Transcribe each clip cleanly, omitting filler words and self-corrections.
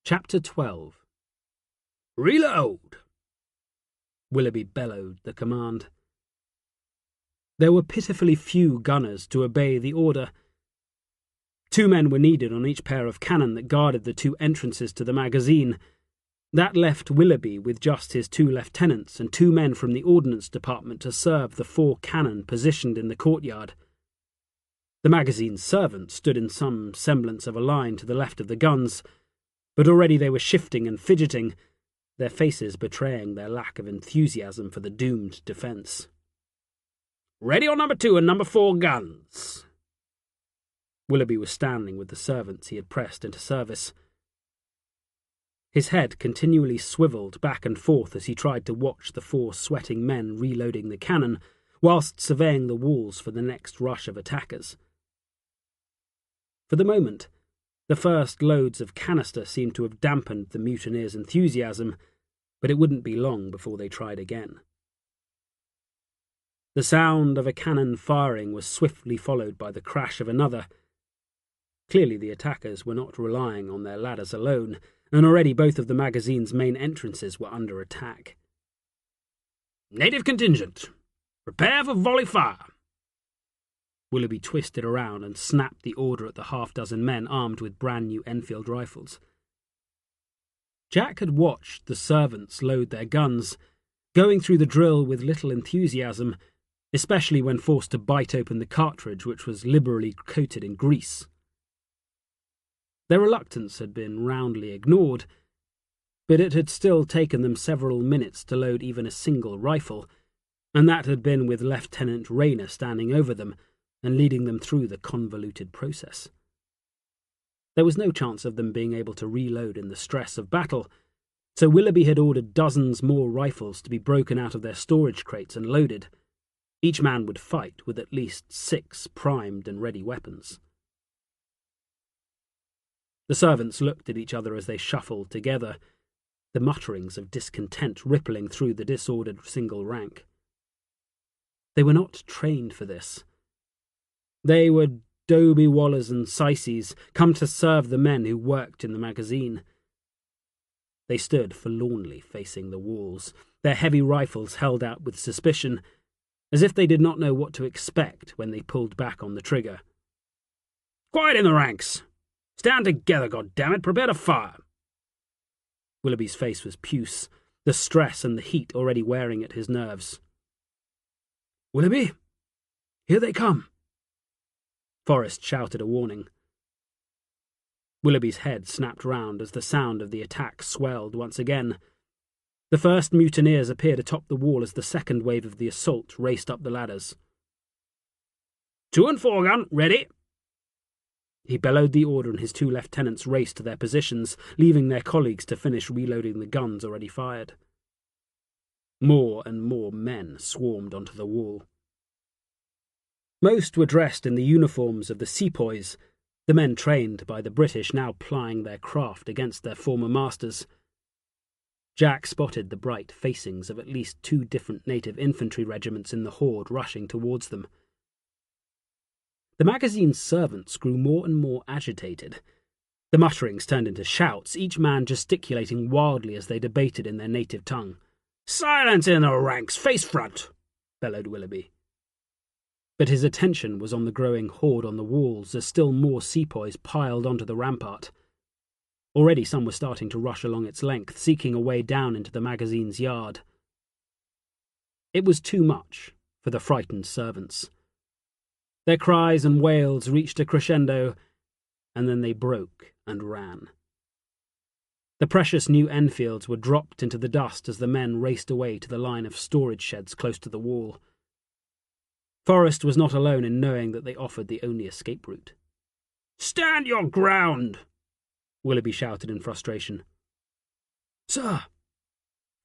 Chapter 12. Reload! Willoughby bellowed the command. There were pitifully few gunners to obey the order. 2 men were needed on each pair of cannon that guarded the 2 entrances to the magazine. That left Willoughby with just his 2 lieutenants and 2 men from the Ordnance Department to serve the 4 cannon positioned in the courtyard. The magazine's servants stood in some semblance of a line to the left of the guns, but already they were shifting and fidgeting, their faces betraying their lack of enthusiasm for the doomed defence. "Ready on number 2 and number 4 guns." Willoughby was standing with the servants he had pressed into service. His head continually swivelled back and forth as he tried to watch the 4 sweating men reloading the cannon, whilst surveying the walls for the next rush of attackers. For the moment, the first loads of canister seemed to have dampened the mutineers' enthusiasm, but it wouldn't be long before they tried again. The sound of a cannon firing was swiftly followed by the crash of another. Clearly the attackers were not relying on their ladders alone, and already both of the magazine's main entrances were under attack. "Native contingent, prepare for volley fire." Willoughby twisted around and snapped the order at the half-dozen men armed with brand-new Enfield rifles. Jack had watched the servants load their guns, going through the drill with little enthusiasm, especially when forced to bite open the cartridge which was liberally coated in grease. Their reluctance had been roundly ignored, but it had still taken them several minutes to load even a single rifle, and that had been with Lieutenant Rayner standing over them and leading them through the convoluted process. There was no chance of them being able to reload in the stress of battle, so Willoughby had ordered dozens more rifles to be broken out of their storage crates and loaded. Each man would fight with at least 6 primed and ready weapons. The servants looked at each other as they shuffled together, the mutterings of discontent rippling through the disordered single rank. They were not trained for this. They were Dobie Wallers and Syces, come to serve the men who worked in the magazine. They stood forlornly facing the walls, their heavy rifles held out with suspicion, as if they did not know what to expect when they pulled back on the trigger. "Quiet in the ranks! Stand together, goddammit! Prepare to fire!" Willoughby's face was puce, the stress and the heat already wearing at his nerves. "Willoughby, here they come!" Forrest shouted a warning. Willoughby's head snapped round as the sound of the attack swelled once again. The first mutineers appeared atop the wall as the second wave of the assault raced up the ladders. "2 and 4 gun, ready!" He bellowed the order and his 2 lieutenants raced to their positions, leaving their colleagues to finish reloading the guns already fired. More and more men swarmed onto the wall. Most were dressed in the uniforms of the sepoys, the men trained by the British now plying their craft against their former masters. Jack spotted the bright facings of at least 2 different native infantry regiments in the horde rushing towards them. The magazine's servants grew more and more agitated. The mutterings turned into shouts, each man gesticulating wildly as they debated in their native tongue. "Silence in the ranks! Face front!" bellowed Willoughby. But his attention was on the growing horde on the walls as still more sepoys piled onto the rampart. Already some were starting to rush along its length, seeking a way down into the magazine's yard. It was too much for the frightened servants. Their cries and wails reached a crescendo, and then they broke and ran. The precious new Enfields were dropped into the dust as the men raced away to the line of storage sheds close to the wall. Forrest was not alone in knowing that they offered the only escape route. "Stand your ground!" Willoughby shouted in frustration. "Sir!"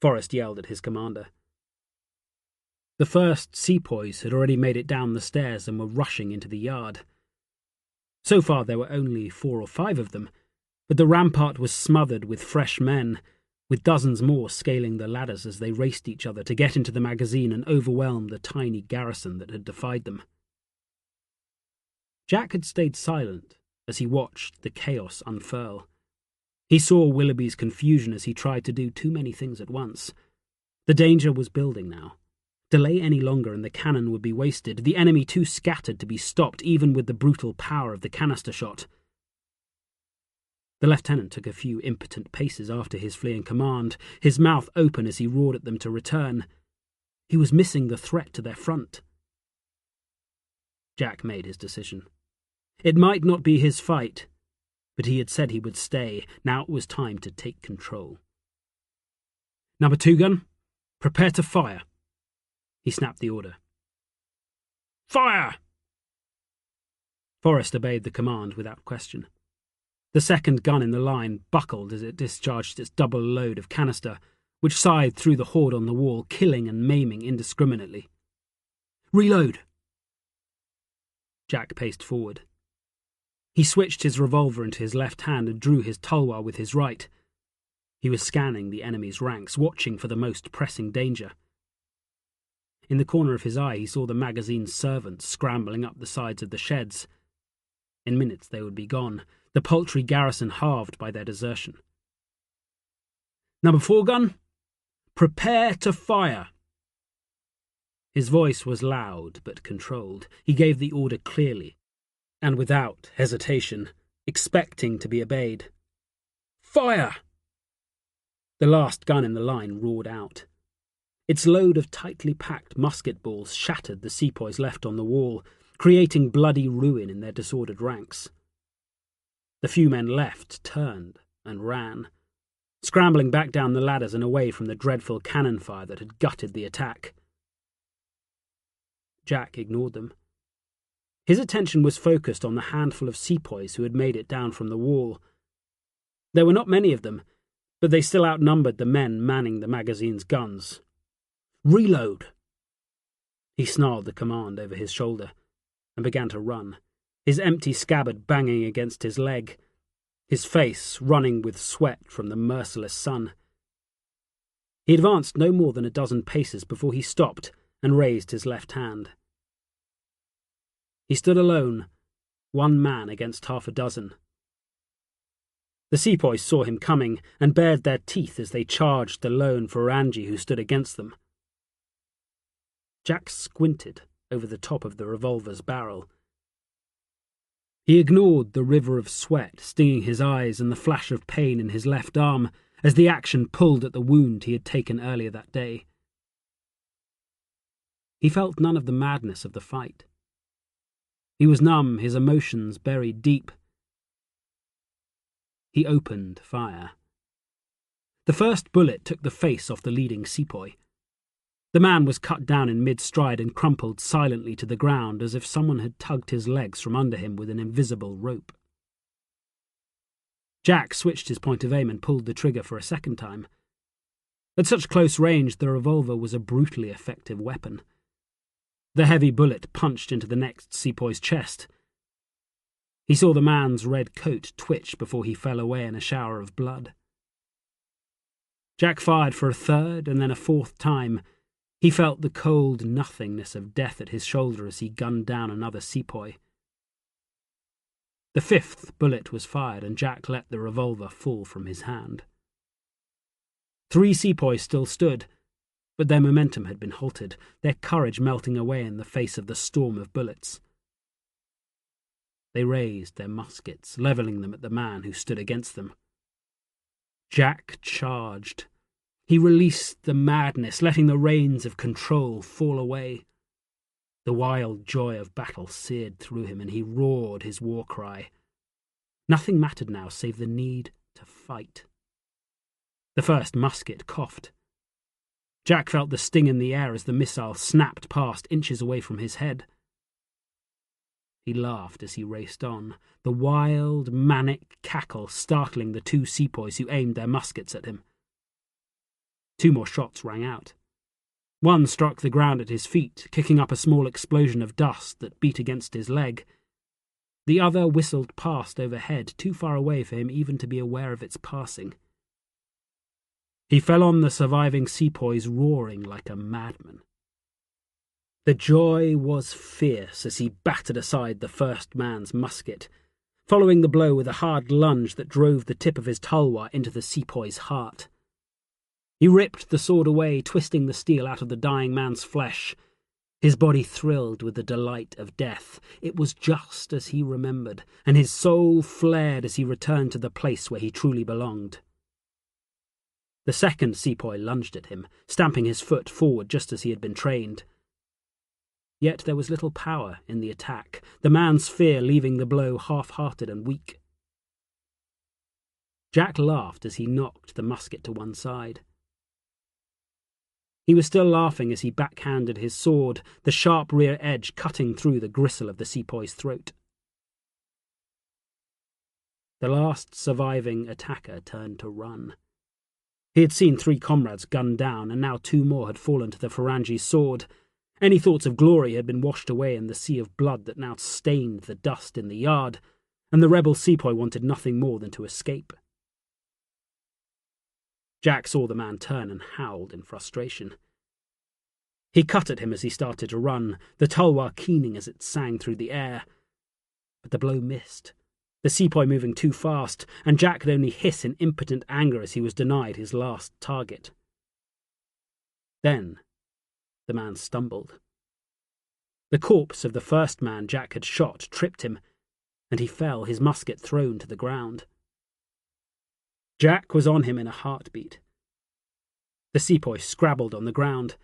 Forrest yelled at his commander. The first sepoys had already made it down the stairs and were rushing into the yard. So far there were only 4 or 5 of them, but the rampart was smothered with fresh men, with dozens more scaling the ladders as they raced each other to get into the magazine and overwhelm the tiny garrison that had defied them. Jack had stayed silent as he watched the chaos unfurl. He saw Willoughby's confusion as he tried to do too many things at once. The danger was building now. Delay any longer and the cannon would be wasted, the enemy too scattered to be stopped even with the brutal power of the canister shot. The lieutenant took a few impotent paces after his fleeing command, his mouth open as he roared at them to return. He was missing the threat to their front. Jack made his decision. It might not be his fight, but he had said he would stay. Now it was time to take control. "Number 2 gun, prepare to fire." He snapped the order. "Fire!" Forrest obeyed the command without question. The second gun in the line buckled as it discharged its double load of canister, which scythed through the horde on the wall, killing and maiming indiscriminately. "Reload!" Jack paced forward. He switched his revolver into his left hand and drew his tulwar with his right. He was scanning the enemy's ranks, watching for the most pressing danger. In the corner of his eye he saw the magazine's servants scrambling up the sides of the sheds. In minutes they would be gone, the paltry garrison halved by their desertion. "Number 4 gun, prepare to fire." His voice was loud but controlled. He gave the order clearly, and without hesitation, expecting to be obeyed. "Fire!" The last gun in the line roared out. Its load of tightly packed musket balls shattered the sepoys left on the wall, creating bloody ruin in their disordered ranks. The few men left turned and ran, scrambling back down the ladders and away from the dreadful cannon fire that had gutted the attack. Jack ignored them. His attention was focused on the handful of sepoys who had made it down from the wall. There were not many of them, but they still outnumbered the men manning the magazine's guns. "Reload!" He snarled the command over his shoulder and began to run, his empty scabbard banging against his leg, his face running with sweat from the merciless sun. He advanced no more than a dozen paces before he stopped and raised his left hand. He stood alone, one man against half a dozen. The sepoys saw him coming and bared their teeth as they charged the lone Farangi who stood against them. Jack squinted over the top of the revolver's barrel. He ignored the river of sweat stinging his eyes and the flash of pain in his left arm as the action pulled at the wound he had taken earlier that day. He felt none of the madness of the fight. He was numb, his emotions buried deep. He opened fire. The first bullet took the face off the leading sepoy. The man was cut down in mid-stride and crumpled silently to the ground as if someone had tugged his legs from under him with an invisible rope. Jack switched his point of aim and pulled the trigger for a second time. At such close range, the revolver was a brutally effective weapon. The heavy bullet punched into the next sepoy's chest. He saw the man's red coat twitch before he fell away in a shower of blood. Jack fired for a third and then a fourth time. He felt the cold nothingness of death at his shoulder as he gunned down another sepoy. The fifth bullet was fired and Jack let the revolver fall from his hand. 3 sepoys still stood, but their momentum had been halted, their courage melting away in the face of the storm of bullets. They raised their muskets, levelling them at the man who stood against them. Jack charged. He released the madness, letting the reins of control fall away. The wild joy of battle seared through him, and he roared his war cry. Nothing mattered now save the need to fight. The first musket coughed. Jack felt the sting in the air as the missile snapped past inches away from his head. He laughed as he raced on, the wild, manic cackle startling the 2 sepoys who aimed their muskets at him. 2 more shots rang out. One struck the ground at his feet, kicking up a small explosion of dust that beat against his leg. The other whistled past overhead, too far away for him even to be aware of its passing. He fell on the surviving sepoys, roaring like a madman. The joy was fierce as he battered aside the first man's musket, following the blow with a hard lunge that drove the tip of his tulwar into the sepoy's heart. He ripped the sword away, twisting the steel out of the dying man's flesh. His body thrilled with the delight of death. It was just as he remembered, and his soul flared as he returned to the place where he truly belonged. The second sepoy lunged at him, stamping his foot forward just as he had been trained. Yet there was little power in the attack, the man's fear leaving the blow half-hearted and weak. Jack laughed as he knocked the musket to one side. He was still laughing as he backhanded his sword, the sharp rear edge cutting through the gristle of the sepoy's throat. The last surviving attacker turned to run. He had seen 3 comrades gunned down, and now 2 more had fallen to the Farangi's sword. Any thoughts of glory had been washed away in the sea of blood that now stained the dust in the yard, and the rebel sepoy wanted nothing more than to escape. Jack saw the man turn and howled in frustration. He cut at him as he started to run, the tulwar keening as it sang through the air. But the blow missed, the sepoy moving too fast, and Jack could only hiss in impotent anger as he was denied his last target. Then the man stumbled. The corpse of the first man Jack had shot tripped him, and he fell, his musket thrown to the ground. Jack was on him in a heartbeat. The sepoy scrabbled on the ground.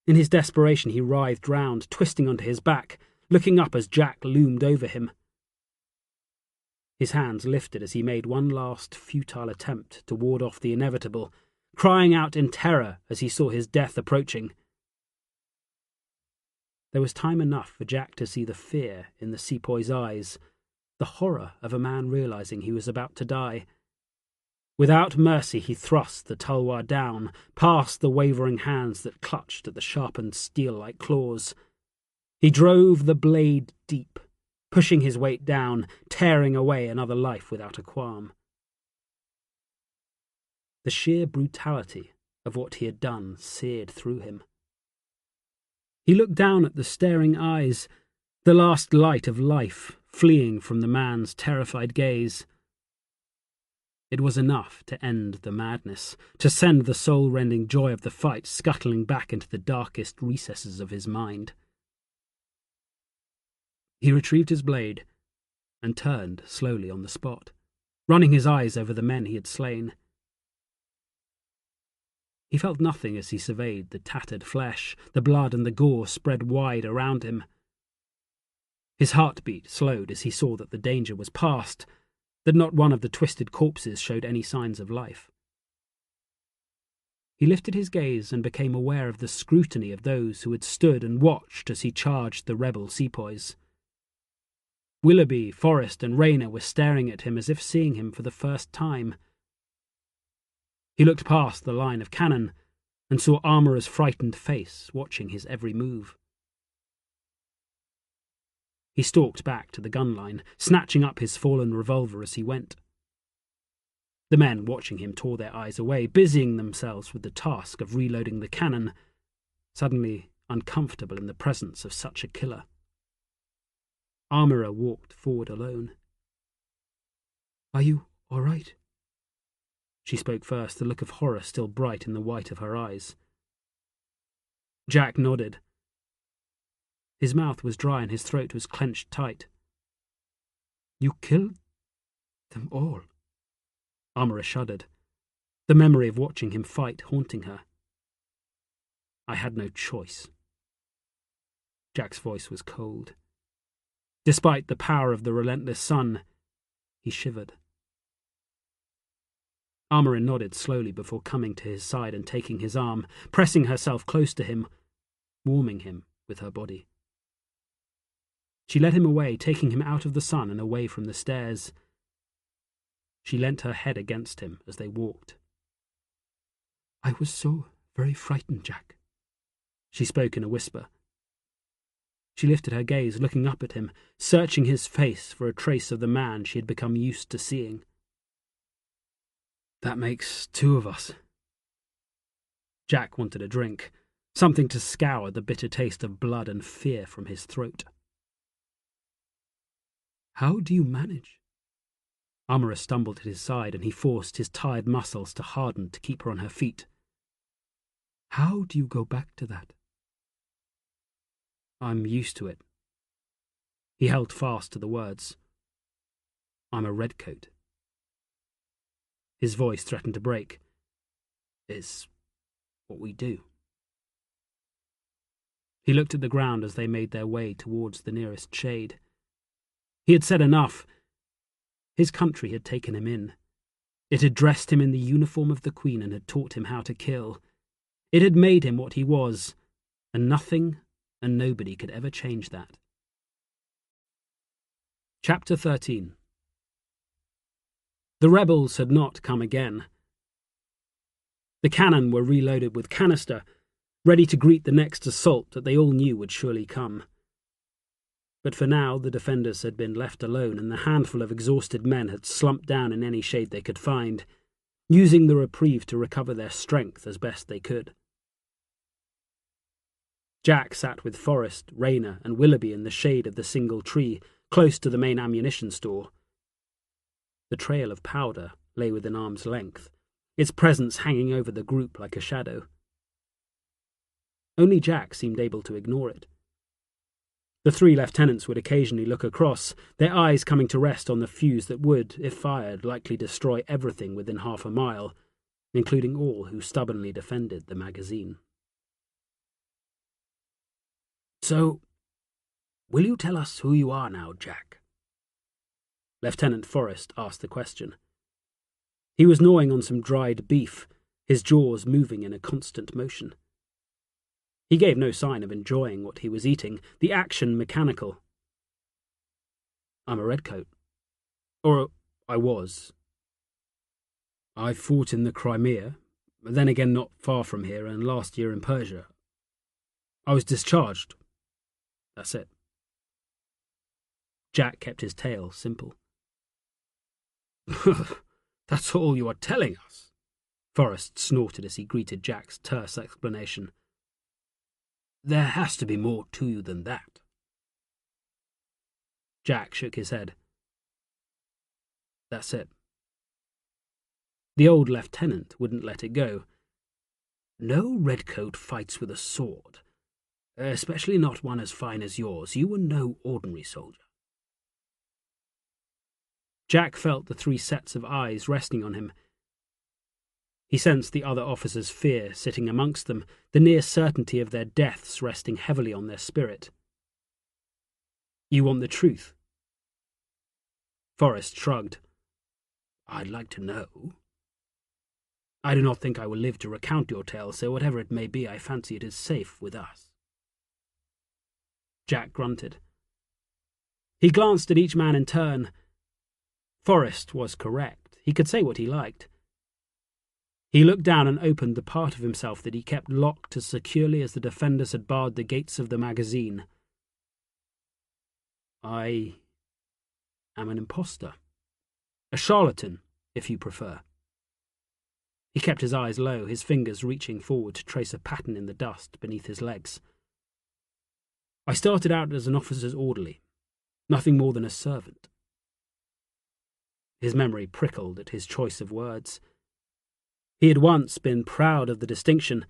In his desperation he writhed round, twisting onto his back, looking up as Jack loomed over him. His hands lifted as he made one last futile attempt to ward off the inevitable, crying out in terror as he saw his death approaching. There was time enough for Jack to see the fear in the sepoy's eyes, the horror of a man realizing he was about to die. Without mercy he thrust the tulwar down, past the wavering hands that clutched at the sharpened steel-like claws. He drove the blade deep, pushing his weight down, tearing away another life without a qualm. The sheer brutality of what he had done seared through him. He looked down at the staring eyes, the last light of life fleeing from the man's terrified gaze. It was enough to end the madness, to send the soul-rending joy of the fight scuttling back into the darkest recesses of his mind. He retrieved his blade and turned slowly on the spot, running his eyes over the men he had slain. He felt nothing as he surveyed the tattered flesh, the blood and the gore spread wide around him. His heartbeat slowed as he saw that the danger was past, that not one of the twisted corpses showed any signs of life. He lifted his gaze and became aware of the scrutiny of those who had stood and watched as he charged the rebel sepoys. Willoughby, Forrest, and Rayner were staring at him as if seeing him for the first time. He looked past the line of cannon and saw Armourer's frightened face watching his every move. He stalked back to the gun line, snatching up his fallen revolver as he went. The men watching him tore their eyes away, busying themselves with the task of reloading the cannon, suddenly uncomfortable in the presence of such a killer. Armourer walked forward alone. "Are you all right?" She spoke first, the look of horror still bright in the white of her eyes. Jack nodded. His mouth was dry and his throat was clenched tight. "You killed them all?" Armourer shuddered, the memory of watching him fight haunting her. "I had no choice." Jack's voice was cold. Despite the power of the relentless sun, he shivered. Armourer nodded slowly before coming to his side and taking his arm, pressing herself close to him, warming him with her body. She led him away, taking him out of the sun and away from the stairs. She leant her head against him as they walked. "I was so very frightened, Jack." She spoke in a whisper. She lifted her gaze, looking up at him, searching his face for a trace of the man she had become used to seeing. "That makes 2 of us." Jack wanted a drink, something to scour the bitter taste of blood and fear from his throat. "How do you manage Amara stumbled at his side, and he forced his tired muscles to harden to keep her on her feet. "How do you go back to that?" "I'm used to it." He held fast to the words. "I'm a redcoat." His voice threatened to break. "It's what we do." He looked at the ground as they made their way towards the nearest shade. He had said enough. His country had taken him in. It had dressed him in the uniform of the Queen and had taught him how to kill. It had made him what he was, and nothing and nobody could ever change that. Chapter 13. The rebels had not come again. The cannon were reloaded with canister, ready to greet the next assault that they all knew would surely come. But for now, the defenders had been left alone, and the handful of exhausted men had slumped down in any shade they could find, using the reprieve to recover their strength as best they could. Jack sat with Forrest, Rayner, and Willoughby in the shade of the single tree, close to the main ammunition store. The trail of powder lay within arm's length, its presence hanging over the group like a shadow. Only Jack seemed able to ignore it. The three lieutenants would occasionally look across, their eyes coming to rest on the fuse that would, if fired, likely destroy everything within half a mile, including all who stubbornly defended the magazine. "So, will you tell us who you are now, Jack?" Lieutenant Forrest asked the question. He was gnawing on some dried beef, his jaws moving in a constant motion. He gave no sign of enjoying what he was eating, the action mechanical. "I'm a redcoat. Or I was. I fought in the Crimea, then again not far from here, and last year in Persia. I was discharged. That's it." Jack kept his tale simple. "That's all you are telling us?" Forrest snorted as he greeted Jack's terse explanation. "There has to be more to you than that." Jack shook his head. "That's it." The old lieutenant wouldn't let it go. "No redcoat fights with a sword, especially not one as fine as yours. You were no ordinary soldier." Jack felt the three sets of eyes resting on him. He sensed the other officers' fear sitting amongst them, the near certainty of their deaths resting heavily on their spirit. "You want the truth?" Forrest shrugged. "I'd like to know." "I do not think I will live to recount your tale, so whatever it may be, I fancy it is safe with us." Jack grunted. He glanced at each man in turn. Forrest was correct. He could say what he liked. He looked down and opened the part of himself that he kept locked as securely as the defenders had barred the gates of the magazine. "I am an imposter. A charlatan, if you prefer." He kept his eyes low, his fingers reaching forward to trace a pattern in the dust beneath his legs. "I started out as an officer's orderly, nothing more than a servant." His memory prickled at his choice of words. He had once been proud of the distinction,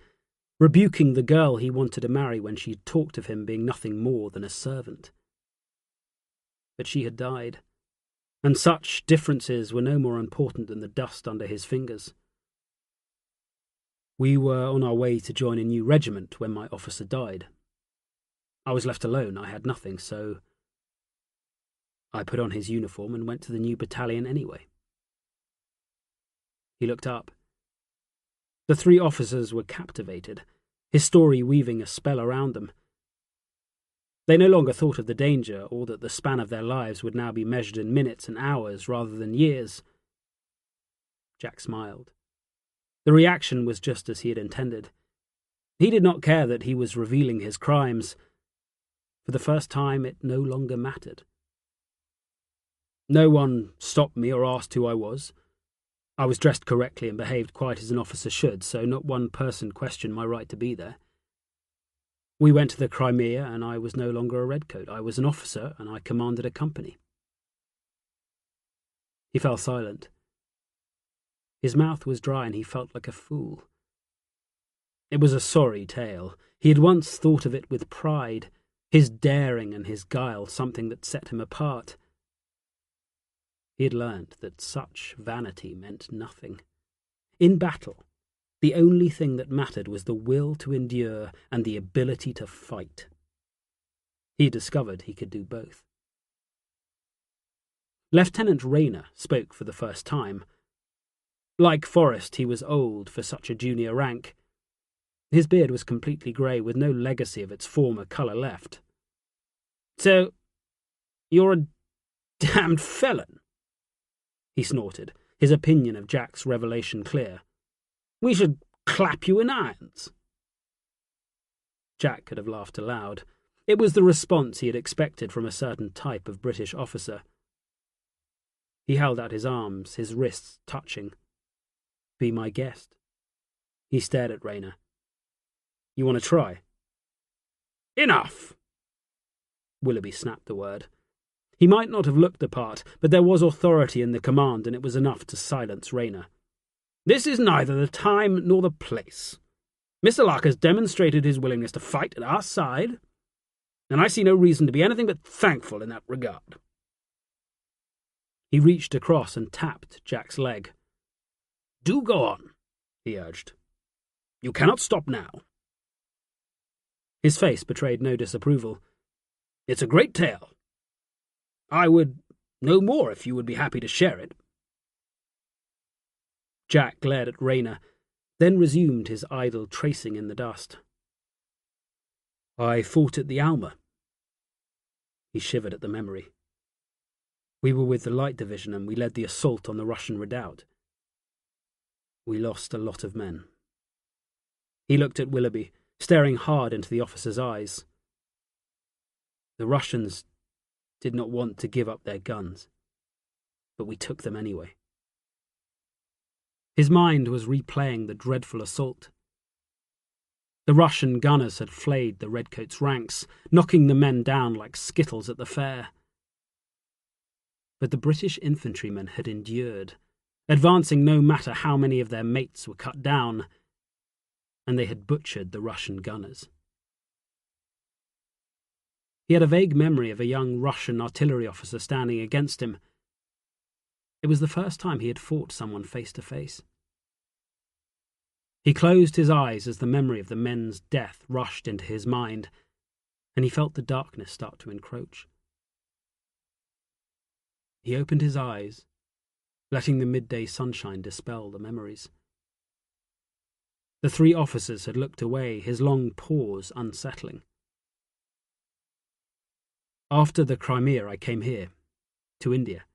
rebuking the girl he wanted to marry when she talked of him being nothing more than a servant. But she had died, and such differences were no more important than the dust under his fingers. "We were on our way to join a new regiment when my officer died. I was left alone, I had nothing, so I put on his uniform and went to the new battalion anyway." He looked up. The three officers were captivated, his story weaving a spell around them. They no longer thought of the danger, or that the span of their lives would now be measured in minutes and hours rather than years. Jack smiled. The reaction was just as he had intended. He did not care that he was revealing his crimes. For the first time, it no longer mattered. "No one stopped me or asked who I was. I was dressed correctly and behaved quite as an officer should, so not one person questioned my right to be there. We went to the Crimea, and I was no longer a redcoat. I was an officer, and I commanded a company." He fell silent. His mouth was dry and he felt like a fool. It was a sorry tale. He had once thought of it with pride, his daring and his guile something that set him apart. He had learned that such vanity meant nothing. In battle, the only thing that mattered was the will to endure and the ability to fight. He discovered he could do both. Lieutenant Rayner spoke for the first time. Like Forrest, he was old for such a junior rank. His beard was completely grey, with no legacy of its former colour left. "So, you're a damned felon," he snorted, his opinion of Jack's revelation clear. "We should clap you in irons." Jack could have laughed aloud. It was the response he had expected from a certain type of British officer. He held out his arms, his wrists touching. "Be my guest." He stared at Rayner. "You want to try?" "Enough!" Willoughby snapped the word. He might not have looked the part, but there was authority in the command, and it was enough to silence Rayner. "This is neither the time nor the place. Mr. Lark has demonstrated his willingness to fight at our side, and I see no reason to be anything but thankful in that regard." He reached across and tapped Jack's leg. "Do go on," he urged. "You cannot stop now." His face betrayed no disapproval. "It's a great tale. I would know more if you would be happy to share it." Jack glared at Rayner, then resumed his idle tracing in the dust. "I fought at the Alma." He shivered at the memory. "We were with the Light Division and we led the assault on the Russian redoubt. We lost a lot of men." He looked at Willoughby, staring hard into the officer's eyes. "The Russians did not want to give up their guns, but we took them anyway." His mind was replaying the dreadful assault. The Russian gunners had flayed the redcoats' ranks, knocking the men down like skittles at the fair. But the British infantrymen had endured, advancing no matter how many of their mates were cut down, and they had butchered the Russian gunners. He had a vague memory of a young Russian artillery officer standing against him. It was the first time he had fought someone face to face. He closed his eyes as the memory of the men's death rushed into his mind, and he felt the darkness start to encroach. He opened his eyes, letting the midday sunshine dispel the memories. The three officers had looked away, his long pause unsettling. "After the Crimea, I came here, to India.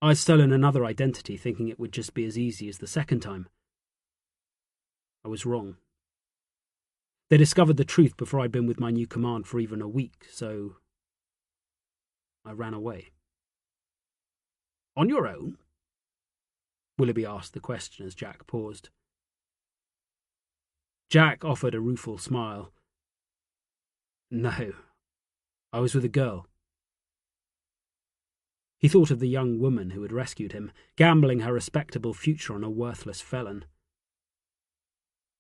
I'd stolen another identity, thinking it would just be as easy as the second time. I was wrong. They discovered the truth before I'd been with my new command for even a week, so I ran away." "On your own?" Willoughby asked the question as Jack paused. Jack offered a rueful smile. "No, I was with a girl." He thought of the young woman who had rescued him, gambling her respectable future on a worthless felon.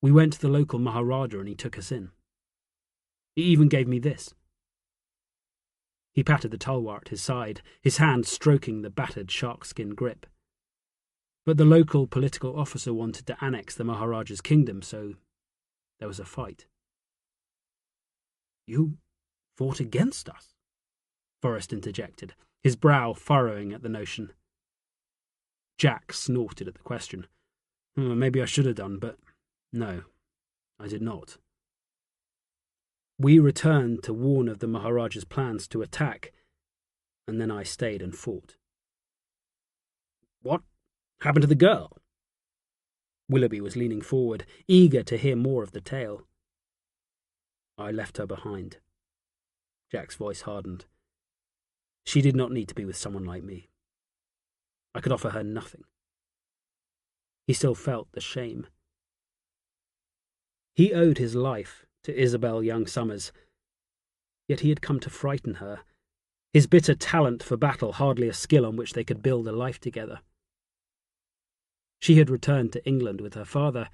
"We went to the local Maharaja and he took us in. He even gave me this." He patted the tulwar at his side, his hand stroking the battered sharkskin grip. But the local political officer wanted to annex the Maharaja's kingdom, so there was a fight. "You fought against us?" Forrest interjected, his brow furrowing at the notion. Jack snorted at the question. "Maybe I should have done, but no, I did not. We returned to warn of the Maharaja's plans to attack, and then I stayed and fought." "What happened to the girl?" Willoughby was leaning forward, eager to hear more of the tale. "I left her behind." Jack's voice hardened. "She did not need to be with someone like me. I could offer her nothing." He still felt the shame. He owed his life to Isabel Young Summers, yet he had come to frighten her. his bitter talent for battle hardly a skill on which they could build a life together. She had returned to England with her father,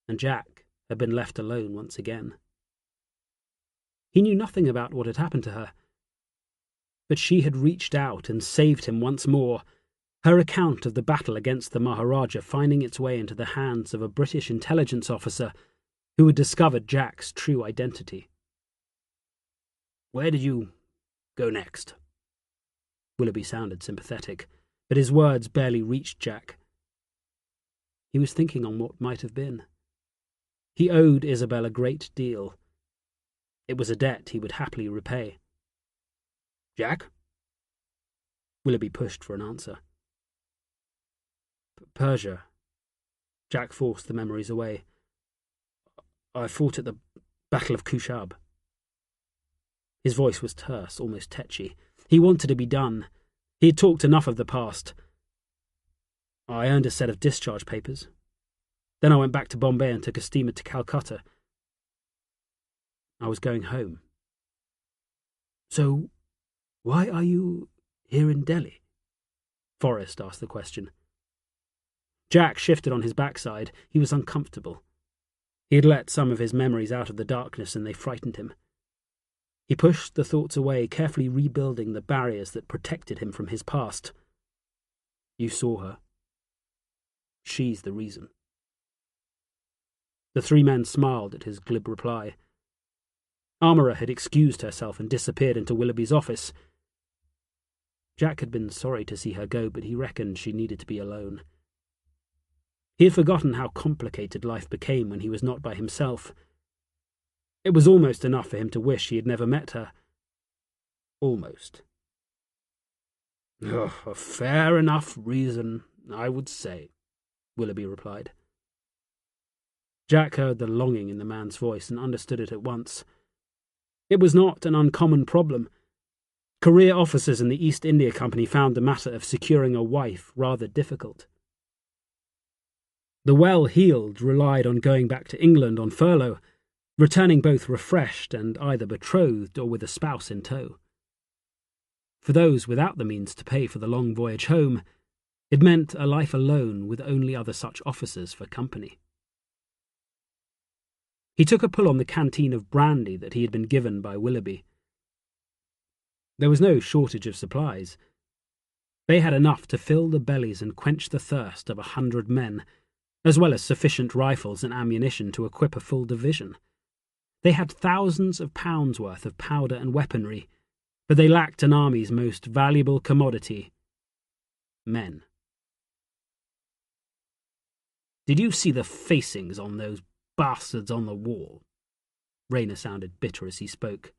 and Jack had been left alone once again. He knew nothing about what had happened to her, but she had reached out and saved him once more, her account of the battle against the Maharaja finding its way into the hands of a British intelligence officer who had discovered Jack's true identity. "Where did you go next?" Willoughby sounded sympathetic, but his words barely reached Jack. He was thinking on what might have been. He owed Isabel a great deal. It was a debt he would happily repay. "Jack?" Willoughby pushed for an answer. "Persia." Jack forced the memories away. "I fought at the Battle of Kushab." His voice was terse, almost tetchy. He wanted to be done. He had talked enough of the past. "I earned a set of discharge papers. Then I went back to Bombay and took a steamer to Calcutta. I was going home." "So, why are you here in Delhi?" Forrest asked the question. Jack shifted on his backside. He was uncomfortable. He had let some of his memories out of the darkness and they frightened him. He pushed the thoughts away, carefully rebuilding the barriers that protected him from his past. "You saw her. She's the reason." The three men smiled at his glib reply. Armourer had excused herself and disappeared into Willoughby's office. Jack had been sorry to see her go, but he reckoned she needed to be alone. He had forgotten how complicated life became when he was not by himself. It was almost enough for him to wish he had never met her. Almost. "Oh, a fair enough reason, I would say," Willoughby replied. Jack heard the longing in the man's voice and understood it at once. It was not an uncommon problem. Career officers in the East India Company found the matter of securing a wife rather difficult. The well-heeled relied on going back to England on furlough, returning both refreshed and either betrothed or with a spouse in tow. For those without the means to pay for the long voyage home, it meant a life alone with only other such officers for company. He took a pull on the canteen of brandy that he had been given by Willoughby. There was no shortage of supplies. They had enough to fill the bellies and quench the thirst of 100 men, as well as sufficient rifles and ammunition to equip a full division. They had thousands of pounds worth of powder and weaponry, but they lacked an army's most valuable commodity: men. "Did you see the facings on those bastards on the wall?" Rayner sounded bitter as he spoke.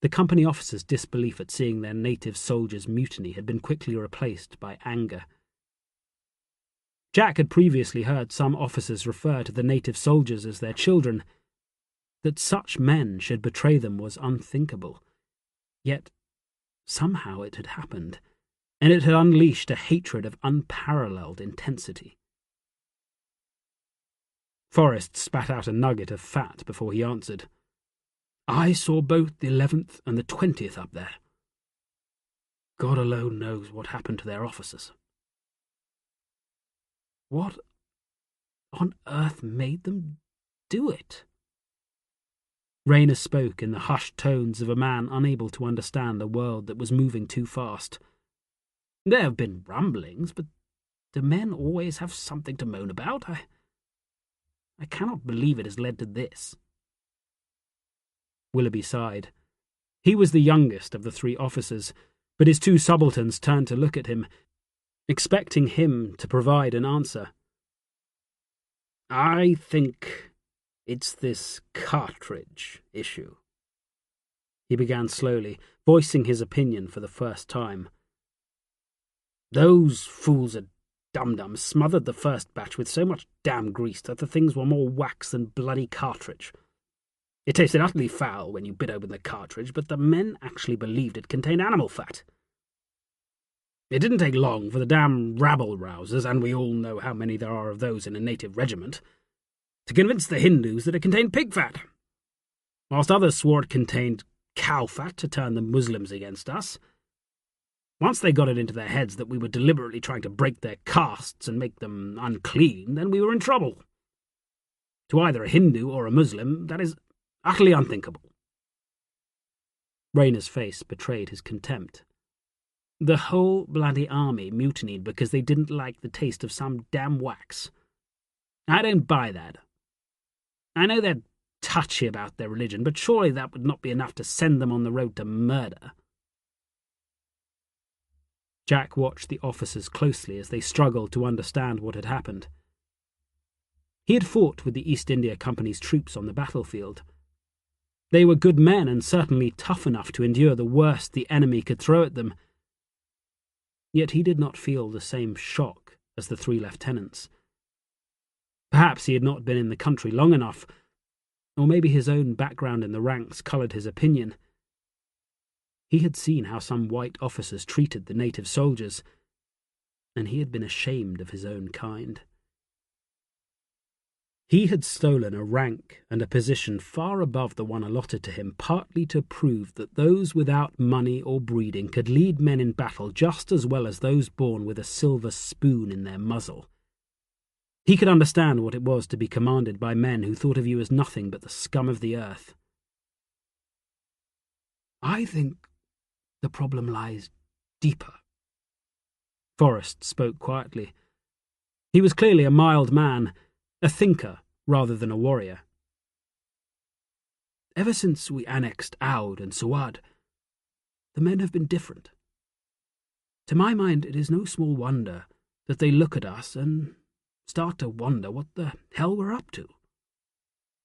The company officers' disbelief at seeing their native soldiers mutiny had been quickly replaced by anger. Jack had previously heard some officers refer to the native soldiers as their children. That such men should betray them was unthinkable. Yet somehow it had happened, and it had unleashed a hatred of unparalleled intensity. Forrest spat out a nugget of fat before he answered. "I saw both the 11th and the 20th up there. God alone knows what happened to their officers." "What on earth made them do it?" Rayner spoke in the hushed tones of a man unable to understand a world that was moving too fast. "There have been rumblings, but do men always have something to moan about? I cannot believe it has led to this." Willoughby sighed. He was the youngest of the three officers, but his two subalterns turned to look at him, expecting him to provide an answer. "I think it's this cartridge issue," he began slowly, voicing his opinion for the first time. "Those fools at Dum-Dum smothered the first batch with so much damn grease that the things were more wax than bloody cartridge. It tasted utterly foul when you bit open the cartridge, but the men actually believed it contained animal fat. It didn't take long for the damn rabble-rousers, and we all know how many there are of those in a native regiment, to convince the Hindus that it contained pig fat, whilst others swore it contained cow fat to turn the Muslims against us. Once they got it into their heads that we were deliberately trying to break their castes and make them unclean, then we were in trouble. To either a Hindu or a Muslim, that is utterly unthinkable." Rayner's face betrayed his contempt. "The whole bloody army mutinied because they didn't like the taste of some damn wax. I don't buy that. I know they're touchy about their religion, but surely that would not be enough to send them on the road to murder." Jack watched the officers closely as they struggled to understand what had happened. He had fought with the East India Company's troops on the battlefield. They were good men and certainly tough enough to endure the worst the enemy could throw at them. Yet he did not feel the same shock as the three lieutenants. Perhaps he had not been in the country long enough, or maybe his own background in the ranks coloured his opinion. He had seen how some white officers treated the native soldiers, and he had been ashamed of his own kind. He had stolen a rank and a position far above the one allotted to him, partly to prove that those without money or breeding could lead men in battle just as well as those born with a silver spoon in their muzzle. He could understand what it was to be commanded by men who thought of you as nothing but the scum of the earth. "I think the problem lies deeper." Forrest spoke quietly. He was clearly a mild man, a thinker rather than a warrior. "Ever since we annexed Oud and Suad, the men have been different. To my mind, it is no small wonder that they look at us and start to wonder what the hell we're up to.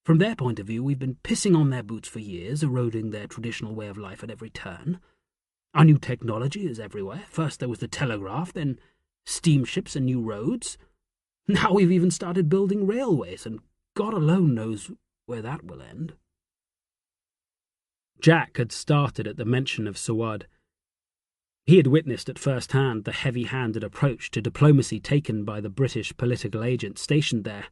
From their point of view, we've been pissing on their boots for years, eroding their traditional way of life at every turn. Our new technology is everywhere. First there was the telegraph, then steamships and new roads. Now we've even started building railways, and God alone knows where that will end." Jack had started at the mention of Suad. He had witnessed at first hand the heavy-handed approach to diplomacy taken by the British political agent stationed there.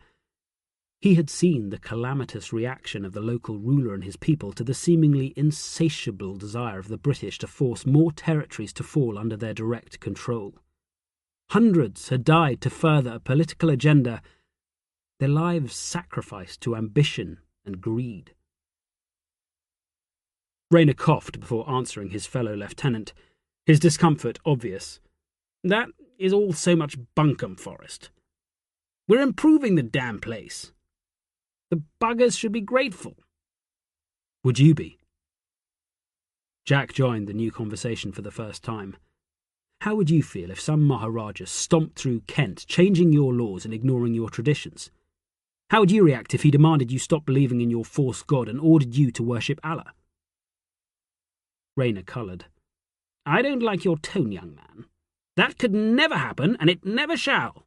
He had seen the calamitous reaction of the local ruler and his people to the seemingly insatiable desire of the British to force more territories to fall under their direct control. Hundreds had died to further a political agenda, their lives sacrificed to ambition and greed. Rayner coughed before answering his fellow lieutenant, his discomfort obvious. "That is all so much bunkum, Forrest. We're improving the damn place. The buggers should be grateful." "Would you be?" Jack joined the new conversation for the first time. "How would you feel if some Maharaja stomped through Kent, changing your laws and ignoring your traditions? How would you react if he demanded you stop believing in your false god and ordered you to worship Allah?" Rayner coloured. "I don't like your tone, young man. That could never happen, and it never shall."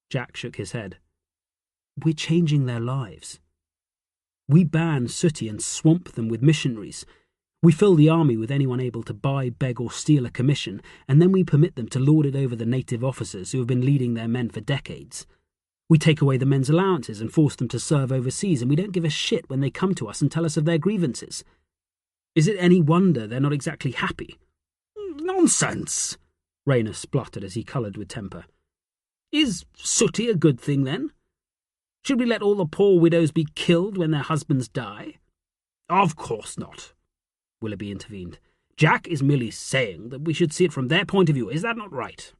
Jack shook his head. "We're changing their lives. We ban sooty and swamp them with missionaries. We fill the army with anyone able to buy, beg, or steal a commission, and then we permit them to lord it over the native officers who have been leading their men for decades. We take away the men's allowances and force them to serve overseas, and we don't give a shit when they come to us and tell us of their grievances. Is it any wonder they're not exactly happy?" "Nonsense!" Rayner spluttered as he coloured with temper. "Is sooty a good thing, then? Should we let all the poor widows be killed when their husbands die?" "Of course not," Willoughby intervened. "Jack is merely saying that we should see it from their point of view. Is that not right?"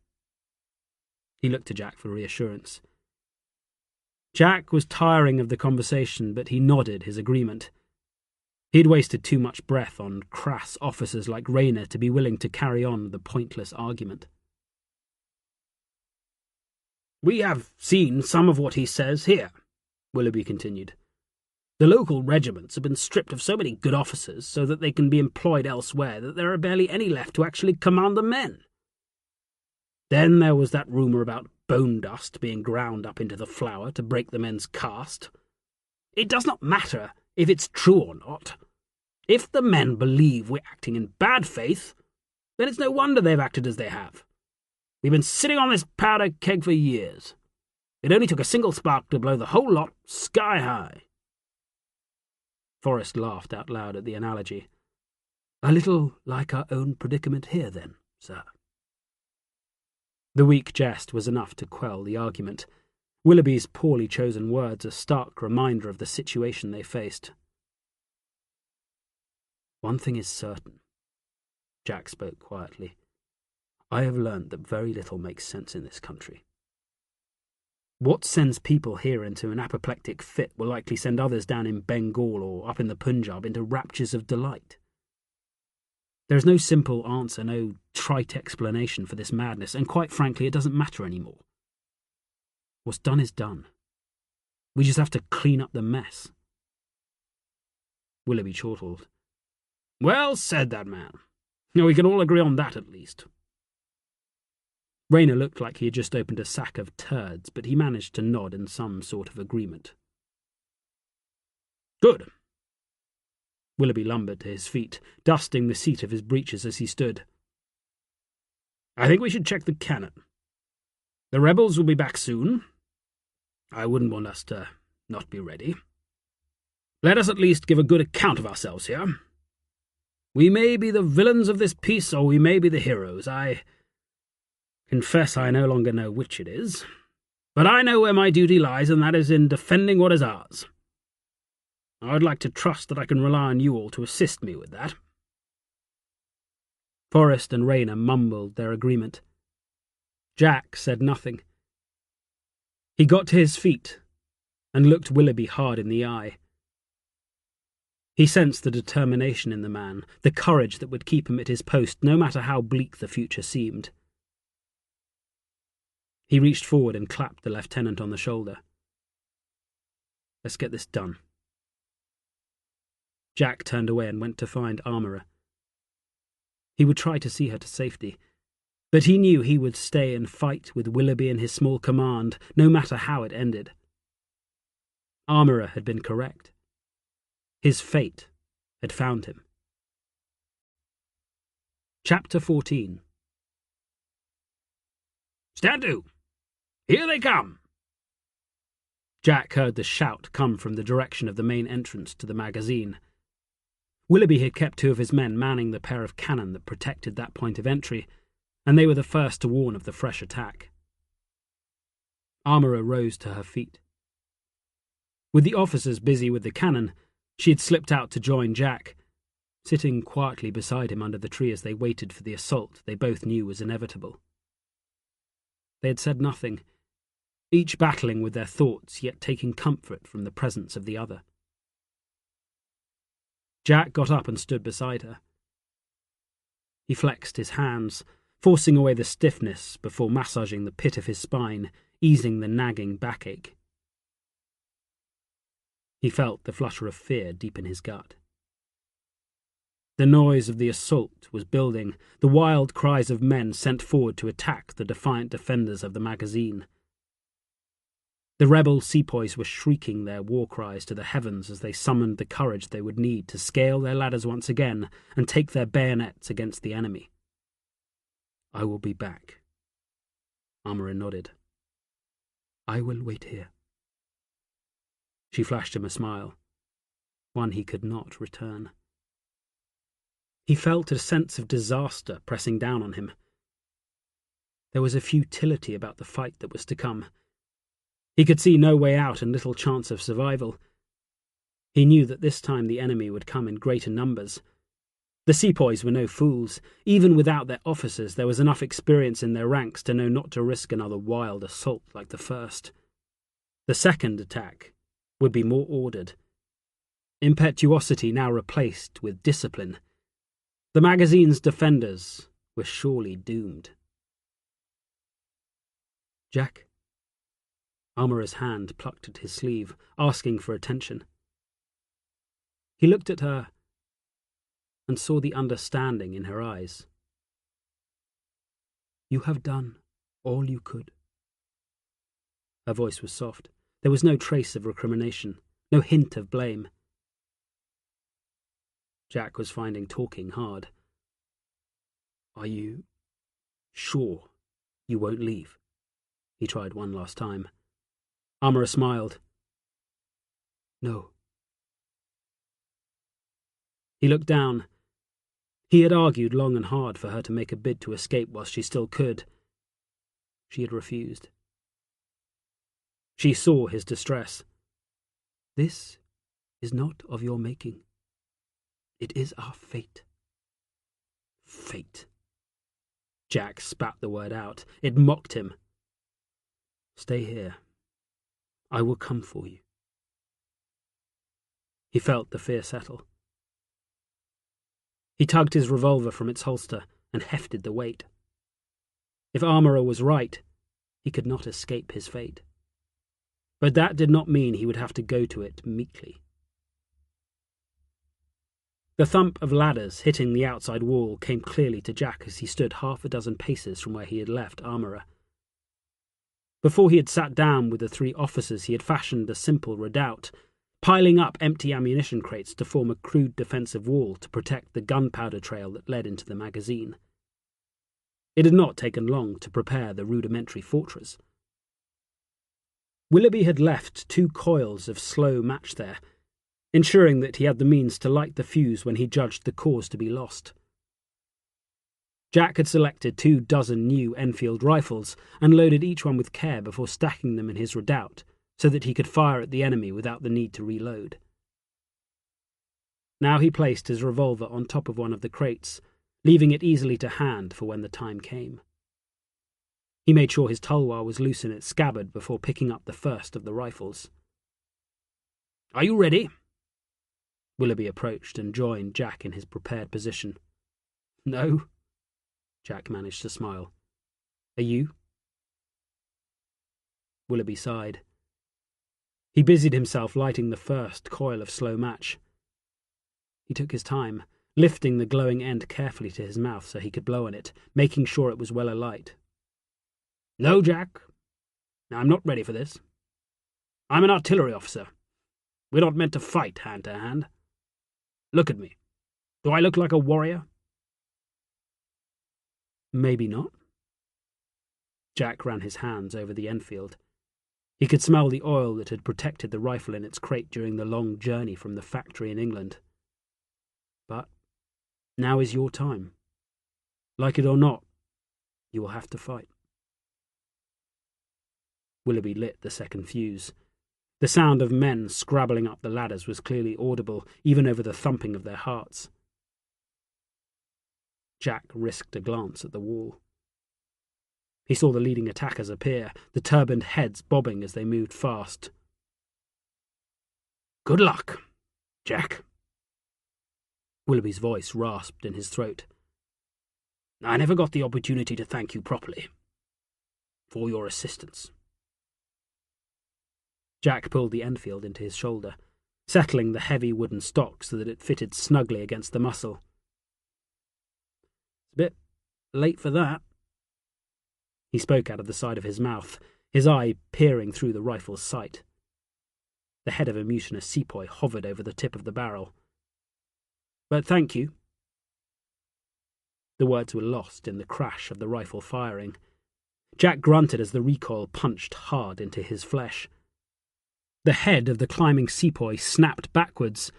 He looked to Jack for reassurance. Jack was tiring of the conversation, but he nodded his agreement. He'd wasted too much breath on crass officers like Rayner to be willing to carry on the pointless argument. "We have seen some of what he says here," Willoughby continued. "The local regiments have been stripped of so many good officers so that they can be employed elsewhere that there are barely any left to actually command the men. Then there was that rumour about bone dust being ground up into the flour to break the men's caste. It does not matter if it's true or not. If the men believe we're acting in bad faith, then it's no wonder they've acted as they have. We've been sitting on this powder keg for years. It only took a single spark to blow the whole lot sky high." Forrest laughed out loud at the analogy. "A little like our own predicament here, then, sir." The weak jest was enough to quell the argument. Willoughby's poorly chosen words a stark reminder of the situation they faced. "One thing is certain," Jack spoke quietly. "I have learned that very little makes sense in this country. What sends people here into an apoplectic fit will likely send others down in Bengal or up in the Punjab into raptures of delight. There is no simple answer, no trite explanation for this madness, and quite frankly, it doesn't matter anymore. What's done is done. We just have to clean up the mess." Willoughby chortled. "Well said, that man. We can all agree on that at least." Rayner looked like he had just opened a sack of turds, but he managed to nod in some sort of agreement. "Good." Willoughby lumbered to his feet, dusting the seat of his breeches as he stood. "I think we should check the cannon. The rebels will be back soon. I wouldn't want us to not be ready. Let us at least give a good account of ourselves here. We may be the villains of this piece, or we may be the heroes. I confess I no longer know which it is, but I know where my duty lies, and that is in defending what is ours. I would like to trust that I can rely on you all to assist me with that." Forrest and Rayner mumbled their agreement. Jack said nothing. He got to his feet and looked Willoughby hard in the eye. He sensed the determination in the man, the courage that would keep him at his post no matter how bleak the future seemed. He reached forward and clapped the lieutenant on the shoulder. "Let's get this done." Jack turned away and went to find Armourer. He would try to see her to safety, but he knew he would stay and fight with Willoughby and his small command, no matter how it ended. Armourer had been correct. His fate had found him. Chapter 14. "Stand to! Here they come!" Jack heard the shout come from the direction of the main entrance to the magazine. Willoughby had kept two of his men manning the pair of cannon that protected that point of entry, and they were the first to warn of the fresh attack. Armourer rose to her feet. With the officers busy with the cannon, she had slipped out to join Jack, sitting quietly beside him under the tree as they waited for the assault they both knew was inevitable. They had said nothing, each battling with their thoughts, yet taking comfort from the presence of the other. Jack got up and stood beside her. He flexed his hands, forcing away the stiffness before massaging the pit of his spine, easing the nagging backache. He felt the flutter of fear deep in his gut. The noise of the assault was building, the wild cries of men sent forward to attack the defiant defenders of the magazine. The rebel sepoys were shrieking their war cries to the heavens as they summoned the courage they would need to scale their ladders once again and take their bayonets against the enemy. "I will be back." Armourer nodded. "I will wait here." She flashed him a smile, one he could not return. He felt a sense of disaster pressing down on him. There was a futility about the fight that was to come. He could see no way out and little chance of survival. He knew that this time the enemy would come in greater numbers. The sepoys were no fools. Even without their officers, there was enough experience in their ranks to know not to risk another wild assault like the first. The second attack would be more ordered. Impetuosity now replaced with discipline. The magazine's defenders were surely doomed. "Jack?" Armourer's hand plucked at his sleeve, asking for attention. He looked at her and saw the understanding in her eyes. "You have done all you could." Her voice was soft. There was no trace of recrimination, no hint of blame. Jack was finding talking hard. "Are you sure you won't leave?" He tried one last time. Armourer smiled. "No." He looked down. He had argued long and hard for her to make a bid to escape whilst she still could. She had refused. She saw his distress. "This is not of your making. It is our fate." Fate. Jack spat the word out. It mocked him. "Stay here. I will come for you." He felt the fear settle. He tugged his revolver from its holster and hefted the weight. If Armourer was right, he could not escape his fate. But that did not mean he would have to go to it meekly. The thump of ladders hitting the outside wall came clearly to Jack as he stood half a dozen paces from where he had left Armourer. Before he had sat down with the 3 officers, he had fashioned a simple redoubt, piling up empty ammunition crates to form a crude defensive wall to protect the gunpowder trail that led into the magazine. It had not taken long to prepare the rudimentary fortress. Willoughby had left 2 coils of slow match there, ensuring that he had the means to light the fuse when he judged the cause to be lost. Jack had selected 24 new Enfield rifles and loaded each one with care before stacking them in his redoubt so that he could fire at the enemy without the need to reload. Now he placed his revolver on top of one of the crates, leaving it easily to hand for when the time came. He made sure his tulwar was loose in its scabbard before picking up the first of the rifles. "Are you ready?" Willoughby approached and joined Jack in his prepared position. "No." Jack managed to smile. "Are you?" Willoughby sighed. He busied himself lighting the first coil of slow match. He took his time, lifting the glowing end carefully to his mouth so he could blow on it, making sure it was well alight. "No, Jack. I'm not ready for this. I'm an artillery officer. We're not meant to fight hand to hand. Look at me. Do I look like a warrior?" "Maybe not." Jack ran his hands over the Enfield. He could smell the oil that had protected the rifle in its crate during the long journey from the factory in England. "But now is your time. Like it or not, you will have to fight." Willoughby lit the second fuse. The sound of men scrabbling up the ladders was clearly audible, even over the thumping of their hearts. Jack risked a glance at the wall. He saw the leading attackers appear, the turbaned heads bobbing as they moved fast. "Good luck, Jack." Willoughby's voice rasped in his throat. "I never got the opportunity to thank you properly for your assistance." Jack pulled the Enfield into his shoulder, settling the heavy wooden stock so that it fitted snugly against the muscle. "It's a bit late for that." He spoke out of the side of his mouth, his eye peering through the rifle's sight. The head of a mutinous sepoy hovered over the tip of the barrel. "But thank you." The words were lost in the crash of the rifle firing. Jack grunted as the recoil punched hard into his flesh. The head of the climbing sepoy snapped backwards,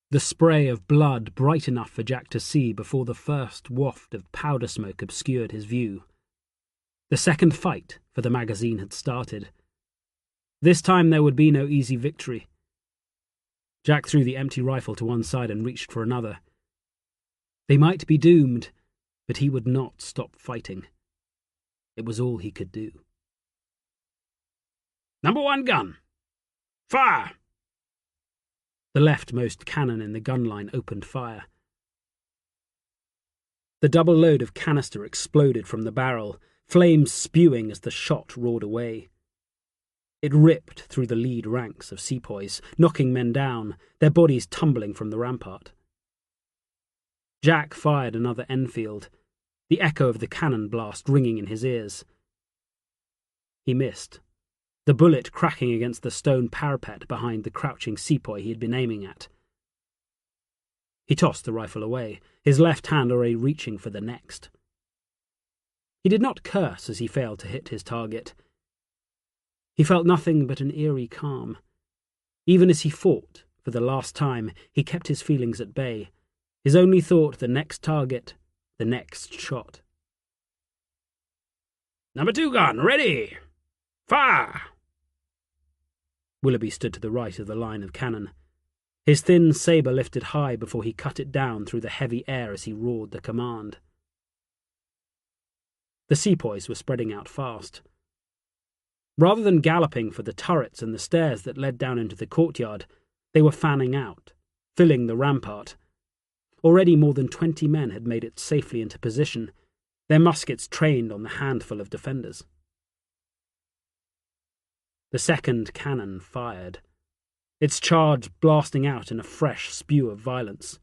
the spray of blood bright enough for Jack to see before the first waft of powder smoke obscured his view. The second fight for the magazine had started. This time there would be no easy victory. Jack threw the empty rifle to one side and reached for another. They might be doomed, but he would not stop fighting. It was all he could do. "Number 1 gun! Fire!" The leftmost cannon in the gun line opened fire. The double load of canister exploded from the barrel, flames spewing as the shot roared away. It ripped through the lead ranks of sepoys, knocking men down, their bodies tumbling from the rampart. Jack fired another Enfield, the echo of the cannon blast ringing in his ears. He missed, the bullet cracking against the stone parapet behind the crouching sepoy he had been aiming at. He tossed the rifle away, his left hand already reaching for the next. He did not curse as he failed to hit his target. He felt nothing but an eerie calm. Even as he fought, for the last time, he kept his feelings at bay, His only thought, the next target, the next shot. "Number 2 gun, ready! Fire!" Willoughby stood to the right of the line of cannon. His thin sabre lifted high before he cut it down through the heavy air as he roared the command. The sepoys were spreading out fast. Rather than galloping for the turrets and the stairs that led down into the courtyard, they were fanning out, filling the rampart. Already more than 20 men had made it safely into position, their muskets trained on the handful of defenders. The second cannon fired, its charge blasting out in a fresh spew of violence.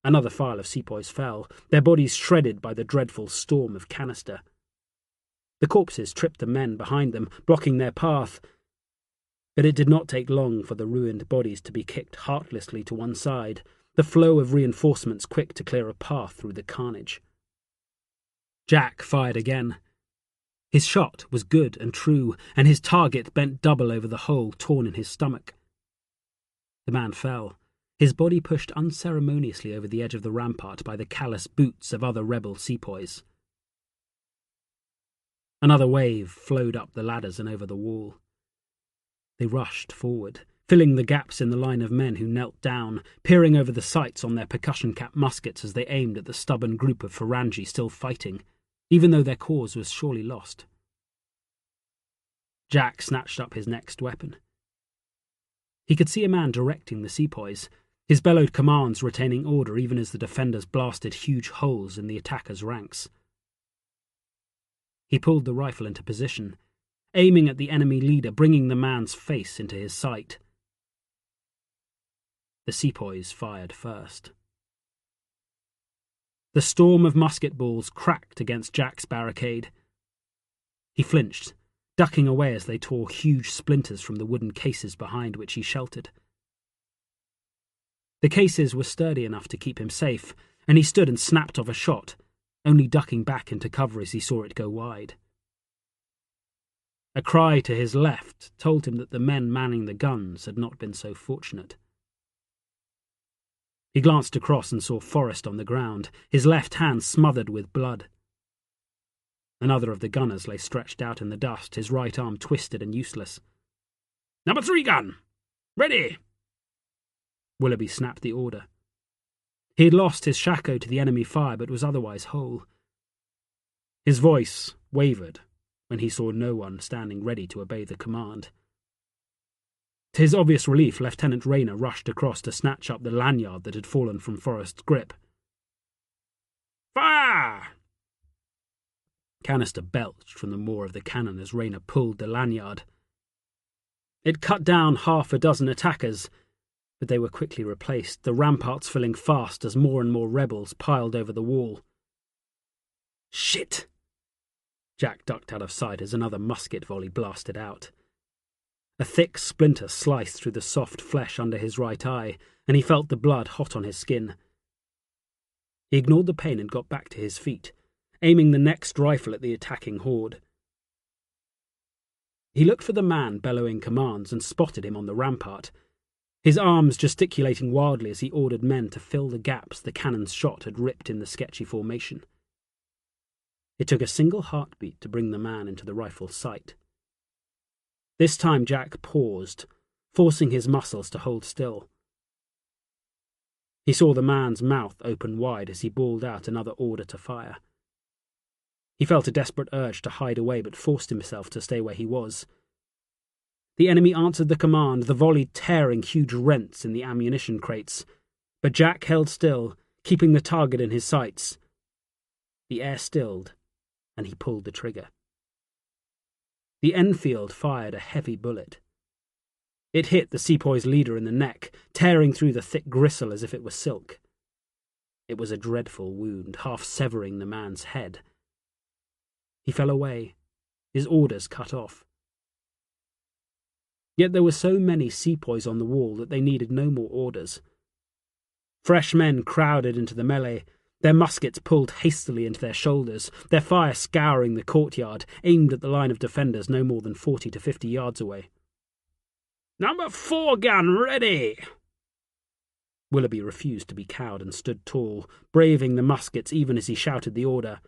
Another file of sepoys fell, their bodies shredded by the dreadful storm of canister. The corpses tripped the men behind them, blocking their path, but it did not take long for the ruined bodies to be kicked heartlessly to one side, the flow of reinforcements quick to clear a path through the carnage. Jack fired again. His shot was good and true, and his target bent double over the hole torn in his stomach. The man fell, his body pushed unceremoniously over the edge of the rampart by the callous boots of other rebel sepoys. Another wave flowed up the ladders and over the wall. They rushed forward, filling the gaps in the line of men who knelt down, peering over the sights on their percussion-capped muskets as they aimed at the stubborn group of Farangi still fighting, even though their cause was surely lost. Jack snatched up his next weapon. He could see a man directing the sepoys, his bellowed commands retaining order even as the defenders blasted huge holes in the attackers' ranks. He pulled the rifle into position, aiming at the enemy leader, bringing the man's face into his sight. The sepoys fired first. The storm of musket balls cracked against Jack's barricade. He flinched, ducking away as they tore huge splinters from the wooden cases behind which he sheltered. The cases were sturdy enough to keep him safe, and he stood and snapped off a shot, only ducking back into cover as he saw it go wide. A cry to his left told him that the men manning the guns had not been so fortunate. He glanced across and saw Forrest on the ground, his left hand smothered with blood. Another of the gunners lay stretched out in the dust, his right arm twisted and useless. "Number 3 gun! Ready!" Willoughby snapped the order. He had lost his shako to the enemy fire, but was otherwise whole. His voice wavered when he saw no one standing ready to obey the command. To his obvious relief, Lieutenant Rayner rushed across to snatch up the lanyard that had fallen from Forrest's grip. "Fire!" Canister belched from the maw of the cannon as Rayner pulled the lanyard. It cut down half a dozen attackers, but they were quickly replaced, the ramparts filling fast as more and more rebels piled over the wall. "Shit!" Jack ducked out of sight as another musket volley blasted out. A thick splinter sliced through the soft flesh under his right eye, and he felt the blood hot on his skin. He ignored the pain and got back to his feet, aiming the next rifle at the attacking horde. He looked for the man bellowing commands and spotted him on the rampart, his arms gesticulating wildly as he ordered men to fill the gaps the cannon's shot had ripped in the sketchy formation. It took a single heartbeat to bring the man into the rifle's sight. This time Jack paused, forcing his muscles to hold still. He saw the man's mouth open wide as he bawled out another order to fire. He felt a desperate urge to hide away, but forced himself to stay where he was. The enemy answered the command, the volley tearing huge rents in the ammunition crates, but Jack held still, keeping the target in his sights. The air stilled, and he pulled the trigger. The Enfield fired a heavy bullet. It hit the sepoy's leader in the neck, tearing through the thick gristle as if it were silk. It was a dreadful wound, half severing the man's head. He fell away, his orders cut off. Yet there were so many sepoys on the wall that they needed no more orders. Fresh men crowded into the melee, their muskets pulled hastily into their shoulders, their fire scouring the courtyard, aimed at the line of defenders no more than 40 to 50 yards away. "Number 4 gun ready!" Willoughby refused to be cowed and stood tall, braving the muskets even as he shouted the order,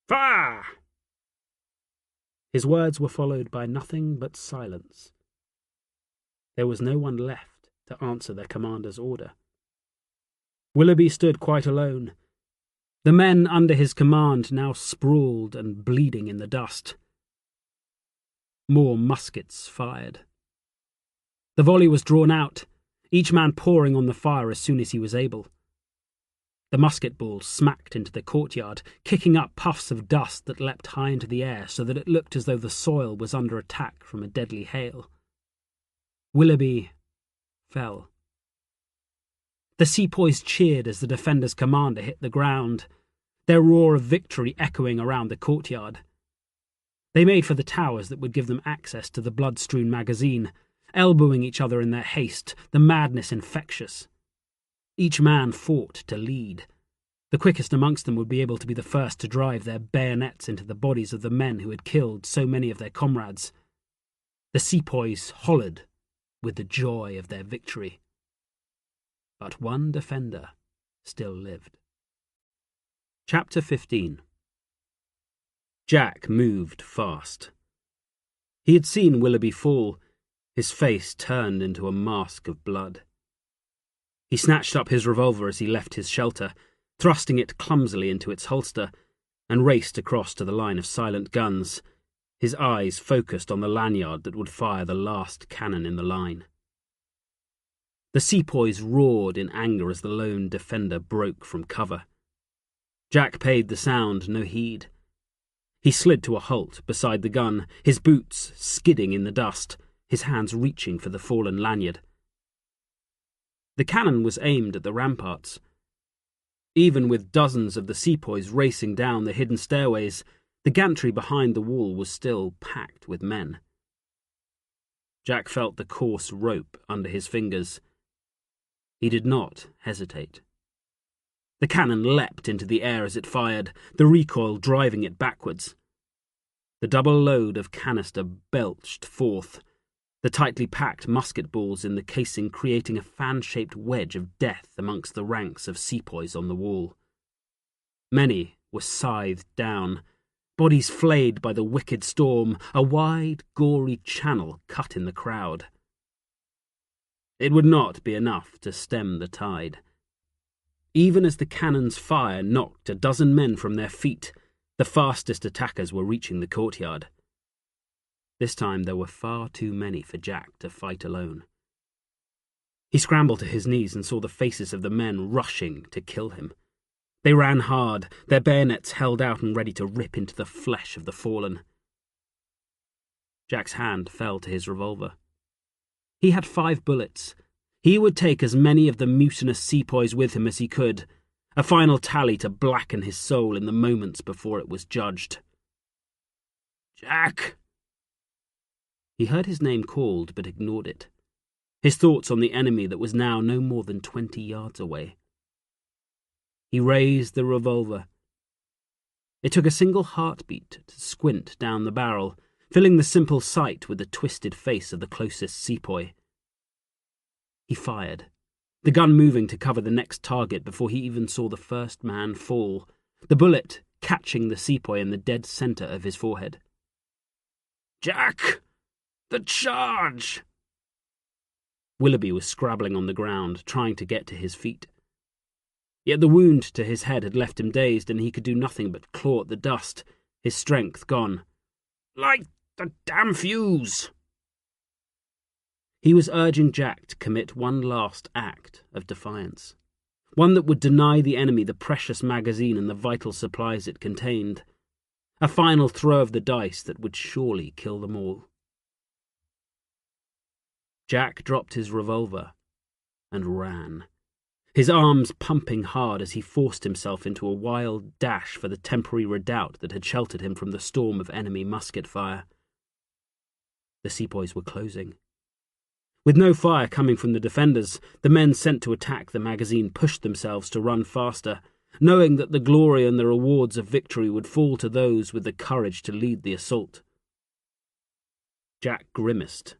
"Fire!" His words were followed by nothing but silence. There was no one left to answer their commander's order. Willoughby stood quite alone. The men under his command now sprawled and bleeding in the dust. More muskets fired. The volley was drawn out, each man pouring on the fire as soon as he was able. The musket balls smacked into the courtyard, kicking up puffs of dust that leapt high into the air so that it looked as though the soil was under attack from a deadly hail. Willoughby fell. The sepoys cheered as the defender's commander hit the ground, their roar of victory echoing around the courtyard. They made for the towers that would give them access to the blood-strewn magazine, elbowing each other in their haste, the madness infectious. Each man fought to lead. The quickest amongst them would be able to be the first to drive their bayonets into the bodies of the men who had killed so many of their comrades. The sepoys hollered with the joy of their victory. But one defender still lived. Chapter 15. Jack moved fast. He had seen Willoughby fall, his face turned into a mask of blood. He snatched up his revolver as he left his shelter, thrusting it clumsily into its holster, and raced across to the line of silent guns, his eyes focused on the lanyard that would fire the last cannon in the line. The sepoys roared in anger as the lone defender broke from cover. Jack paid the sound no heed. He slid to a halt beside the gun, his boots skidding in the dust, his hands reaching for the fallen lanyard. The cannon was aimed at the ramparts. Even with dozens of the sepoys racing down the hidden stairways, the gantry behind the wall was still packed with men. Jack felt the coarse rope under his fingers. He did not hesitate. The cannon leapt into the air as it fired, the recoil driving it backwards. The double load of canister belched forth, the tightly packed musket balls in the casing creating a fan-shaped wedge of death amongst the ranks of sepoys on the wall. Many were scythed down, bodies flayed by the wicked storm, a wide, gory channel cut in the crowd. It would not be enough to stem the tide. Even as the cannon's fire knocked a dozen men from their feet, the fastest attackers were reaching the courtyard. This time there were far too many for Jack to fight alone. He scrambled to his knees and saw the faces of the men rushing to kill him. They ran hard, their bayonets held out and ready to rip into the flesh of the fallen. Jack's hand fell to his revolver. He had 5 bullets. He would take as many of the mutinous sepoys with him as he could, a final tally to blacken his soul in the moments before it was judged. "Jack!" He heard his name called, but ignored it, his thoughts on the enemy that was now no more than 20 yards away. He raised the revolver. It took a single heartbeat to squint down the barrel, filling the simple sight with the twisted face of the closest sepoy. He fired, the gun moving to cover the next target before he even saw the first man fall, the bullet catching the sepoy in the dead center of his forehead. "Jack! The charge!" Willoughby was scrabbling on the ground, trying to get to his feet. Yet the wound to his head had left him dazed, and he could do nothing but claw at the dust, his strength gone. "Light the damn fuse!" He was urging Jack to commit one last act of defiance, one that would deny the enemy the precious magazine and the vital supplies it contained, a final throw of the dice that would surely kill them all. Jack dropped his revolver and ran, his arms pumping hard as he forced himself into a wild dash for the temporary redoubt that had sheltered him from the storm of enemy musket fire. The sepoys were closing. With no fire coming from the defenders, the men sent to attack the magazine pushed themselves to run faster, knowing that the glory and the rewards of victory would fall to those with the courage to lead the assault. Jack grimaced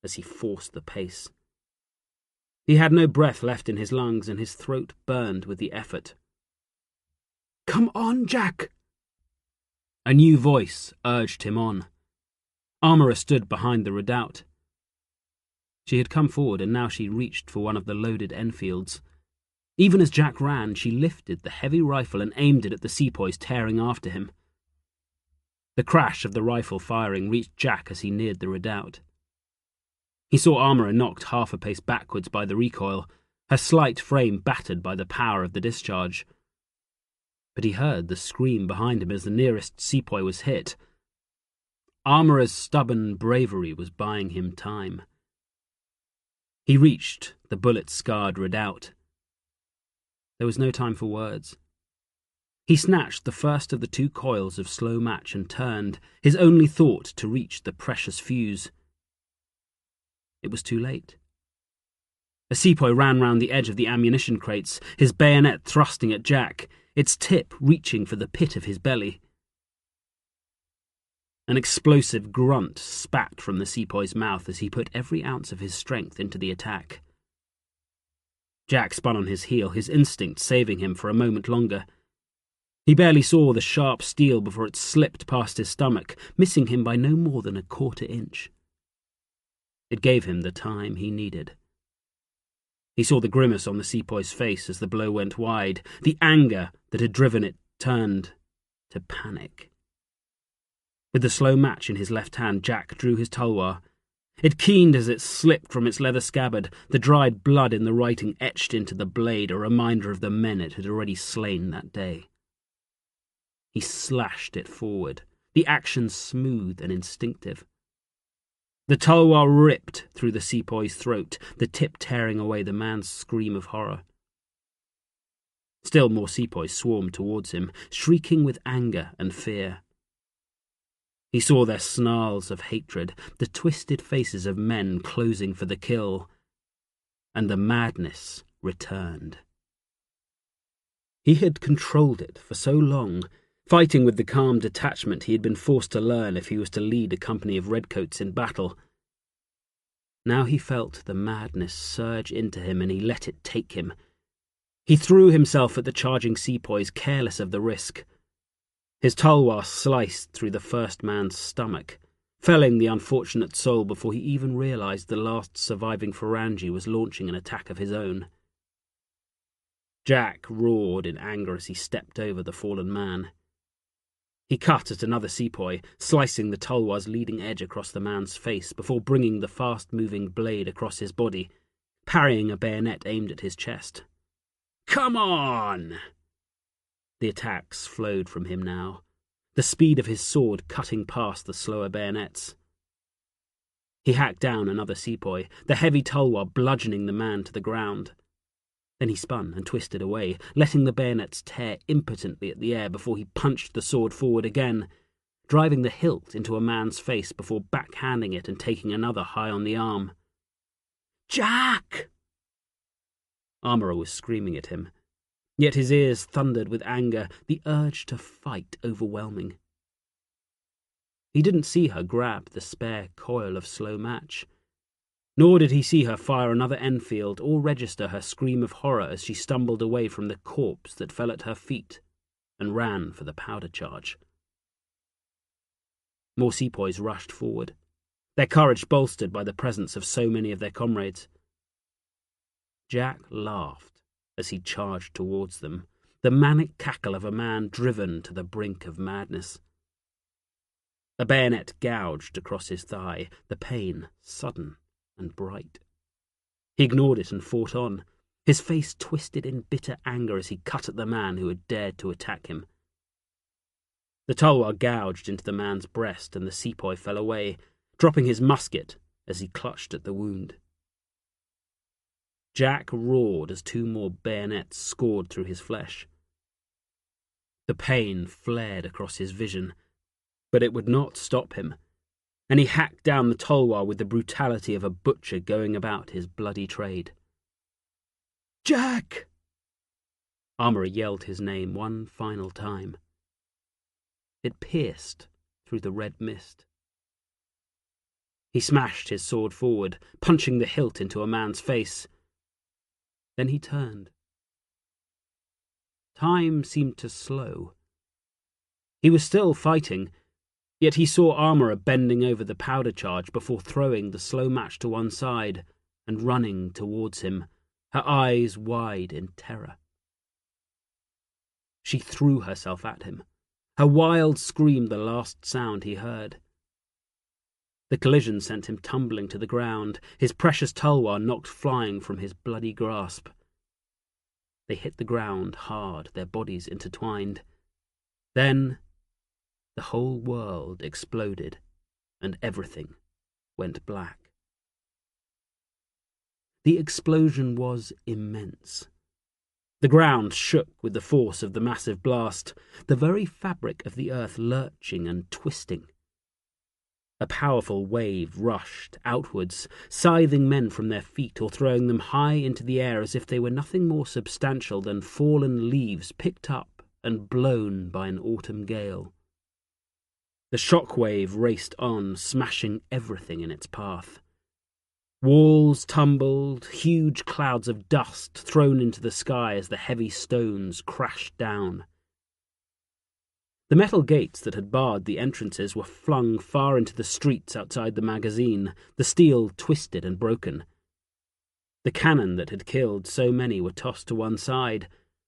as he forced the pace. He had no breath left in his lungs, and his throat burned with the effort. "Come on, Jack!" A new voice urged him on. Armora stood behind the redoubt. She had come forward, and now she reached for one of the loaded Enfields. Even as Jack ran, she lifted the heavy rifle and aimed it at the sepoys tearing after him. The crash of the rifle firing reached Jack as he neared the redoubt. He saw Armora knocked half a pace backwards by the recoil, her slight frame battered by the power of the discharge. But he heard the scream behind him as the nearest sepoy was hit. Armora's stubborn bravery was buying him time. He reached the bullet-scarred redoubt. There was no time for words. He snatched the first of the 2 coils of slow match and turned, his only thought to reach the precious fuse. It was too late. A sepoy ran round the edge of the ammunition crates, his bayonet thrusting at Jack, its tip reaching for the pit of his belly. An explosive grunt spat from the sepoy's mouth as he put every ounce of his strength into the attack. Jack spun on his heel, his instinct saving him for a moment longer. He barely saw the sharp steel before it slipped past his stomach, missing him by no more than a quarter inch. It gave him the time he needed. He saw the grimace on the sepoy's face as the blow went wide. The anger that had driven it turned to panic. With the slow match in his left hand, Jack drew his tulwar. It keened as it slipped from its leather scabbard, the dried blood in the writing etched into the blade, a reminder of the men it had already slain that day. He slashed it forward, the action smooth and instinctive. The tulwar ripped through the sepoy's throat, the tip tearing away the man's scream of horror. Still more sepoys swarmed towards him, shrieking with anger and fear. He saw their snarls of hatred, the twisted faces of men closing for the kill, and the madness returned. He had controlled it for so long, fighting with the calm detachment he had been forced to learn if he was to lead a company of redcoats in battle. Now he felt the madness surge into him, and he let it take him. He threw himself at the charging sepoys, careless of the risk. His tulwar sliced through the first man's stomach, felling the unfortunate soul before he even realized the last surviving Farangi was launching an attack of his own. Jack roared in anger as he stepped over the fallen man. He cut at another sepoy, slicing the tulwar's leading edge across the man's face before bringing the fast-moving blade across his body, parrying a bayonet aimed at his chest. "Come on!" The attacks flowed from him now, the speed of his sword cutting past the slower bayonets. He hacked down another sepoy, the heavy tulwar bludgeoning the man to the ground. Then he spun and twisted away, letting the bayonets tear impotently at the air before he punched the sword forward again, driving the hilt into a man's face before backhanding it and taking another high on the arm. "Jack!" Armora was screaming at him, yet his ears thundered with anger, the urge to fight overwhelming. He didn't see her grab the spare coil of slow match, nor did he see her fire another Enfield or register her scream of horror as she stumbled away from the corpse that fell at her feet and ran for the powder charge. More sepoys rushed forward, their courage bolstered by the presence of so many of their comrades. Jack laughed as he charged towards them, the manic cackle of a man driven to the brink of madness. A bayonet gouged across his thigh, the pain sudden and bright. He ignored it and fought on, his face twisted in bitter anger as he cut at the man who had dared to attack him. The tulwar gouged into the man's breast, and the sepoy fell away, dropping his musket as he clutched at the wound. Jack roared as 2 more bayonets scored through his flesh. The pain flared across his vision, but it would not stop him, and he hacked down the tulwar with the brutality of a butcher going about his bloody trade. "Jack!" Armora yelled his name one final time. It pierced through the red mist. He smashed his sword forward, punching the hilt into a man's face. Then he turned. Time seemed to slow. He was still fighting, yet he saw Armourer bending over the powder charge before throwing the slow match to one side and running towards him, her eyes wide in terror. She threw herself at him, her wild scream the last sound he heard. The collision sent him tumbling to the ground, his precious tulwar knocked flying from his bloody grasp. They hit the ground hard, their bodies intertwined. Then the whole world exploded, and everything went black. The explosion was immense. The ground shook with the force of the massive blast, the very fabric of the earth lurching and twisting. A powerful wave rushed outwards, scything men from their feet or throwing them high into the air as if they were nothing more substantial than fallen leaves picked up and blown by an autumn gale. The shock wave raced on, smashing everything in its path. Walls tumbled, huge clouds of dust thrown into the sky as the heavy stones crashed down. The metal gates that had barred the entrances were flung far into the streets outside the magazine, the steel twisted and broken. The cannon that had killed so many were tossed to one side,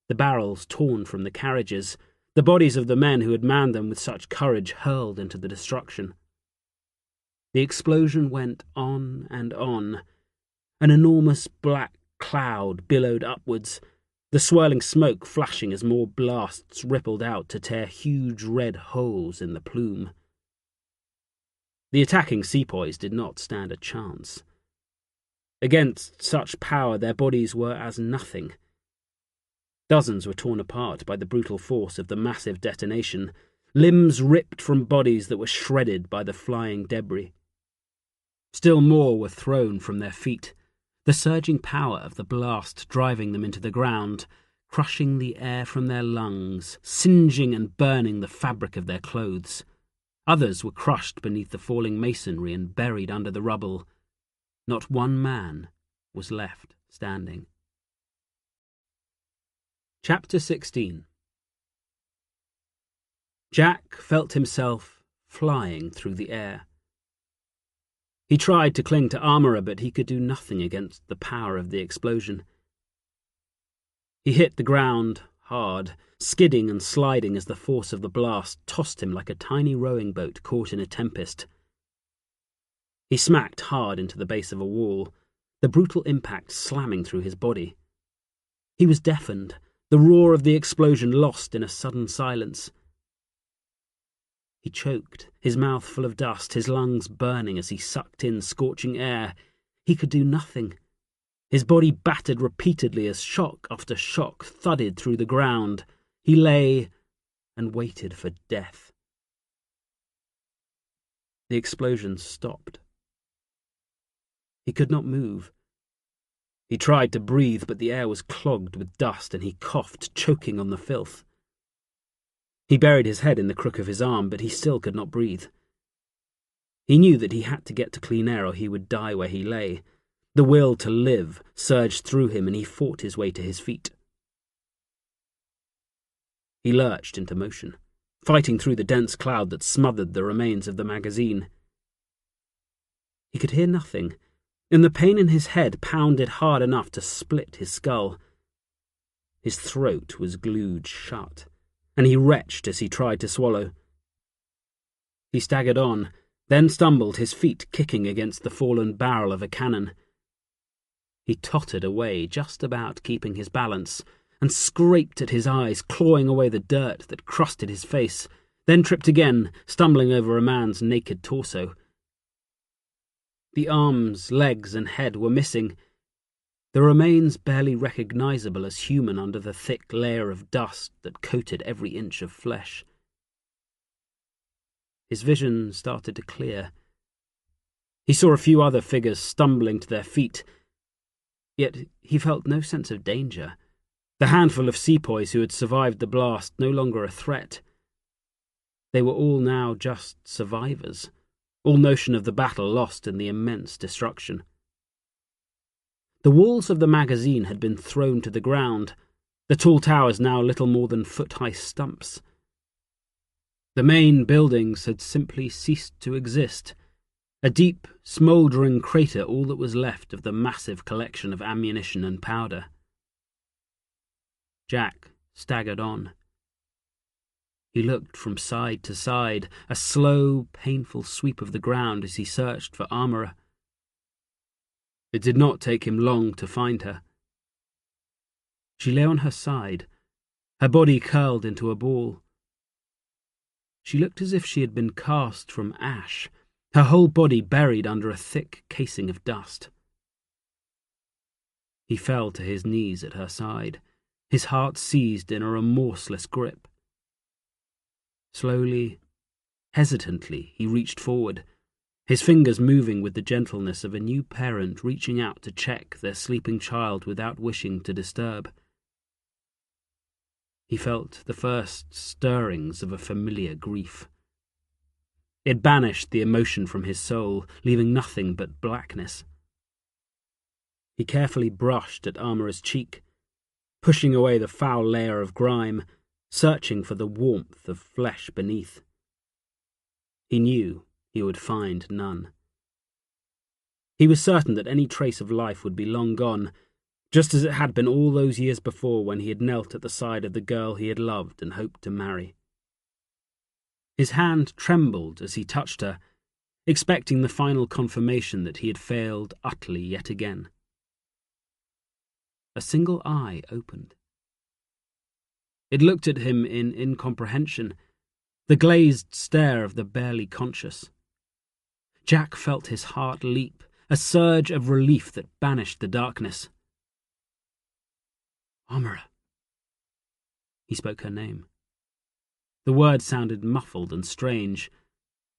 the barrels torn from the carriages, the bodies of the men who had manned them with such courage hurled into the destruction. The explosion went on and on. An enormous black cloud billowed upwards, the swirling smoke flashing as more blasts rippled out to tear huge red holes in the plume. The attacking sepoys did not stand a chance. Against such power their bodies were as nothing. Dozens were torn apart by the brutal force of the massive detonation, limbs ripped from bodies that were shredded by the flying debris. Still more were thrown from their feet, the surging power of the blast driving them into the ground, crushing the air from their lungs, singeing and burning the fabric of their clothes. Others were crushed beneath the falling masonry and buried under the rubble. Not one man was left standing. Chapter 16. Jack felt himself flying through the air. He tried to cling to Armourer, but he could do nothing against the power of the explosion. He hit the ground hard, skidding and sliding as the force of the blast tossed him like a tiny rowing boat caught in a tempest. He smacked hard into the base of a wall, the brutal impact slamming through his body. He was deafened, the roar of the explosion lost in a sudden silence. He choked, his mouth full of dust, his lungs burning as he sucked in scorching air. He could do nothing. His body battered repeatedly as shock after shock thudded through the ground. He lay and waited for death. The explosion stopped. He could not move. He tried to breathe, but the air was clogged with dust and he coughed, choking on the filth. He buried his head in the crook of his arm, but he still could not breathe. He knew that he had to get to clean air or he would die where he lay. The will to live surged through him and he fought his way to his feet. He lurched into motion, fighting through the dense cloud that smothered the remains of the magazine. He could hear nothing, and the pain in his head pounded hard enough to split his skull. His throat was glued shut, and he retched as he tried to swallow. He staggered on, then stumbled, his feet kicking against the fallen barrel of a cannon. He tottered away, just about keeping his balance, and scraped at his eyes, clawing away the dirt that crusted his face, then tripped again, stumbling over a man's naked torso. The arms, legs, and head were missing, the remains barely recognizable as human under the thick layer of dust that coated every inch of flesh. His vision started to clear. He saw a few other figures stumbling to their feet, yet he felt no sense of danger. The handful of sepoys who had survived the blast no longer a threat. They were all now just survivors, all notion of the battle lost in the immense destruction. The walls of the magazine had been thrown to the ground, the tall towers now little more than foot-high stumps. The main buildings had simply ceased to exist, a deep, smouldering crater all that was left of the massive collection of ammunition and powder. Jack staggered on. He looked from side to side, a slow, painful sweep of the ground as he searched for armourer. It did not take him long to find her. She lay on her side, her body curled into a ball. She looked as if she had been cast from ash, her whole body buried under a thick casing of dust. He fell to his knees at her side, his heart seized in a remorseless grip. Slowly, hesitantly, he reached forward, his fingers moving with the gentleness of a new parent reaching out to check their sleeping child without wishing to disturb. He felt the first stirrings of a familiar grief. It banished the emotion from his soul, leaving nothing but blackness. He carefully brushed at Armourer's cheek, pushing away the foul layer of grime, searching for the warmth of flesh beneath. He knew he would find none. He was certain that any trace of life would be long gone, just as it had been all those years before when he had knelt at the side of the girl he had loved and hoped to marry. His hand trembled as he touched her, expecting the final confirmation that he had failed utterly yet again. A single eye opened. It looked at him in incomprehension, the glazed stare of the barely conscious. Jack felt his heart leap, a surge of relief that banished the darkness. Armourer. He spoke her name. The word sounded muffled and strange,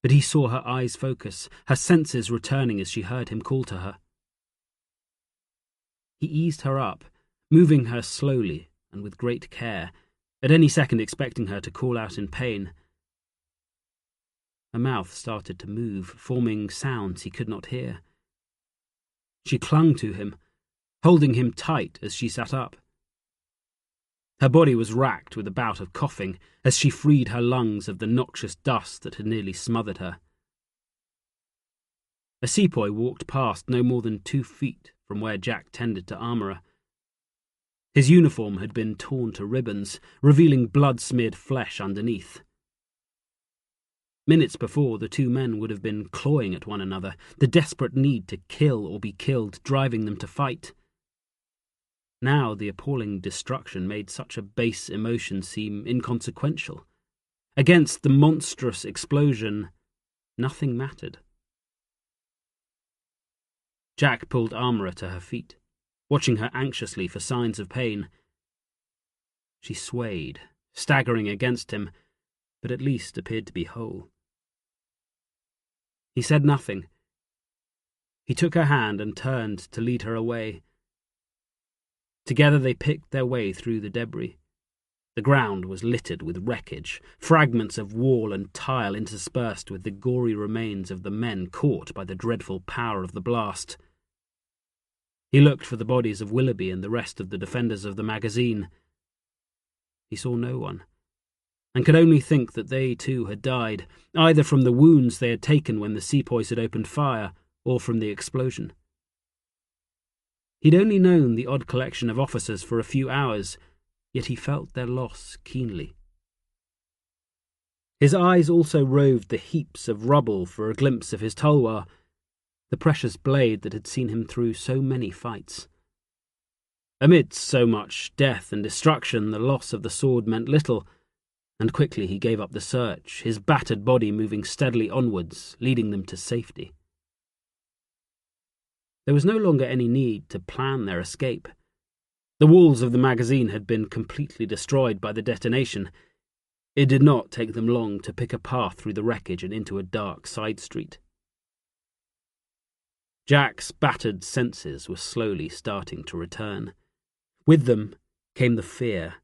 but he saw her eyes focus, her senses returning as she heard him call to her. He eased her up, moving her slowly and with great care, at any second expecting her to call out in pain. Her mouth started to move, forming sounds he could not hear. She clung to him, holding him tight as she sat up. Her body was racked with a bout of coughing as she freed her lungs of the noxious dust that had nearly smothered her. A sepoy walked past no more than 2 feet from where Jack tended to Armourer. His uniform had been torn to ribbons, revealing blood-smeared flesh underneath. Minutes before, the 2 men would have been clawing at one another, the desperate need to kill or be killed driving them to fight. Now the appalling destruction made such a base emotion seem inconsequential. Against the monstrous explosion, nothing mattered. Jack pulled Armourer to her feet, watching her anxiously for signs of pain. She swayed, staggering against him, but at least appeared to be whole. He said nothing. He took her hand and turned to lead her away. Together they picked their way through the debris. The ground was littered with wreckage, fragments of wall and tile interspersed with the gory remains of the men caught by the dreadful power of the blast. He looked for the bodies of Willoughby and the rest of the defenders of the magazine. He saw no one, and could only think that they too had died, either from the wounds they had taken when the sepoys had opened fire, or from the explosion. He'd only known the odd collection of officers for a few hours, yet he felt their loss keenly. His eyes also roved the heaps of rubble for a glimpse of his tulwar, the precious blade that had seen him through so many fights. Amidst so much death and destruction, the loss of the sword meant little, and quickly he gave up the search, his battered body moving steadily onwards, leading them to safety. There was no longer any need to plan their escape. The walls of the magazine had been completely destroyed by the detonation. It did not take them long to pick a path through the wreckage and into a dark side street. Jack's battered senses were slowly starting to return. With them came the fear.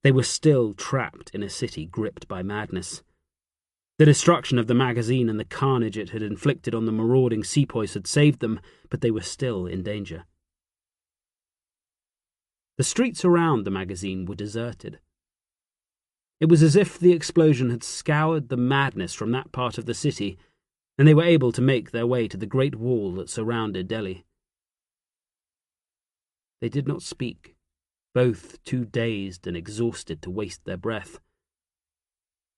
They were still trapped in a city gripped by madness. The destruction of the magazine and the carnage it had inflicted on the marauding sepoys had saved them, but they were still in danger. The streets around the magazine were deserted. It was as if the explosion had scoured the madness from that part of the city, and they were able to make their way to the great wall that surrounded Delhi. They did not speak, both too dazed and exhausted to waste their breath.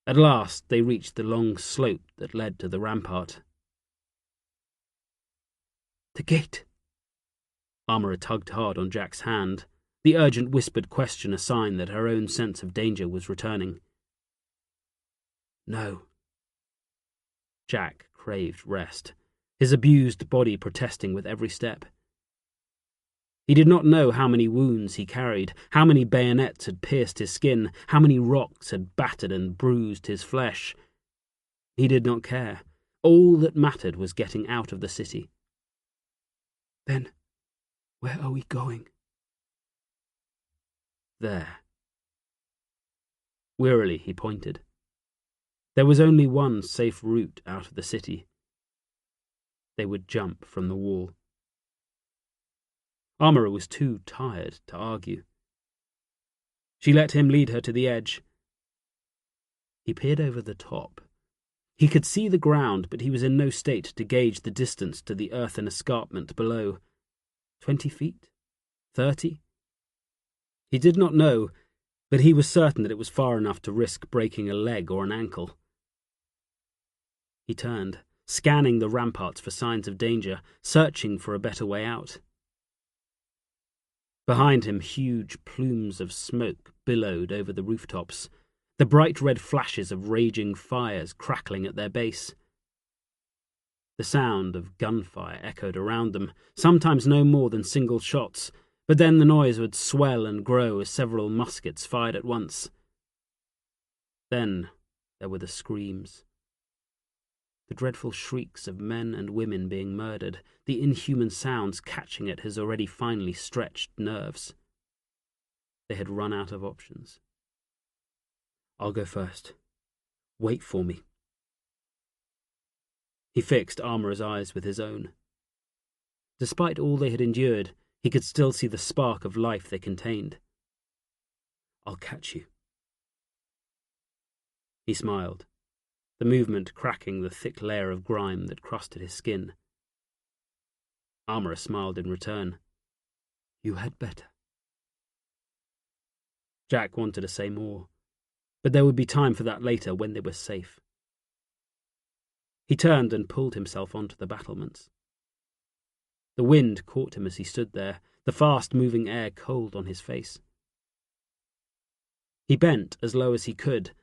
At last they reached the long slope that led to the rampart. "The gate." Amara tugged hard on Jack's hand, the urgent whispered question a sign that her own sense of danger was returning. "No." Jack craved rest, his abused body protesting with every step. He did not know how many wounds he carried, how many bayonets had pierced his skin, how many rocks had battered and bruised his flesh. He did not care. All that mattered was getting out of the city. "Then, where are we going?" "There." Wearily he pointed. There was only one safe route out of the city. They would jump from the wall. Amara was too tired to argue. She let him lead her to the edge. He peered over the top. He could see the ground, but he was in no state to gauge the distance to the earthen escarpment below. 20 feet? 30? He did not know, but he was certain that it was far enough to risk breaking a leg or an ankle. He turned, scanning the ramparts for signs of danger, searching for a better way out. Behind him, huge plumes of smoke billowed over the rooftops, the bright red flashes of raging fires crackling at their base. The sound of gunfire echoed around them, sometimes no more than single shots, but then the noise would swell and grow as several muskets fired at once. Then there were the screams. The dreadful shrieks of men and women being murdered, the inhuman sounds catching at his already finely stretched nerves. They had run out of options. "I'll go first. Wait for me." He fixed Amara's eyes with his own. Despite all they had endured, he could still see the spark of life they contained. "I'll catch you." He smiled, the movement cracking the thick layer of grime that crusted his skin. Amara smiled in return. "You had better." Jack wanted to say more, but there would be time for that later when they were safe. He turned and pulled himself onto the battlements. The wind caught him as he stood there, the fast-moving air cold on his face. He bent as low as he could,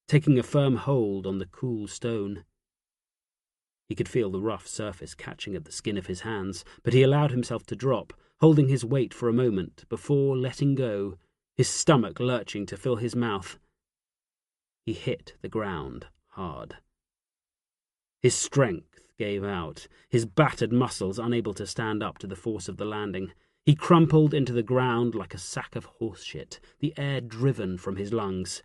taking a firm hold on the cool stone. He could feel the rough surface catching at the skin of his hands, but he allowed himself to drop, holding his weight for a moment before letting go, his stomach lurching to fill his mouth. He hit the ground hard. His strength gave out, his battered muscles unable to stand up to the force of the landing. He crumpled into the ground like a sack of horseshit, the air driven from his lungs.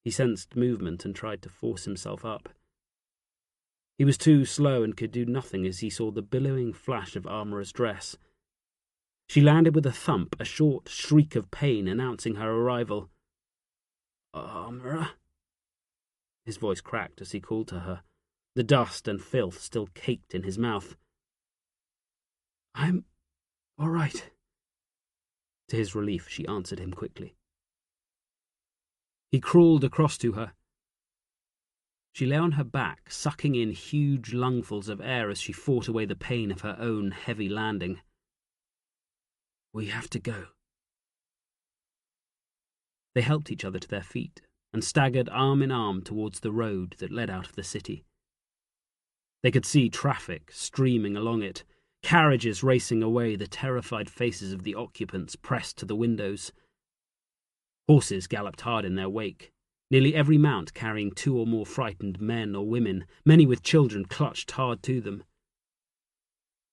He sensed movement and tried to force himself up. He was too slow and could do nothing as he saw the billowing flash of Amara's dress. She landed with a thump, a short shriek of pain announcing her arrival. "Amara?" His voice cracked as he called to her, the dust and filth still caked in his mouth. "I'm all right." To his relief, she answered him quickly. He crawled across to her. She lay on her back, sucking in huge lungfuls of air as she fought away the pain of her own heavy landing. "We have to go." They helped each other to their feet and staggered arm in arm towards the road that led out of the city. They could see traffic streaming along it, carriages racing away, the terrified faces of the occupants pressed to the windows. Horses galloped hard in their wake, nearly every mount carrying 2 or more frightened men or women, many with children clutched hard to them.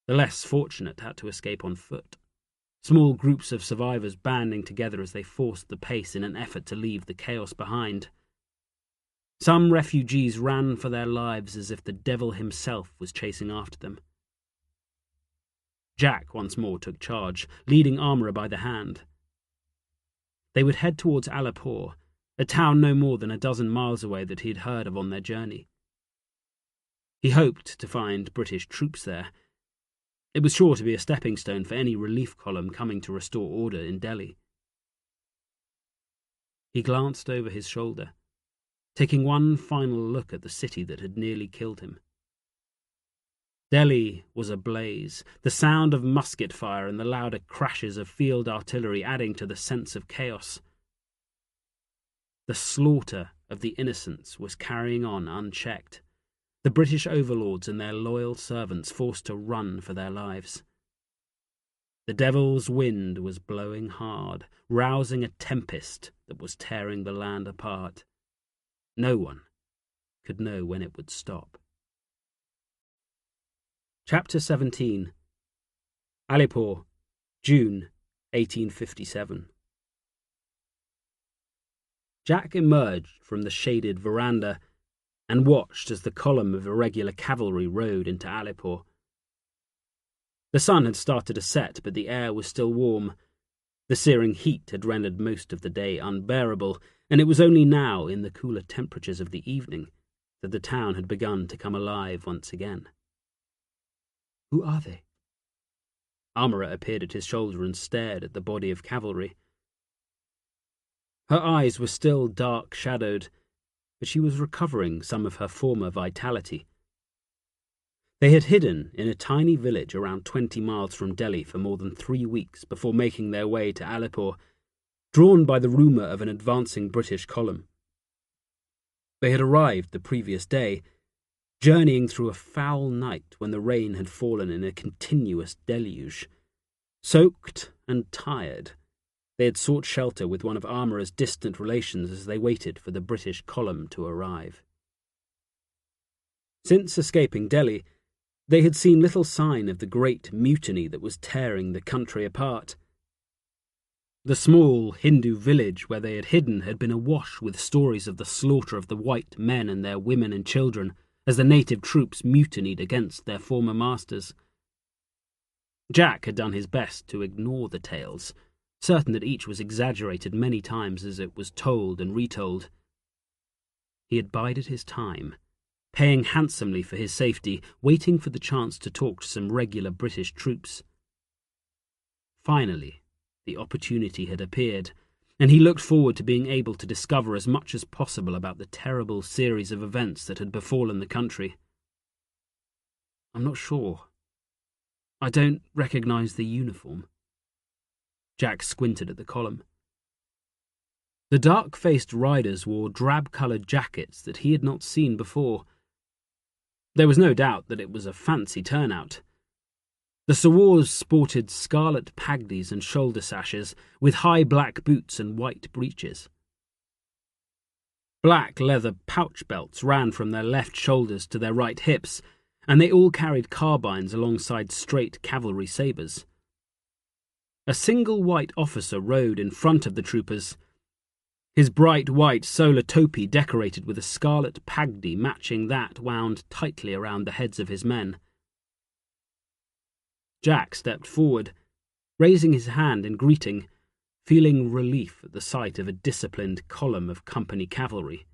The less fortunate had to escape on foot, small groups of survivors banding together as they forced the pace in an effort to leave the chaos behind. Some refugees ran for their lives as if the devil himself was chasing after them. Jack once more took charge, leading Armourer by the hand. They would head towards Alipore, a town no more than a dozen miles away that he had heard of on their journey. He hoped to find British troops there. It was sure to be a stepping stone for any relief column coming to restore order in Delhi. He glanced over his shoulder, taking one final look at the city that had nearly killed him. Delhi was ablaze, the sound of musket fire and the louder crashes of field artillery adding to the sense of chaos. The slaughter of the innocents was carrying on unchecked, the British overlords and their loyal servants forced to run for their lives. The devil's wind was blowing hard, rousing a tempest that was tearing the land apart. No one could know when it would stop. Chapter 17. Alipore, June 1857. Jack emerged from the shaded veranda and watched as the column of irregular cavalry rode into Alipore. The sun had started to set, but the air was still warm. The searing heat had rendered most of the day unbearable, and it was only now, in the cooler temperatures of the evening, that the town had begun to come alive once again. "Who are they?" Armourer appeared at his shoulder and stared at the body of cavalry. Her eyes were still dark-shadowed, but she was recovering some of her former vitality. They had hidden in a tiny village around 20 miles from Delhi for more than 3 weeks before making their way to Alipore, drawn by the rumour of an advancing British column. They had arrived the previous day, journeying through a foul night when the rain had fallen in a continuous deluge. Soaked and tired, they had sought shelter with one of Armourer's distant relations as they waited for the British column to arrive. Since escaping Delhi, they had seen little sign of the great mutiny that was tearing the country apart. The small Hindu village where they had hidden had been awash with stories of the slaughter of the white men and their women and children as the native troops mutinied against their former masters. Jack had done his best to ignore the tales, certain that each was exaggerated many times as it was told and retold. He had bided his time, paying handsomely for his safety, waiting for the chance to talk to some regular British troops. Finally, the opportunity had appeared, and he looked forward to being able to discover as much as possible about the terrible series of events that had befallen the country. "I'm not sure. I don't recognize the uniform." Jack squinted at the column. The dark-faced riders wore drab-coloured jackets that he had not seen before. There was no doubt that it was a fancy turnout. The sawars sported scarlet pagdis and shoulder sashes, with high black boots and white breeches. Black leather pouch belts ran from their left shoulders to their right hips, and they all carried carbines alongside straight cavalry sabres. A single white officer rode in front of the troopers, his bright white solar topi decorated with a scarlet pagdi matching that wound tightly around the heads of his men. Jack stepped forward, raising his hand in greeting, feeling relief at the sight of a disciplined column of company cavalry.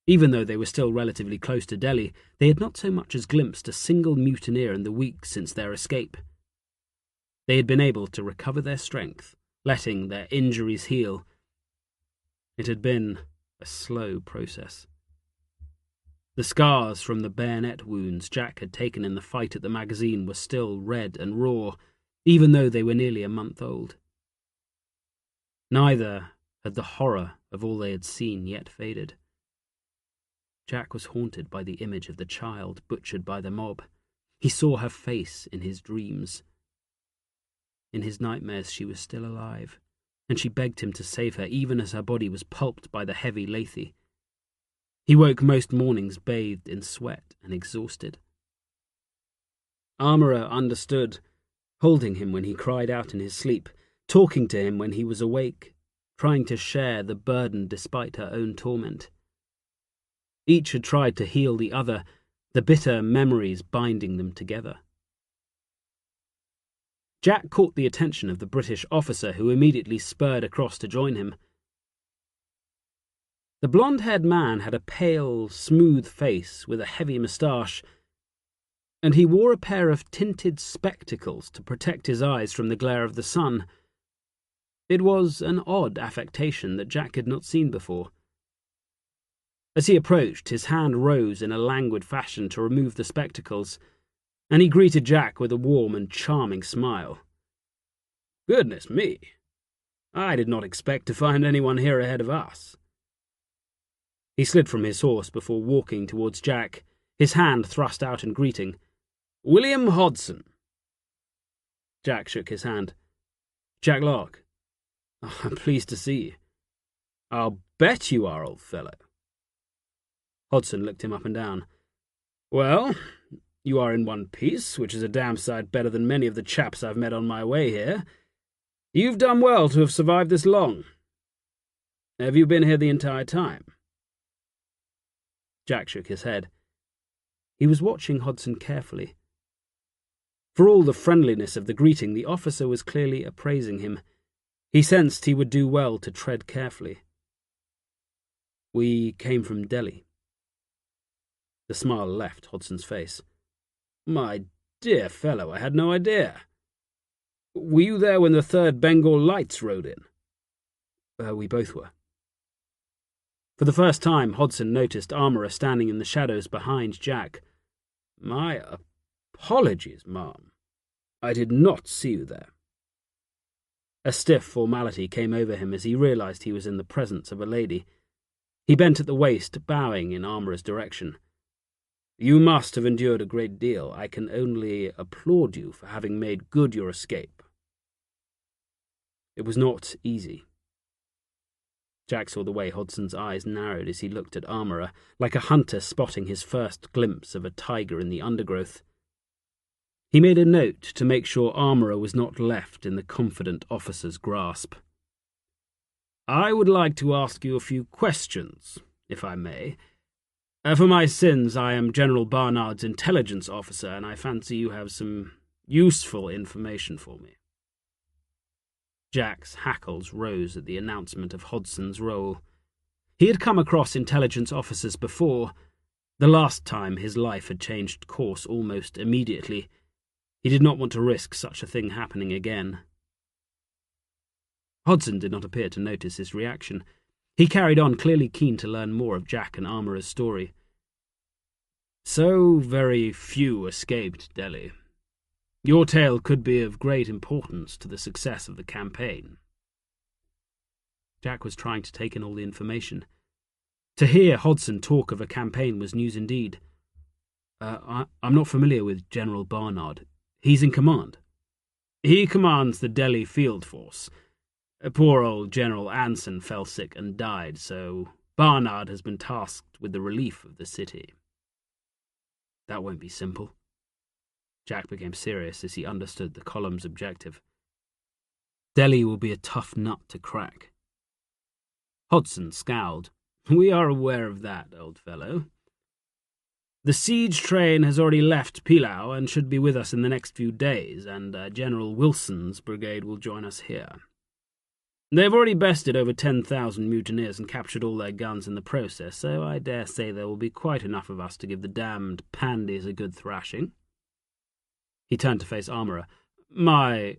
Even though they were still relatively close to Delhi, they had not so much as glimpsed a single mutineer in the weeks since their escape. They had been able to recover their strength, letting their injuries heal. It had been a slow process. The scars from the bayonet wounds Jack had taken in the fight at the magazine were still red and raw, even though they were nearly a month old. Neither had the horror of all they had seen yet faded. Jack was haunted by the image of the child butchered by the mob. He saw her face in his dreams. In his nightmares she was still alive, and she begged him to save her even as her body was pulped by the heavy lathe. He woke most mornings bathed in sweat and exhausted. Armourer understood, holding him when he cried out in his sleep, talking to him when he was awake, trying to share the burden despite her own torment. Each had tried to heal the other, the bitter memories binding them together. Jack caught the attention of the British officer, who immediately spurred across to join him. The blonde-haired man had a pale, smooth face with a heavy moustache, and he wore a pair of tinted spectacles to protect his eyes from the glare of the sun. It was an odd affectation that Jack had not seen before. As he approached, his hand rose in a languid fashion to remove the spectacles, and he greeted Jack with a warm and charming smile. "Goodness me! I did not expect to find anyone here ahead of us." He slid from his horse before walking towards Jack, his hand thrust out in greeting. "William Hodson." Jack shook his hand. "Jack Lark. Oh, I'm pleased to see you." "I'll bet you are, old fellow." Hodson looked him up and down. "Well, you are in one piece, which is a damn sight better than many of the chaps I've met on my way here. You've done well to have survived this long. Have you been here the entire time?" Jack shook his head. He was watching Hodson carefully. For all the friendliness of the greeting, the officer was clearly appraising him. He sensed he would do well to tread carefully. "We came from Delhi." The smile left Hodson's face. "My dear fellow, I had no idea. Were you there when the 3rd Bengal Lights rode in?" We both were." For the first time, Hodson noticed Armourer standing in the shadows behind Jack. "My apologies, ma'am. I did not see you there." A stiff formality came over him as he realized he was in the presence of a lady. He bent at the waist, bowing in Armourer's direction. "You must have endured a great deal. I can only applaud you for having made good your escape." It was not easy. Jack saw the way Hodson's eyes narrowed as he looked at Armourer, like a hunter spotting his first glimpse of a tiger in the undergrowth. He made a note to make sure Armourer was not left in the confident officer's grasp. "I would like to ask you a few questions, if I may. For my sins, I am General Barnard's intelligence officer, and I fancy you have some useful information for me." Jack's hackles rose at the announcement of Hodson's role. He had come across intelligence officers before. The last time his life had changed course almost immediately. He did not want to risk such a thing happening again. Hodson did not appear to notice his reaction. He carried on, clearly keen to learn more of Jack and Armourer's story. "So very few escaped Delhi. Your tale could be of great importance to the success of the campaign." Jack was trying to take in all the information. To hear Hodson talk of a campaign was news indeed. I'm not familiar with General Barnard. He's in command." "He commands the Delhi Field Force. Poor old General Anson fell sick and died, so Barnard has been tasked with the relief of the city." "That won't be simple." Jack became serious as he understood the column's objective. "Delhi will be a tough nut to crack." Hodson scowled. "We are aware of that, old fellow. The siege train has already left Pilau and should be with us in the next few days, and General Wilson's brigade will join us here. They've already bested over 10,000 mutineers and captured all their guns in the process, so I dare say there will be quite enough of us to give the damned pandies a good thrashing." He turned to face Armourer. "My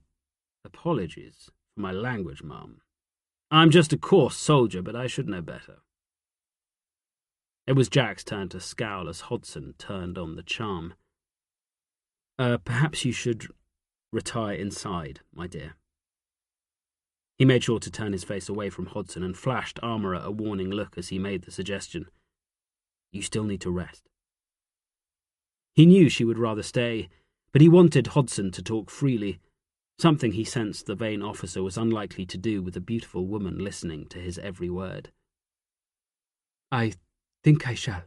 apologies for my language, ma'am. I'm just a coarse soldier, but I should know better." It was Jack's turn to scowl as Hodson turned on the charm. Perhaps you should retire inside, my dear." He made sure to turn his face away from Hodson and flashed Armourer a warning look as he made the suggestion. "You still need to rest." He knew she would rather stay, but he wanted Hodson to talk freely, something he sensed the vain officer was unlikely to do with a beautiful woman listening to his every word. "I think I shall."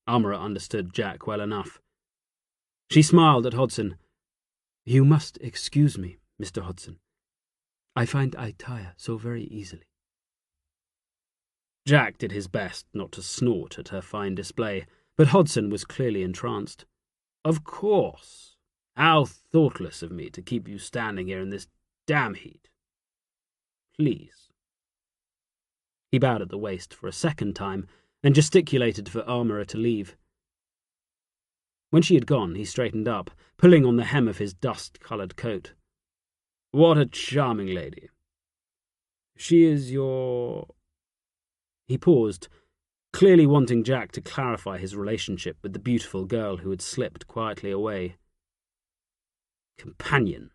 Armourer understood Jack well enough. She smiled at Hodson. "You must excuse me, Mr. Hodson. I find I tire so very easily." Jack did his best not to snort at her fine display, but Hodson was clearly entranced. "Of course. How thoughtless of me to keep you standing here in this damn heat. Please. He bowed at the waist for a second time and gesticulated for Armourer to leave. When she had gone, he straightened up, pulling on the hem of his dust-coloured coat. What a charming lady. She is your... He paused, clearly wanting Jack to clarify his relationship with the beautiful girl who had slipped quietly away. Companion.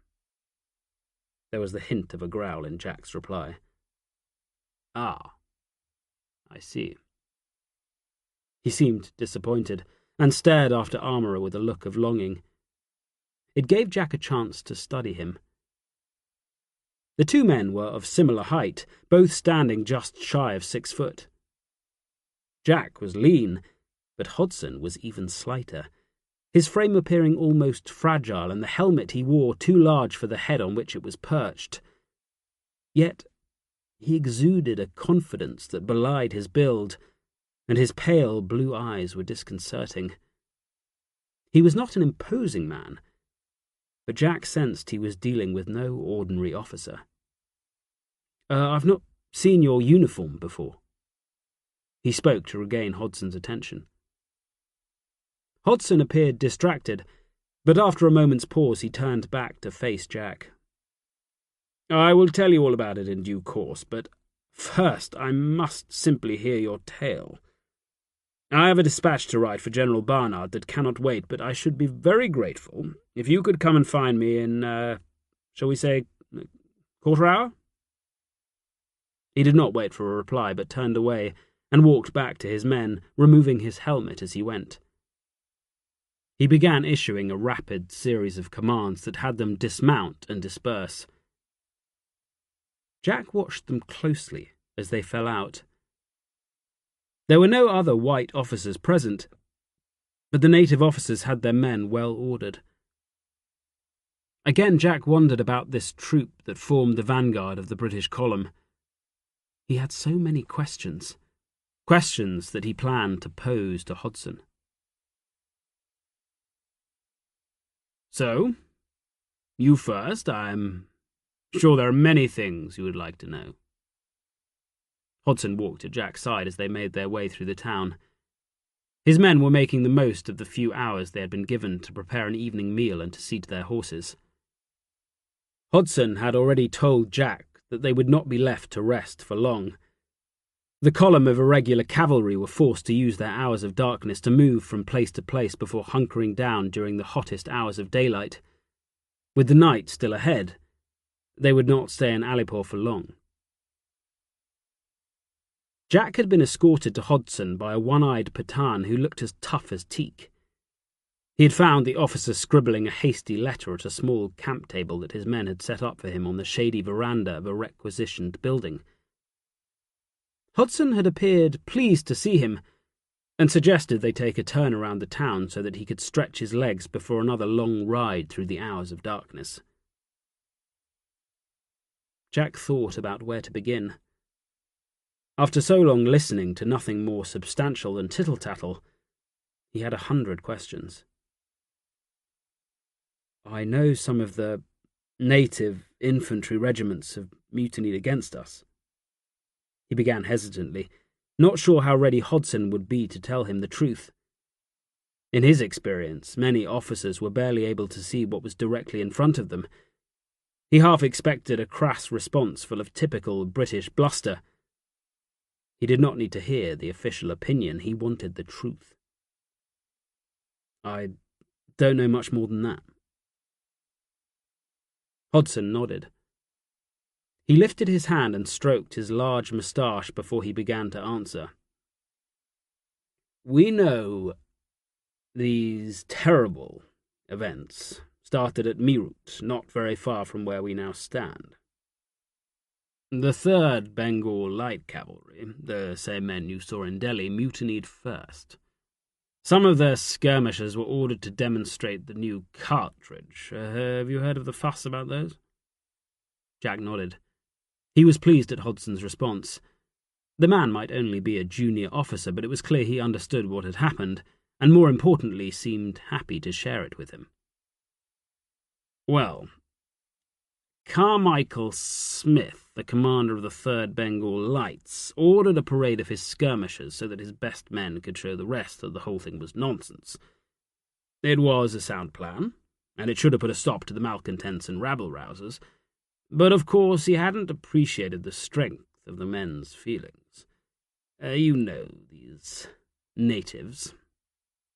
There was the hint of a growl in Jack's reply. Ah, I see. He seemed disappointed, and stared after Armourer with a look of longing. It gave Jack a chance to study him. The two men were of similar height, both standing just shy of 6 foot. Jack was lean, but Hodson was even slighter, his frame appearing almost fragile and the helmet he wore too large for the head on which it was perched. Yet he exuded a confidence that belied his build, and his pale blue eyes were disconcerting. He was not an imposing man, but Jack sensed he was dealing with no ordinary officer. I've not seen your uniform before. He spoke to regain Hodson's attention. Hodson appeared distracted, but after a moment's pause he turned back to face Jack. I will tell you all about it in due course, but first I must simply hear your tale. I have a dispatch to write for General Barnard that cannot wait, but I should be very grateful if you could come and find me in, shall we say, quarter hour? He did not wait for a reply, but turned away and walked back to his men, removing his helmet as he went. He began issuing a rapid series of commands that had them dismount and disperse. Jack watched them closely as they fell out. There were no other white officers present, but the native officers had their men well ordered. Again Jack wondered about this troop that formed the vanguard of the British column. He had so many questions that he planned to pose to Hodson. So, you first. I'm sure there are many things you would like to know. Hodson walked at Jack's side as they made their way through the town. His men were making the most of the few hours they had been given to prepare an evening meal and to seat their horses. Hodson had already told Jack that they would not be left to rest for long. The column of irregular cavalry were forced to use their hours of darkness to move from place to place before hunkering down during the hottest hours of daylight. With the night still ahead, they would not stay in Alipore for long. Jack had been escorted to Hodson by a one-eyed Pathan who looked as tough as teak. He had found the officer scribbling a hasty letter at a small camp table that his men had set up for him on the shady veranda of a requisitioned building. Hodson had appeared pleased to see him, and suggested they take a turn around the town so that he could stretch his legs before another long ride through the hours of darkness. Jack thought about where to begin. After so long listening to nothing more substantial than tittle-tattle, he had 100 questions. I know some of the native infantry regiments have mutinied against us. He began hesitantly, not sure how ready Hodson would be to tell him the truth. In his experience, many officers were barely able to see what was directly in front of them. He half expected a crass response full of typical British bluster. He did not need to hear the official opinion, he wanted the truth. I don't know much more than that. Hodson nodded. He lifted his hand and stroked his large moustache before he began to answer. We know these terrible events started at Meerut, not very far from where we now stand. The 3rd Bengal Light Cavalry, the same men you saw in Delhi, mutinied first. Some of their skirmishers were ordered to demonstrate the new cartridge. Have you heard of the fuss about those? Jack nodded. He was pleased at Hodson's response. The man might only be a junior officer, but it was clear he understood what had happened, and more importantly, seemed happy to share it with him. Well, Carmichael Smith, the commander of the 3rd Bengal Lights, ordered a parade of his skirmishers so that his best men could show the rest that the whole thing was nonsense. It was a sound plan, and it should have put a stop to the malcontents and rabble-rousers, but of course he hadn't appreciated the strength of the men's feelings. You know, these natives.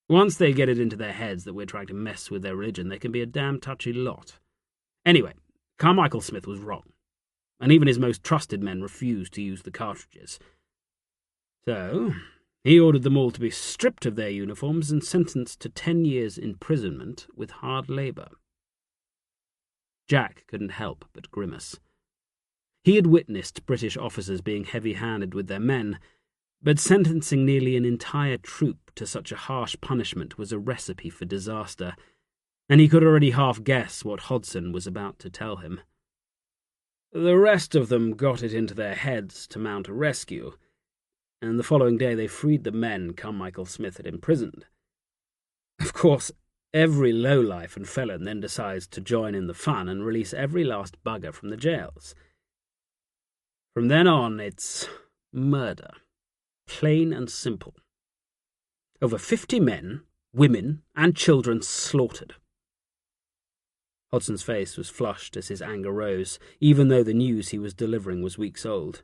Once they get it into their heads that we're trying to mess with their religion, they can be a damn touchy lot. Anyway, Carmichael Smith was wrong, and even his most trusted men refused to use the cartridges. So he ordered them all to be stripped of their uniforms and sentenced to 10 years' imprisonment with hard labour. Jack couldn't help but grimace. He had witnessed British officers being heavy-handed with their men, but sentencing nearly an entire troop to such a harsh punishment was a recipe for disaster, and he could already half guess what Hodson was about to tell him. The rest of them got it into their heads to mount a rescue, and the following day they freed the men Carmichael Smith had imprisoned. Of course, every lowlife and felon then decides to join in the fun and release every last bugger from the jails. From then on, it's murder. Plain and simple. Over 50 men, women, and children slaughtered. Hodson's face was flushed as his anger rose, even though the news he was delivering was weeks old.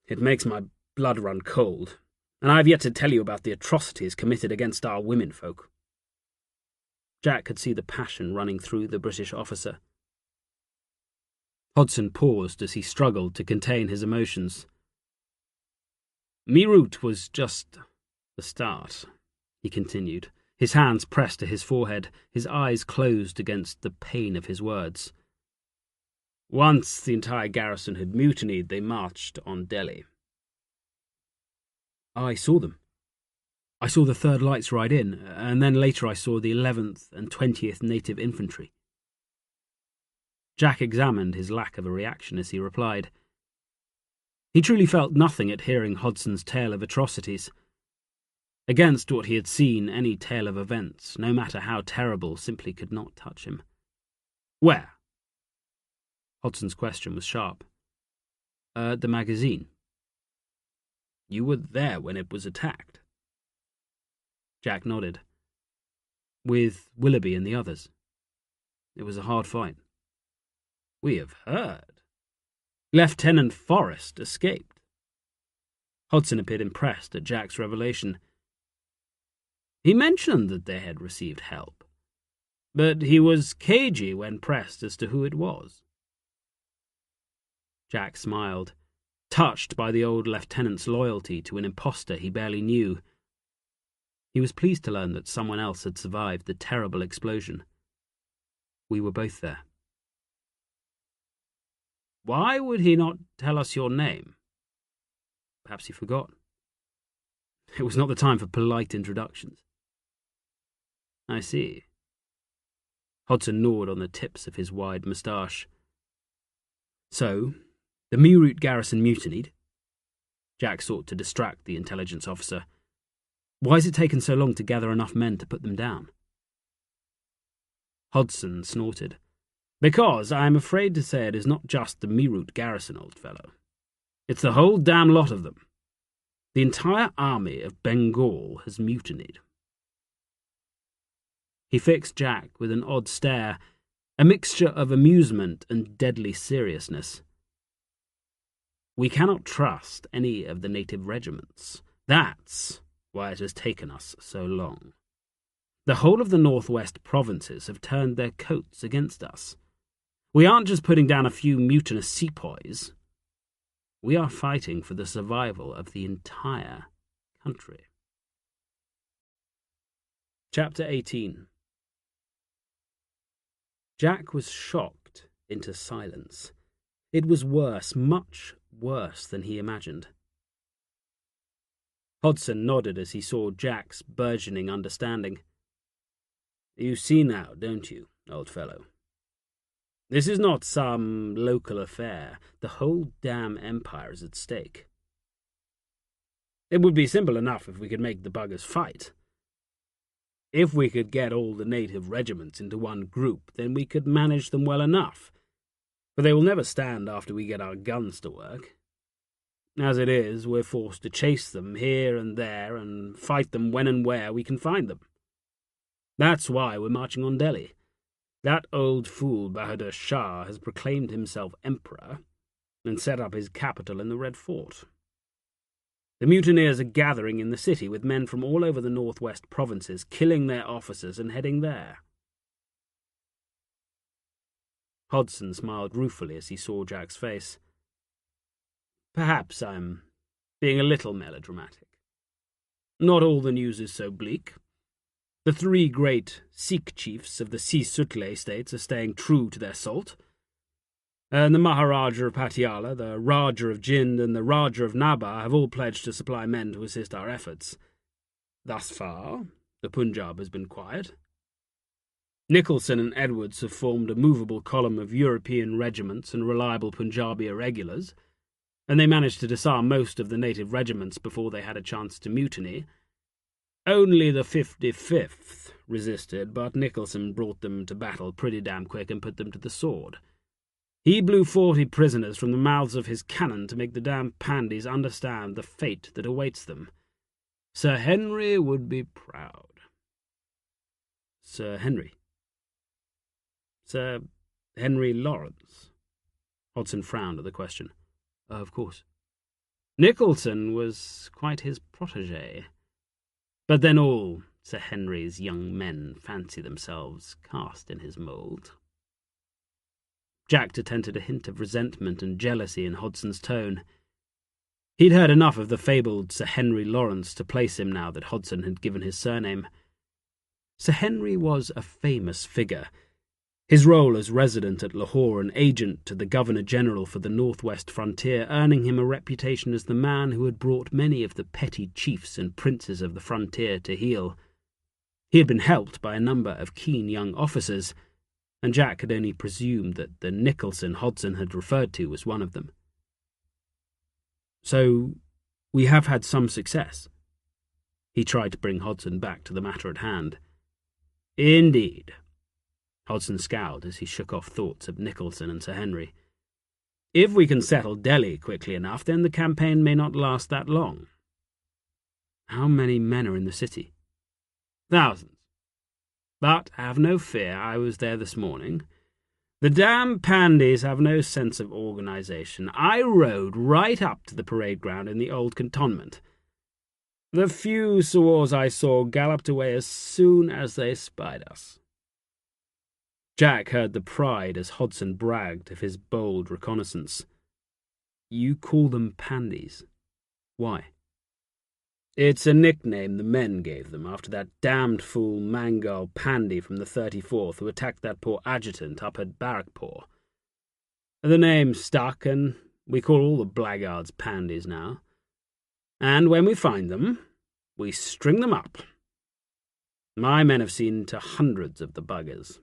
It makes my blood run cold, and I have yet to tell you about the atrocities committed against our womenfolk. Jack could see the passion running through the British officer. Hodson paused as he struggled to contain his emotions. Meerut was just the start, he continued, his hands pressed to his forehead, his eyes closed against the pain of his words. Once the entire garrison had mutinied, they marched on Delhi. I saw them. I saw the 3rd Lights ride in, and then later I saw the 11th and 20th Native Infantry. Jack examined his lack of a reaction as he replied. He truly felt nothing at hearing Hodson's tale of atrocities. Against what he had seen, any tale of events, no matter how terrible, simply could not touch him. Where? Hodson's question was sharp. The magazine. You were there when it was attacked? Jack nodded. With Willoughby and the others. It was a hard fight. We have heard. Lieutenant Forrest escaped. Hodson appeared impressed at Jack's revelation. He mentioned that they had received help, but he was cagey when pressed as to who it was. Jack smiled, touched by the old lieutenant's loyalty to an impostor he barely knew. He was pleased to learn that someone else had survived the terrible explosion. We were both there. Why would he not tell us your name? Perhaps he forgot. It was not the time for polite introductions. I see. Hodson gnawed on the tips of his wide moustache. So, the Meerut garrison mutinied? Jack sought to distract the intelligence officer. Why has it taken so long to gather enough men to put them down? Hodson snorted. Because I am afraid to say it is not just the Meerut garrison, old fellow. It's the whole damn lot of them. The entire army of Bengal has mutinied. He fixed Jack with an odd stare, a mixture of amusement and deadly seriousness. We cannot trust any of the native regiments. That's why it has taken us so long. The whole of the northwest provinces have turned their coats against us. We aren't just putting down a few mutinous sepoys. We are fighting for the survival of the entire country. Chapter 18. Jack was shocked into silence. It was worse, much worse than he imagined. Hodson nodded as he saw Jack's burgeoning understanding. You see now, don't you, old fellow? This is not some local affair. The whole damn empire is at stake. It would be simple enough if we could make the buggers fight. If we could get all the native regiments into one group, then we could manage them well enough, but they will never stand after we get our guns to work. As it is, we're forced to chase them here and there and fight them when and where we can find them. That's why we're marching on Delhi. That old fool Bahadur Shah has proclaimed himself emperor and set up his capital in the Red Fort. The mutineers are gathering in the city with men from all over the northwest provinces, killing their officers and heading there. Hodson smiled ruefully as he saw Jack's face. Perhaps I'm being a little melodramatic. Not all the news is so bleak. The three great Sikh chiefs of the Sutlej states are staying true to their salt, and the Maharaja of Patiala, the Raja of Jind, and the Raja of Nabha have all pledged to supply men to assist our efforts. Thus far, the Punjab has been quiet. Nicholson and Edwards have formed a movable column of European regiments and reliable Punjabi irregulars, and they managed to disarm most of the native regiments before they had a chance to mutiny. Only the 55th resisted, but Nicholson brought them to battle pretty damn quick and put them to the sword. He blew 40 prisoners from the mouths of his cannon to make the damn Pandys understand the fate that awaits them. Sir Henry would be proud. Sir Henry? Sir Henry Lawrence? Hodson frowned at the question. Of course. Nicholson was quite his protégé. But then all Sir Henry's young men fancy themselves cast in his mould. Jack detected a hint of resentment and jealousy in Hodson's tone. He'd heard enough of the fabled Sir Henry Lawrence to place him now that Hodson had given his surname. Sir Henry was a famous figure, his role as resident at Lahore and agent to the Governor-General for the northwest frontier earning him a reputation as the man who had brought many of the petty chiefs and princes of the frontier to heel. He had been helped by a number of keen young officers, and Jack had only presumed that the Nicholson Hodson had referred to was one of them. So, we have had some success. He tried to bring Hodson back to the matter at hand. Indeed. Hodson scowled as he shook off thoughts of Nicholson and Sir Henry. If we can settle Delhi quickly enough, then the campaign may not last that long. How many men are in the city? Thousands. But have no fear, I was there this morning. The damn Pandys have no sense of organisation. I rode right up to the parade ground in the old cantonment. The few Sawars I saw galloped away as soon as they spied us. Jack heard the pride as Hodson bragged of his bold reconnaissance. You call them Pandys. Why? It's a nickname the men gave them after that damned fool Mangal Pandy from the 34th who attacked that poor adjutant up at Barrackpore. The name stuck, and we call all the blackguards Pandys now. And when we find them, we string them up. My men have seen to hundreds of the buggers.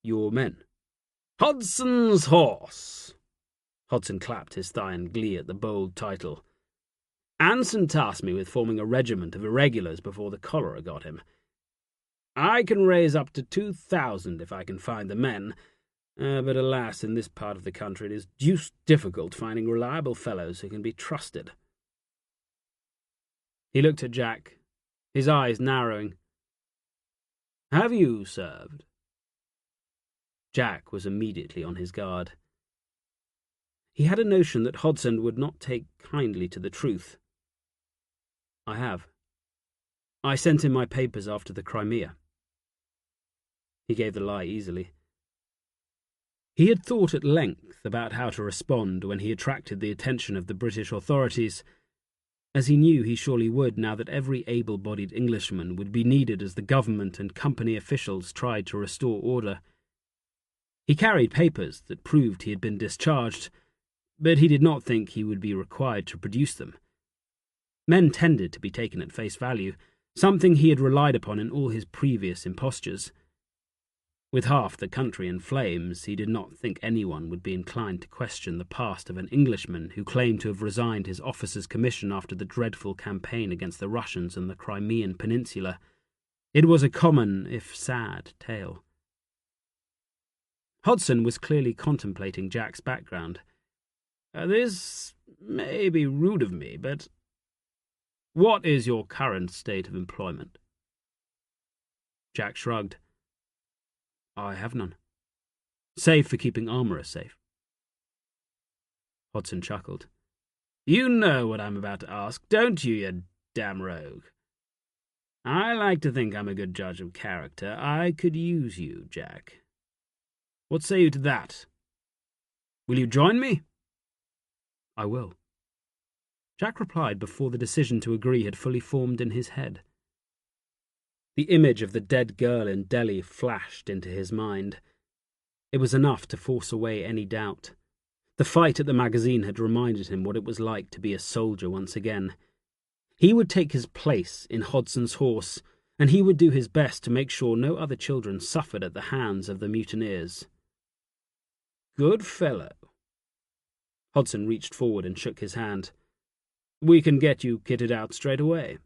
Your men? Hodson's horse! Hodson clapped his thigh in glee at the bold title. Anson tasked me with forming a regiment of irregulars before the cholera got him. I can raise up to 2,000 if I can find the men, but alas, in this part of the country it is deuced difficult finding reliable fellows who can be trusted. He looked at Jack, his eyes narrowing. Have you served? Jack was immediately on his guard. He had a notion that Hodson would not take kindly to the truth. I have. I sent in my papers after the Crimea. He gave the lie easily. He had thought at length about how to respond when he attracted the attention of the British authorities, as he knew he surely would now that every able-bodied Englishman would be needed as the government and company officials tried to restore order. He carried papers that proved he had been discharged, but he did not think he would be required to produce them. Men tended to be taken at face value, something he had relied upon in all his previous impostures. With half the country in flames, he did not think anyone would be inclined to question the past of an Englishman who claimed to have resigned his officer's commission after the dreadful campaign against the Russians in the Crimean Peninsula, It was a common, if sad, tale. Hodson was clearly contemplating Jack's background. This may be rude of me, but what is your current state of employment? Jack shrugged. I have none. Save for keeping armorers safe. Hodson chuckled. You know what I'm about to ask, don't you, you damn rogue? I like to think I'm a good judge of character. I could use you, Jack. What say you to that? Will you join me? I will. Jack replied before the decision to agree had fully formed in his head. The image of the dead girl in Delhi flashed into his mind. It was enough to force away any doubt. The fight at the magazine had reminded him what it was like to be a soldier once again. He would take his place in Hodson's horse, and he would do his best to make sure no other children suffered at the hands of the mutineers. Good fellow. Hodson reached forward and shook his hand. We can get you kitted out straight away.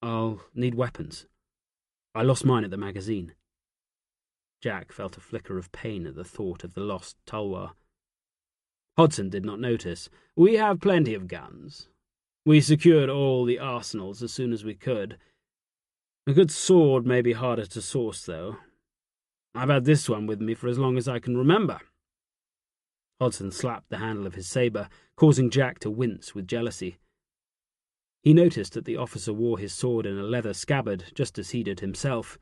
I'll need weapons. I lost mine at the magazine. Jack felt a flicker of pain at the thought of the lost tulwar. Hodson did not notice. We have plenty of guns. We secured all the arsenals as soon as we could. A good sword may be harder to source, though. I've had this one with me for as long as I can remember. Hodson slapped the handle of his sabre, causing Jack to wince with jealousy. He noticed that the officer wore his sword in a leather scabbard, just as he did himself.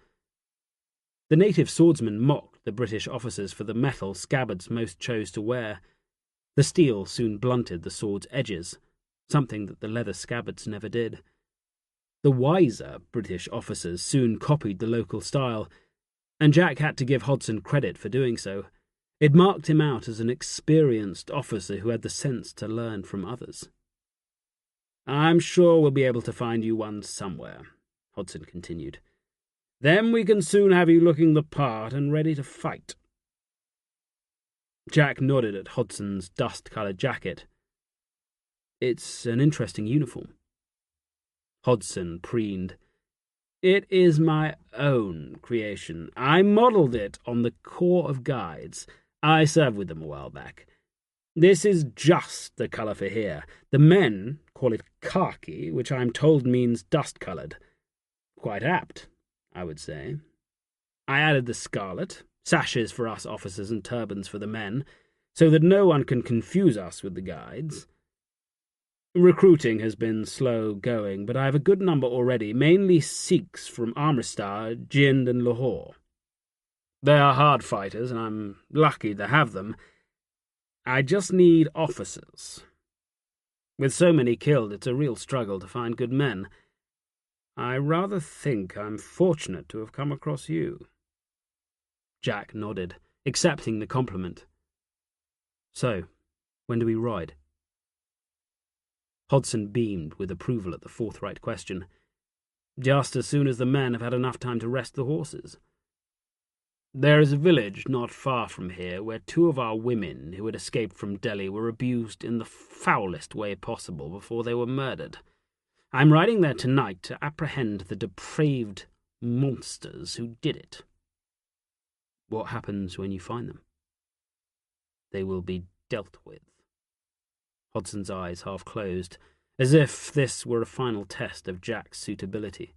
The native swordsmen mocked the British officers for the metal scabbards most chose to wear. The steel soon blunted the sword's edges, something that the leather scabbards never did. The wiser British officers soon copied the local style, and Jack had to give Hodson credit for doing so. It marked him out as an experienced officer who had the sense to learn from others. I'm sure we'll be able to find you one somewhere, Hodson continued. Then we can soon have you looking the part and ready to fight. Jack nodded at Hodson's dust-coloured jacket. It's an interesting uniform. Hodson preened. It is my own creation. I modelled it on the Corps of Guides. I served with them a while back. This is just the colour for here. The men call it khaki, which I'm told means dust-coloured. Quite apt, I would say. I added the scarlet, sashes for us officers and turbans for the men, so that no one can confuse us with the guides. Recruiting has been slow going, but I have a good number already, mainly Sikhs from Amritsar, Jind and Lahore. They are hard fighters, and I'm lucky to have them. I just need officers. With so many killed, it's a real struggle to find good men. I rather think I'm fortunate to have come across you. Jack nodded, accepting the compliment. So, when do we ride? Hodson beamed with approval at the forthright question. Just as soon as the men have had enough time to rest the horses. There is a village not far from here where 2 of our women who had escaped from Delhi were abused in the foulest way possible before they were murdered. I'm riding there tonight to apprehend the depraved monsters who did it. What happens when you find them? They will be dealt with. Hodson's eyes half closed, as if this were a final test of Jack's suitability.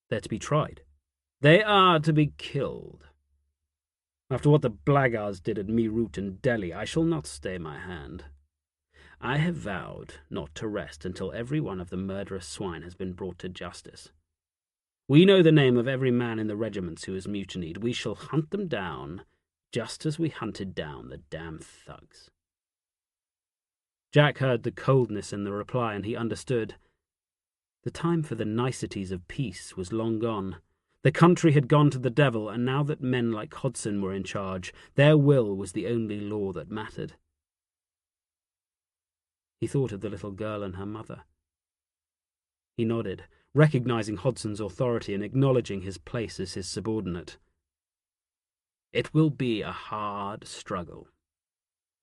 They're to be tried. They are to be killed. After what the blackguards did at Meerut and Delhi, I shall not stay my hand. I have vowed not to rest until every one of the murderous swine has been brought to justice. We know the name of every man in the regiments who has mutinied. We shall hunt them down, just as we hunted down the damn thugs. Jack heard the coldness in the reply, and he understood. The time for the niceties of peace was long gone. The country had gone to the devil, and now that men like Hodson were in charge, their will was the only law that mattered. He thought of the little girl and her mother. He nodded, recognizing Hodson's authority and acknowledging his place as his subordinate. It will be a hard struggle.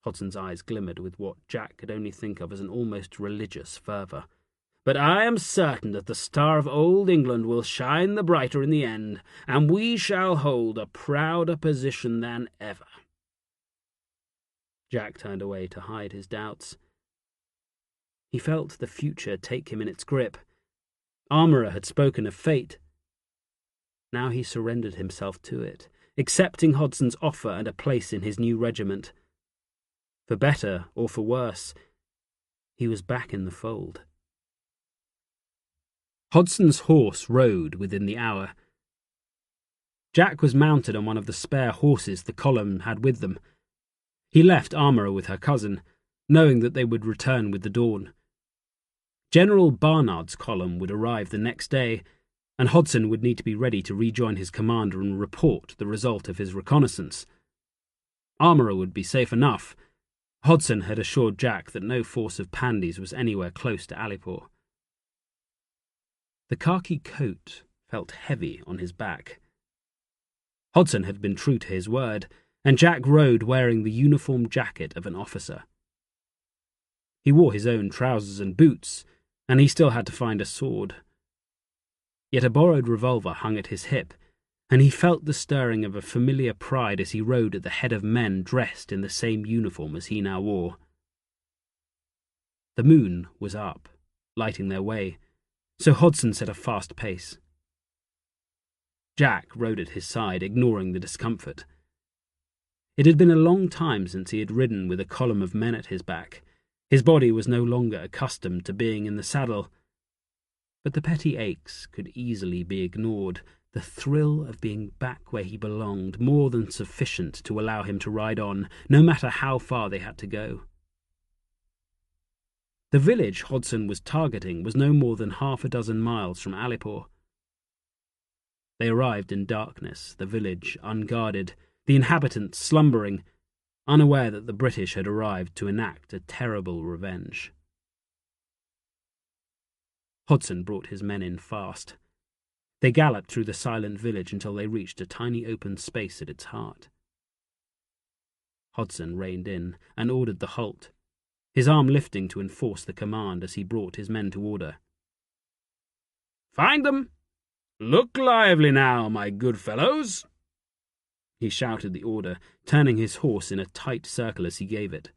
Hodson's eyes glimmered with what Jack could only think of as an almost religious fervour. but I am certain that the star of old England will shine the brighter in the end, and we shall hold a prouder position than ever." Jack turned away to hide his doubts. He felt the future take him in its grip. Armourer had spoken of fate. Now he surrendered himself to it, accepting Hodson's offer and a place in his new regiment. For better or for worse, he was back in the fold. Hodson's horse rode within the hour. Jack was mounted on one of the spare horses the column had with them. He left Armourer with her cousin, knowing that they would return with the dawn. General Barnard's column would arrive the next day, and Hodson would need to be ready to rejoin his commander and report the result of his reconnaissance. Armourer would be safe enough. Hodson had assured Jack that no force of Pandy's was anywhere close to Alipore. The khaki coat felt heavy on his back. Hodson had been true to his word, and Jack rode wearing the uniform jacket of an officer. He wore his own trousers and boots, and he still had to find a sword. Yet a borrowed revolver hung at his hip, and he felt the stirring of a familiar pride as he rode at the head of men dressed in the same uniform as he now wore. The moon was up, lighting their way, so Hodson set a fast pace. Jack rode at his side, ignoring the discomfort. It had been a long time since he had ridden with a column of men at his back. His body was no longer accustomed to being in the saddle. But the petty aches could easily be ignored, the thrill of being back where he belonged more than sufficient to allow him to ride on, no matter how far they had to go. The village Hodson was targeting was no more than 6 miles from Alipore. They arrived in darkness, the village unguarded, the inhabitants slumbering, unaware that the British had arrived to enact a terrible revenge. Hodson brought his men in fast. They galloped through the silent village until they reached a tiny open space at its heart. Hodson reined in and ordered the halt, his arm lifting to enforce the command as he brought his men to order. "Find them! Look lively now, my good fellows!" He shouted the order, turning his horse in a tight circle as he gave it.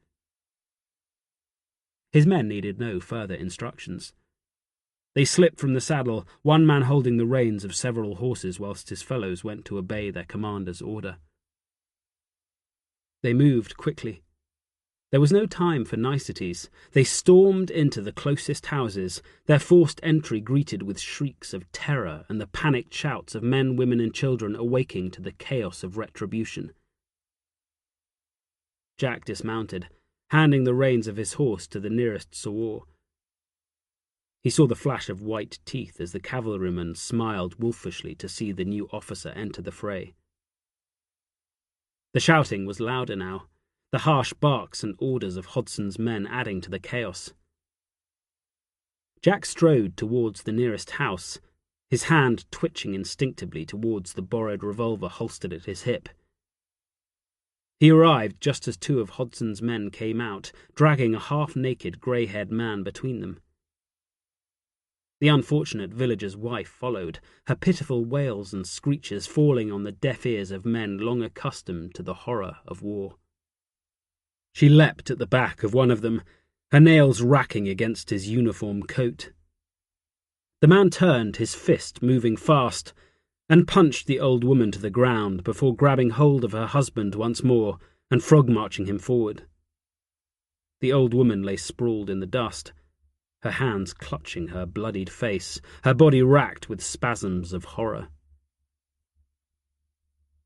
His men needed no further instructions. They slipped from the saddle, one man holding the reins of several horses whilst his fellows went to obey their commander's order. They moved quickly. There was no time for niceties. They stormed into the closest houses, their forced entry greeted with shrieks of terror and the panicked shouts of men, women, and children awaking to the chaos of retribution. Jack dismounted, handing the reins of his horse to the nearest sowar. He saw the flash of white teeth as the cavalryman smiled wolfishly to see the new officer enter the fray. The shouting was louder now, the harsh barks and orders of Hodson's men adding to the chaos. Jack strode towards the nearest house, his hand twitching instinctively towards the borrowed revolver holstered at his hip. He arrived just as 2 of Hodson's men came out, dragging a half-naked, grey-haired man between them. The unfortunate villager's wife followed, her pitiful wails and screeches falling on the deaf ears of men long accustomed to the horror of war. She leapt at the back of one of them, her nails racking against his uniform coat. The man turned, his fist moving fast, and punched the old woman to the ground before grabbing hold of her husband once more and frog-marching him forward. The old woman lay sprawled in the dust, her hands clutching her bloodied face, her body racked with spasms of horror.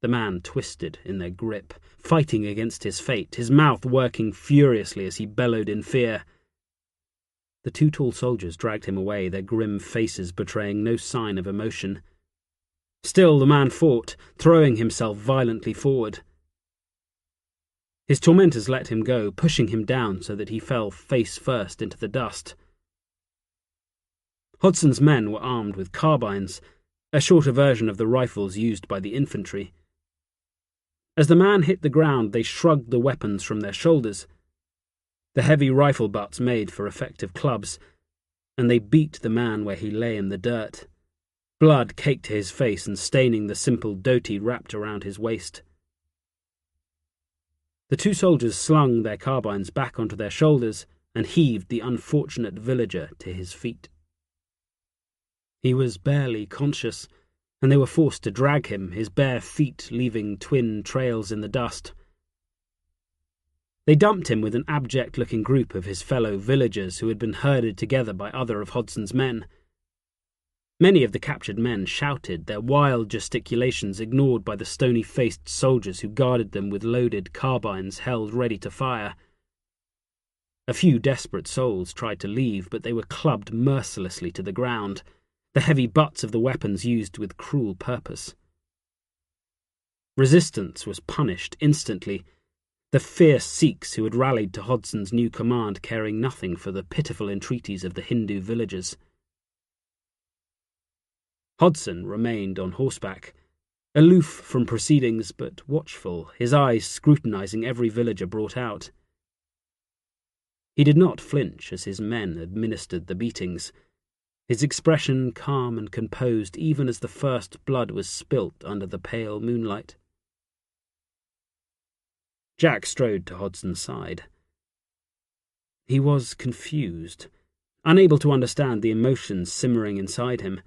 The man twisted in their grip, fighting against his fate, his mouth working furiously as he bellowed in fear. The 2 tall soldiers dragged him away, their grim faces betraying no sign of emotion. Still the man fought, throwing himself violently forward. His tormentors let him go, pushing him down so that he fell face first into the dust. Hodson's men were armed with carbines, a shorter version of the rifles used by the infantry. As the man hit the ground, they shrugged the weapons from their shoulders. The heavy rifle butts made for effective clubs. and they beat the man where he lay in the dirt. Blood caked to his face and staining the simple dhoti wrapped around his waist. The two soldiers slung their carbines back onto their shoulders and heaved the unfortunate villager to his feet. He was barely conscious, and they were forced to drag him, his bare feet leaving twin trails in the dust. They dumped him with an abject-looking group of his fellow villagers who had been herded together by other of Hodson's men. Many of the captured men shouted, their wild gesticulations ignored by the stony-faced soldiers who guarded them with loaded carbines held ready to fire. A few desperate souls tried to leave, but they were clubbed mercilessly to the ground, the heavy butts of the weapons used with cruel purpose. Resistance was punished instantly, the fierce Sikhs who had rallied to Hodson's new command caring nothing for the pitiful entreaties of the Hindu villagers. Hodson remained on horseback, aloof from proceedings but watchful, his eyes scrutinizing every villager brought out. He did not flinch as his men administered the beatings, his expression calm and composed even as the first blood was spilt under the pale moonlight. Jack strode to Hodson's side. He was confused, unable to understand the emotions simmering inside him.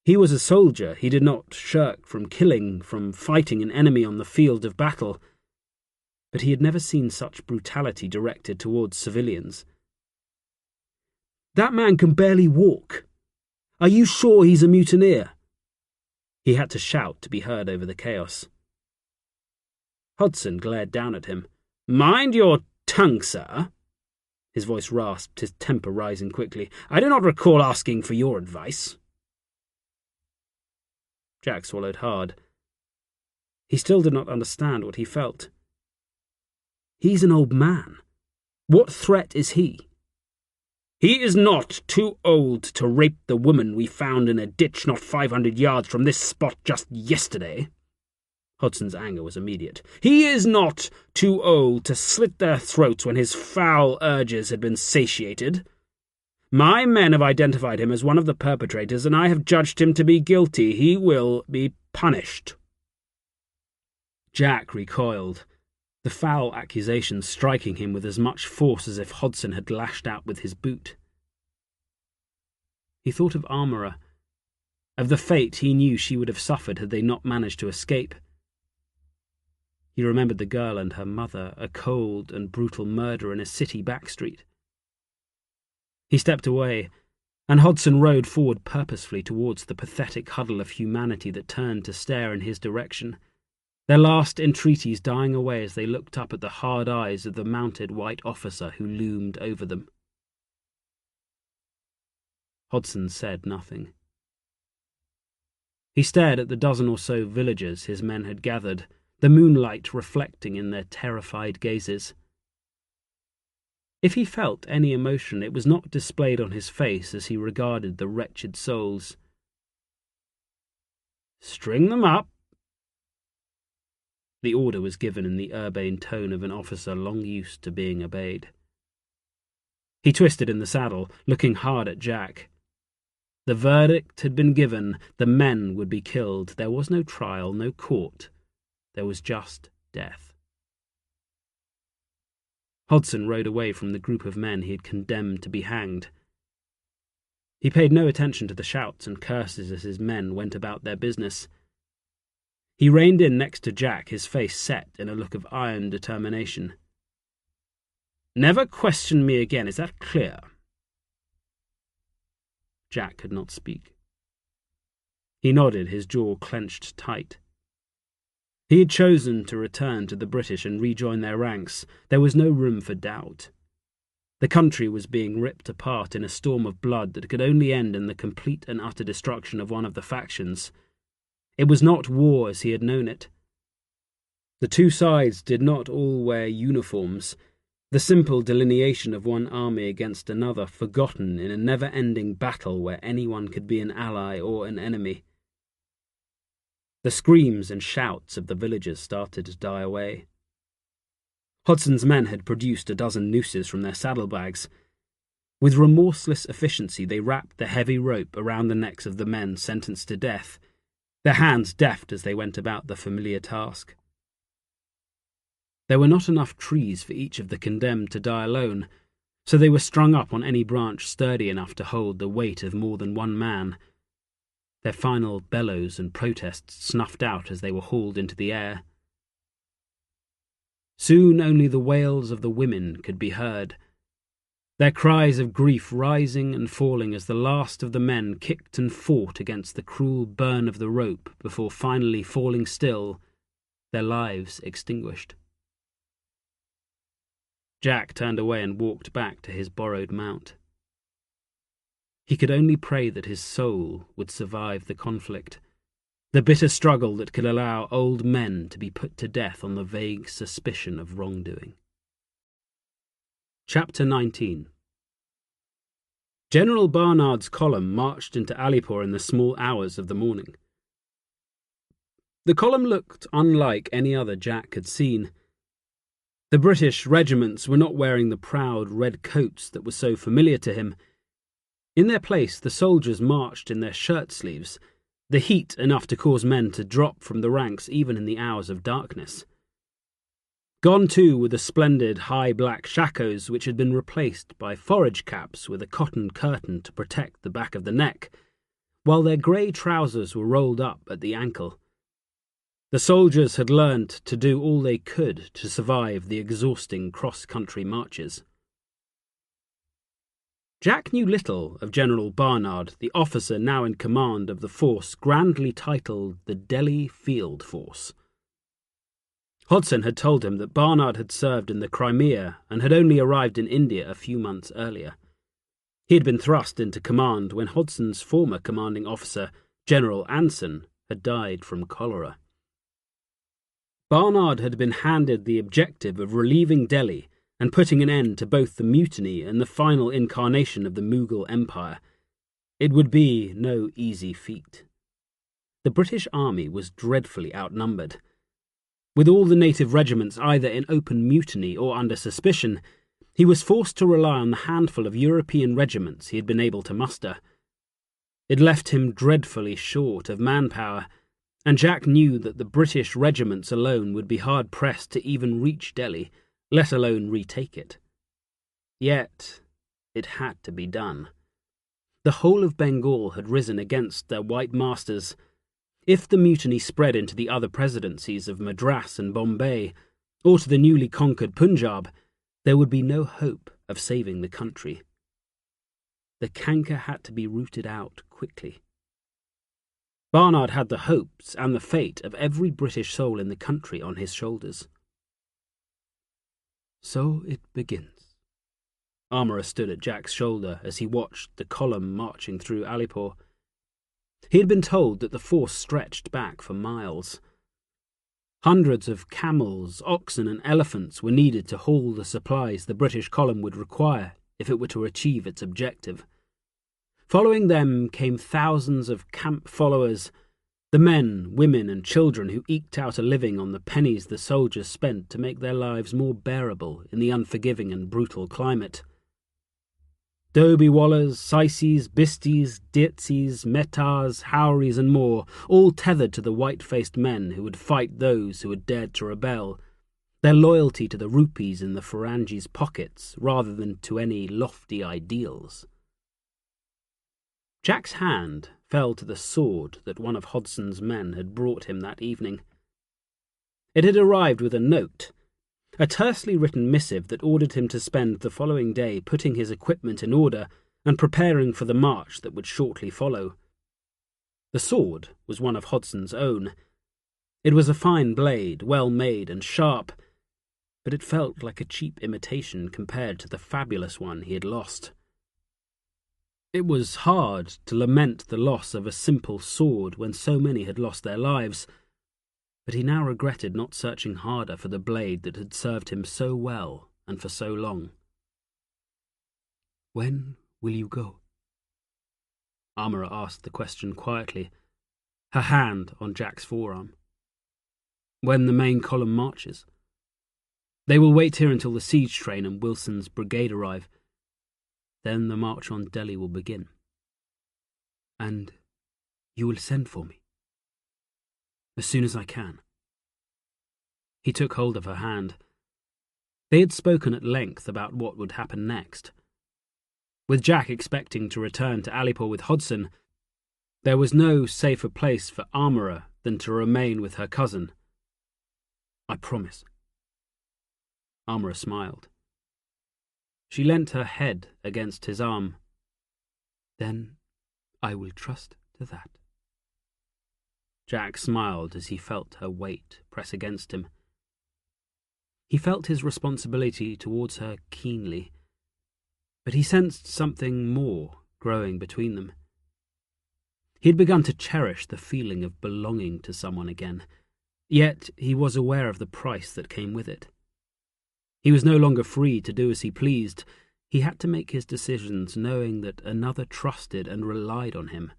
He was a soldier. He did not shirk from killing, from fighting an enemy on the field of battle, but he had never seen such brutality directed towards civilians. "That man can barely walk. Are you sure he's a mutineer?" He had to shout to be heard over the chaos. Hodson glared down at him. "Mind your tongue, sir." His voice rasped, his temper rising quickly. "I do not recall asking for your advice." Jack swallowed hard. He still did not understand what he felt. He's an old man. What threat is he? "He is not too old to rape the woman we found in a ditch not 500 yards from this spot just yesterday." Hodson's anger was immediate. "He is not too old to slit their throats when his foul urges had been satiated. My men have identified him as one of the perpetrators, and I have judged him to be guilty. He will be punished." Jack recoiled, the foul accusation striking him with as much force as if Hodson had lashed out with his boot. He thought of Armora, of the fate he knew she would have suffered had they not managed to escape. He remembered the girl and her mother, a cold and brutal murder in a city backstreet. He stepped away, and Hodson rode forward purposefully towards the pathetic huddle of humanity that turned to stare in his direction, their last entreaties dying away as they looked up at the hard eyes of the mounted white officer who loomed over them. Hodson said nothing. He stared at the dozen or so villagers his men had gathered, the moonlight reflecting in their terrified gazes. If he felt any emotion, it was not displayed on his face as he regarded the wretched souls. "String them up." The order was given in the urbane tone of an officer long used to being obeyed. He twisted in the saddle, looking hard at Jack. The verdict had been given. The men would be killed. There was no trial, no court. There was just death. Hodson rode away from the group of men he had condemned to be hanged. He paid no attention to the shouts and curses as his men went about their business. He reined in next to Jack, his face set in a look of iron determination. "Never question me again, is that clear?" Jack could not speak. He nodded, his jaw clenched tight. He had chosen to return to the British and rejoin their ranks. There was no room for doubt. The country was being ripped apart in a storm of blood that could only end in the complete and utter destruction of one of the factions. It was not war as he had known it. The two sides did not all wear uniforms, the simple delineation of one army against another forgotten in a never-ending battle where anyone could be an ally or an enemy. The screams and shouts of the villagers started to die away. Hodson's men had produced a dozen nooses from their saddlebags. With remorseless efficiency they wrapped the heavy rope around the necks of the men sentenced to death, their hands deft as they went about the familiar task. There were not enough trees for each of the condemned to die alone, so they were strung up on any branch sturdy enough to hold the weight of more than one man, their final bellows and protests snuffed out as they were hauled into the air. Soon only the wails of the women could be heard, their cries of grief rising and falling as the last of the men kicked and fought against the cruel burn of the rope before finally falling still, their lives extinguished. Jack turned away and walked back to his borrowed mount. He could only pray that his soul would survive the conflict, the bitter struggle that could allow old men to be put to death on the vague suspicion of wrongdoing. Chapter 19. General Barnard's column marched into Alipur in the small hours of the morning. The column looked unlike any other Jack had seen. The British regiments were not wearing the proud red coats that were so familiar to him. In their place, the soldiers marched in their shirt sleeves, the heat enough to cause men to drop from the ranks even in the hours of darkness. Gone too were the splendid high black shakos which had been replaced by forage caps with a cotton curtain to protect the back of the neck, while their grey trousers were rolled up at the ankle. The soldiers had learned to do all they could to survive the exhausting cross-country marches. Jack knew little of General Barnard, the officer now in command of the force grandly titled the Delhi Field Force. Hodson had told him that Barnard had served in the Crimea and had only arrived in India a few months earlier. He had been thrust into command when Hodson's former commanding officer, General Anson, had died from cholera. Barnard had been handed the objective of relieving Delhi and putting an end to both the mutiny and the final incarnation of the Mughal Empire. It would be no easy feat. The British army was dreadfully outnumbered. With all the native regiments either in open mutiny or under suspicion, he was forced to rely on the handful of European regiments he had been able to muster. It left him dreadfully short of manpower, and Jack knew that the British regiments alone would be hard-pressed to even reach Delhi, let alone retake it. Yet it had to be done. The whole of Bengal had risen against their white masters. If the mutiny spread into the other presidencies of Madras and Bombay, or to the newly conquered Punjab, there would be no hope of saving the country. The canker had to be rooted out quickly. Barnard had the hopes and the fate of every British soul in the country on his shoulders. So it begins. Armourer stood at Jack's shoulder as he watched the column marching through Alipur. He had been told that the force stretched back for miles. Hundreds of camels, oxen and elephants were needed to haul the supplies the British column would require if it were to achieve its objective. Following them came thousands of camp followers, the men, women and children who eked out a living on the pennies the soldiers spent to make their lives more bearable in the unforgiving and brutal climate. Dobiwallahs, Saisis, Bistis, Dirtsis, Metars, Houris and more, all tethered to the white-faced men who would fight those who had dared to rebel, their loyalty to the rupees in the Farangis' pockets rather than to any lofty ideals. Jack's hand fell to the sword that one of Hodson's men had brought him that evening. It had arrived with a note, a tersely written missive that ordered him to spend the following day putting his equipment in order and preparing for the march that would shortly follow. The sword was one of Hodson's own. It was a fine blade, well made and sharp, but it felt like a cheap imitation compared to the fabulous one he had lost. It was hard to lament the loss of a simple sword when so many had lost their lives, but he now regretted not searching harder for the blade that had served him so well and for so long. "When will you go?" Armourer asked the question quietly, her hand on Jack's forearm. "When the main column marches. They will wait here until the siege train and Wilson's brigade arrive. Then the march on Delhi will begin. And you will send for me? As soon as I can. He took hold of her hand. They had spoken at length about what would happen next. With Jack expecting to return to Alipur with Hodson, there was no safer place for Armourer than to remain with her cousin. I promise. Armourer smiled. She leant her head against his arm. Then I will trust to that. Jack smiled as he felt her weight press against him. He felt his responsibility towards her keenly, but he sensed something more growing between them. He had begun to cherish the feeling of belonging to someone again, yet he was aware of the price that came with it. He was no longer free to do as he pleased. He had to make his decisions knowing that another trusted and relied on him.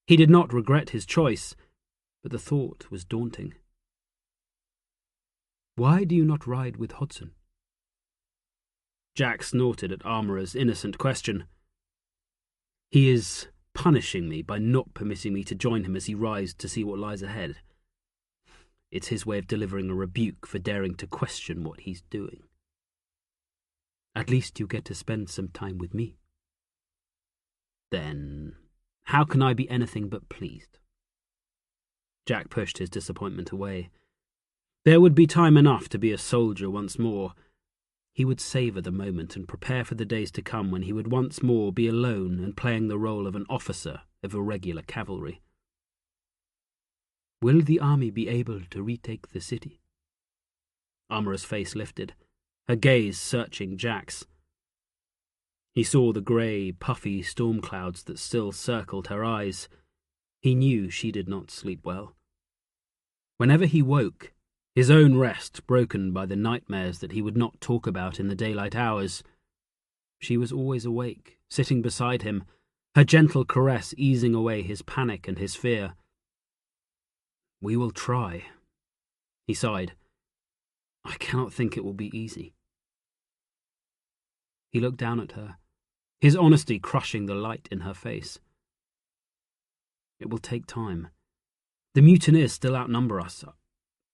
He did not regret his choice, but the thought was daunting. Why do you not ride with Hodson? Jack snorted at Armourer's innocent question. He is punishing me by not permitting me to join him as he rides to see what lies ahead. It's his way of delivering a rebuke for daring to question what he's doing. At least you get to spend some time with me. Then, how can I be anything but pleased? Jack pushed his disappointment away. There would be time enough to be a soldier once more. He would savour the moment and prepare for the days to come when he would once more be alone and playing the role of an officer of irregular cavalry. Will the army be able to retake the city? Armourer's face lifted, her gaze searching Jack's. He saw the grey, puffy storm clouds that still circled her eyes. He knew she did not sleep well. Whenever he woke, his own rest broken by the nightmares that he would not talk about in the daylight hours, she was always awake, sitting beside him, her gentle caress easing away his panic and his fear. We will try, he sighed. I cannot think it will be easy. He looked down at her, his honesty crushing the light in her face. It will take time. The mutineers still outnumber us.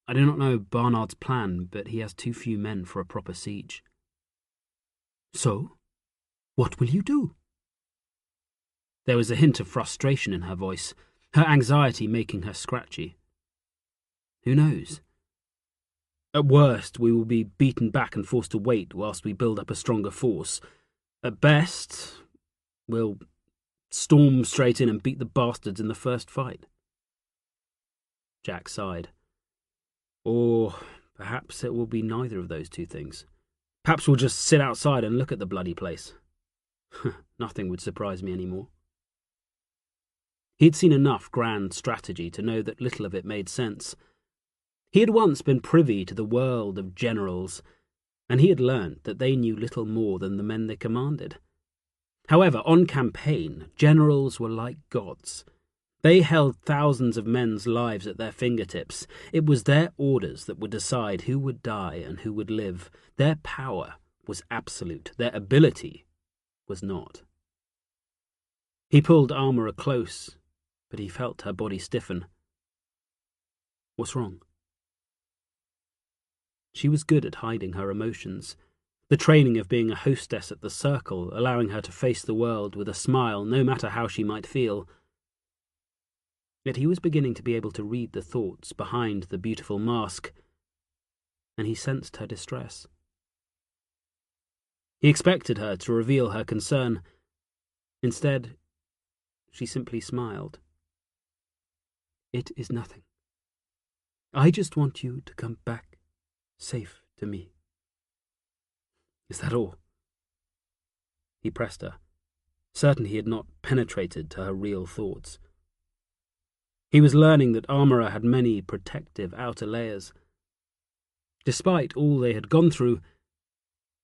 I do not know Barnard's plan, but he has too few men for a proper siege. So, what will you do? There was a hint of frustration in her voice, her anxiety making her scratchy. Who knows? At worst, we will be beaten back and forced to wait whilst we build up a stronger force. At best, we'll storm straight in and beat the bastards in the first fight. Jack sighed. Or perhaps it will be neither of those two things. Perhaps we'll just sit outside and look at the bloody place. Nothing would surprise me anymore. He had seen enough grand strategy to know that little of it made sense. He had once been privy to the world of generals, and he had learnt that they knew little more than the men they commanded. However, on campaign, generals were like gods. They held thousands of men's lives at their fingertips. It was their orders that would decide who would die and who would live. Their power was absolute. Their ability was not. He pulled Armourer close, but he felt her body stiffen. What's wrong? She was good at hiding her emotions. The training of being a hostess at the Circle, allowing her to face the world with a smile, no matter how she might feel. Yet he was beginning to be able to read the thoughts behind the beautiful mask, and he sensed her distress. He expected her to reveal her concern. Instead, she simply smiled. It is nothing. I just want you to come back safe to me. Is that all? He pressed her, certain he had not penetrated to her real thoughts. He was learning that Armourer had many protective outer layers. Despite all they had gone through,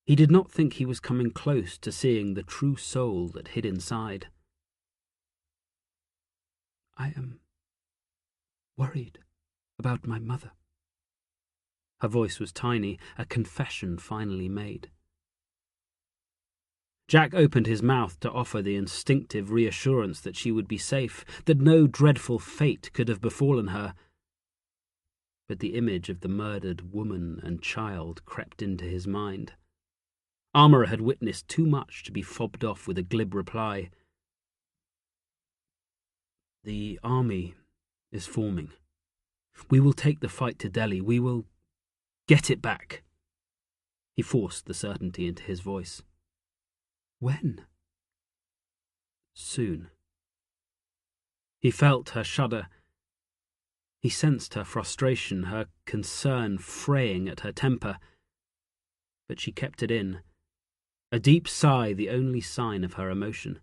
he did not think he was coming close to seeing the true soul that hid inside. I am worried about my mother. Her voice was tiny, a confession finally made. Jack opened his mouth to offer the instinctive reassurance that she would be safe, that no dreadful fate could have befallen her. But the image of the murdered woman and child crept into his mind. Armourer had witnessed too much to be fobbed off with a glib reply. The army is forming. We will take the fight to Delhi. We will get it back. He forced the certainty into his voice. When? Soon. He felt her shudder. He sensed her frustration, her concern fraying at her temper. But she kept it in, a deep sigh the only sign of her emotion.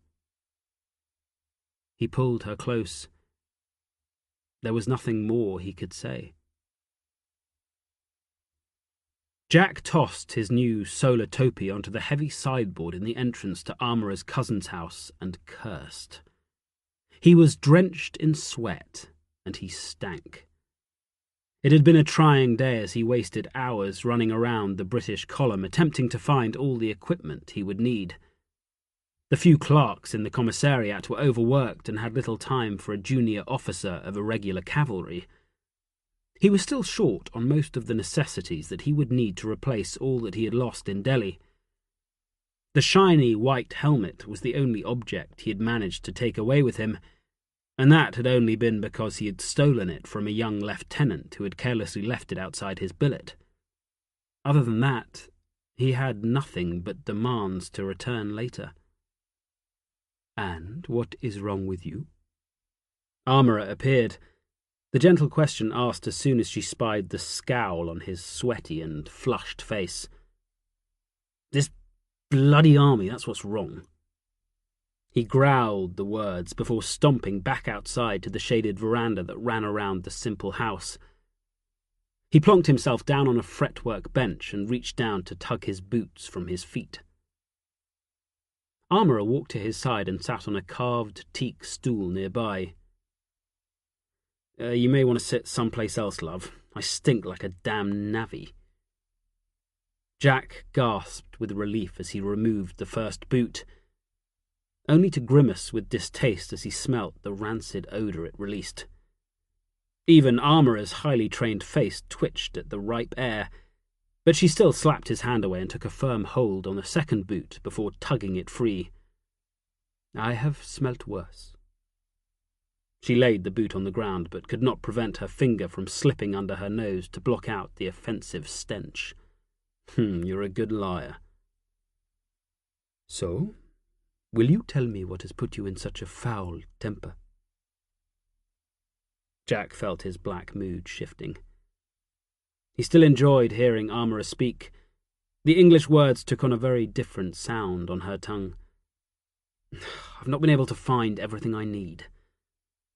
He pulled her close. There was nothing more he could say. Jack tossed his new solar topi onto the heavy sideboard in the entrance to Armourer's cousin's house and cursed. He was drenched in sweat, and he stank. It had been a trying day as he wasted hours running around the British column attempting to find all the equipment he would need. The few clerks in the commissariat were overworked and had little time for a junior officer of irregular cavalry. He was still short on most of the necessities that he would need to replace all that he had lost in Delhi. The shiny white helmet was the only object he had managed to take away with him, and that had only been because he had stolen it from a young lieutenant who had carelessly left it outside his billet. Other than that, he had nothing but demands to return later. And what is wrong with you? Armourer appeared. The gentle question asked as soon as she spied the scowl on his sweaty and flushed face. This bloody army, that's what's wrong. He growled the words before stomping back outside to the shaded veranda that ran around the simple house. He plonked himself down on a fretwork bench and reached down to tug his boots from his feet. Armourer walked to his side and sat on a carved teak stool nearby. You may want to sit someplace else, love. I stink like a damn navvy. Jack gasped with relief as he removed the first boot, only to grimace with distaste as he smelt the rancid odour it released. Even Armourer's highly trained face twitched at the ripe air, but she still slapped his hand away and took a firm hold on the second boot before tugging it free. I have smelt worse. She laid the boot on the ground, but could not prevent her finger from slipping under her nose to block out the offensive stench. You're a good liar. So, will you tell me what has put you in such a foul temper? Jack felt his black mood shifting. He still enjoyed hearing Armourer speak. The English words took on a very different sound on her tongue. I've not been able to find everything I need.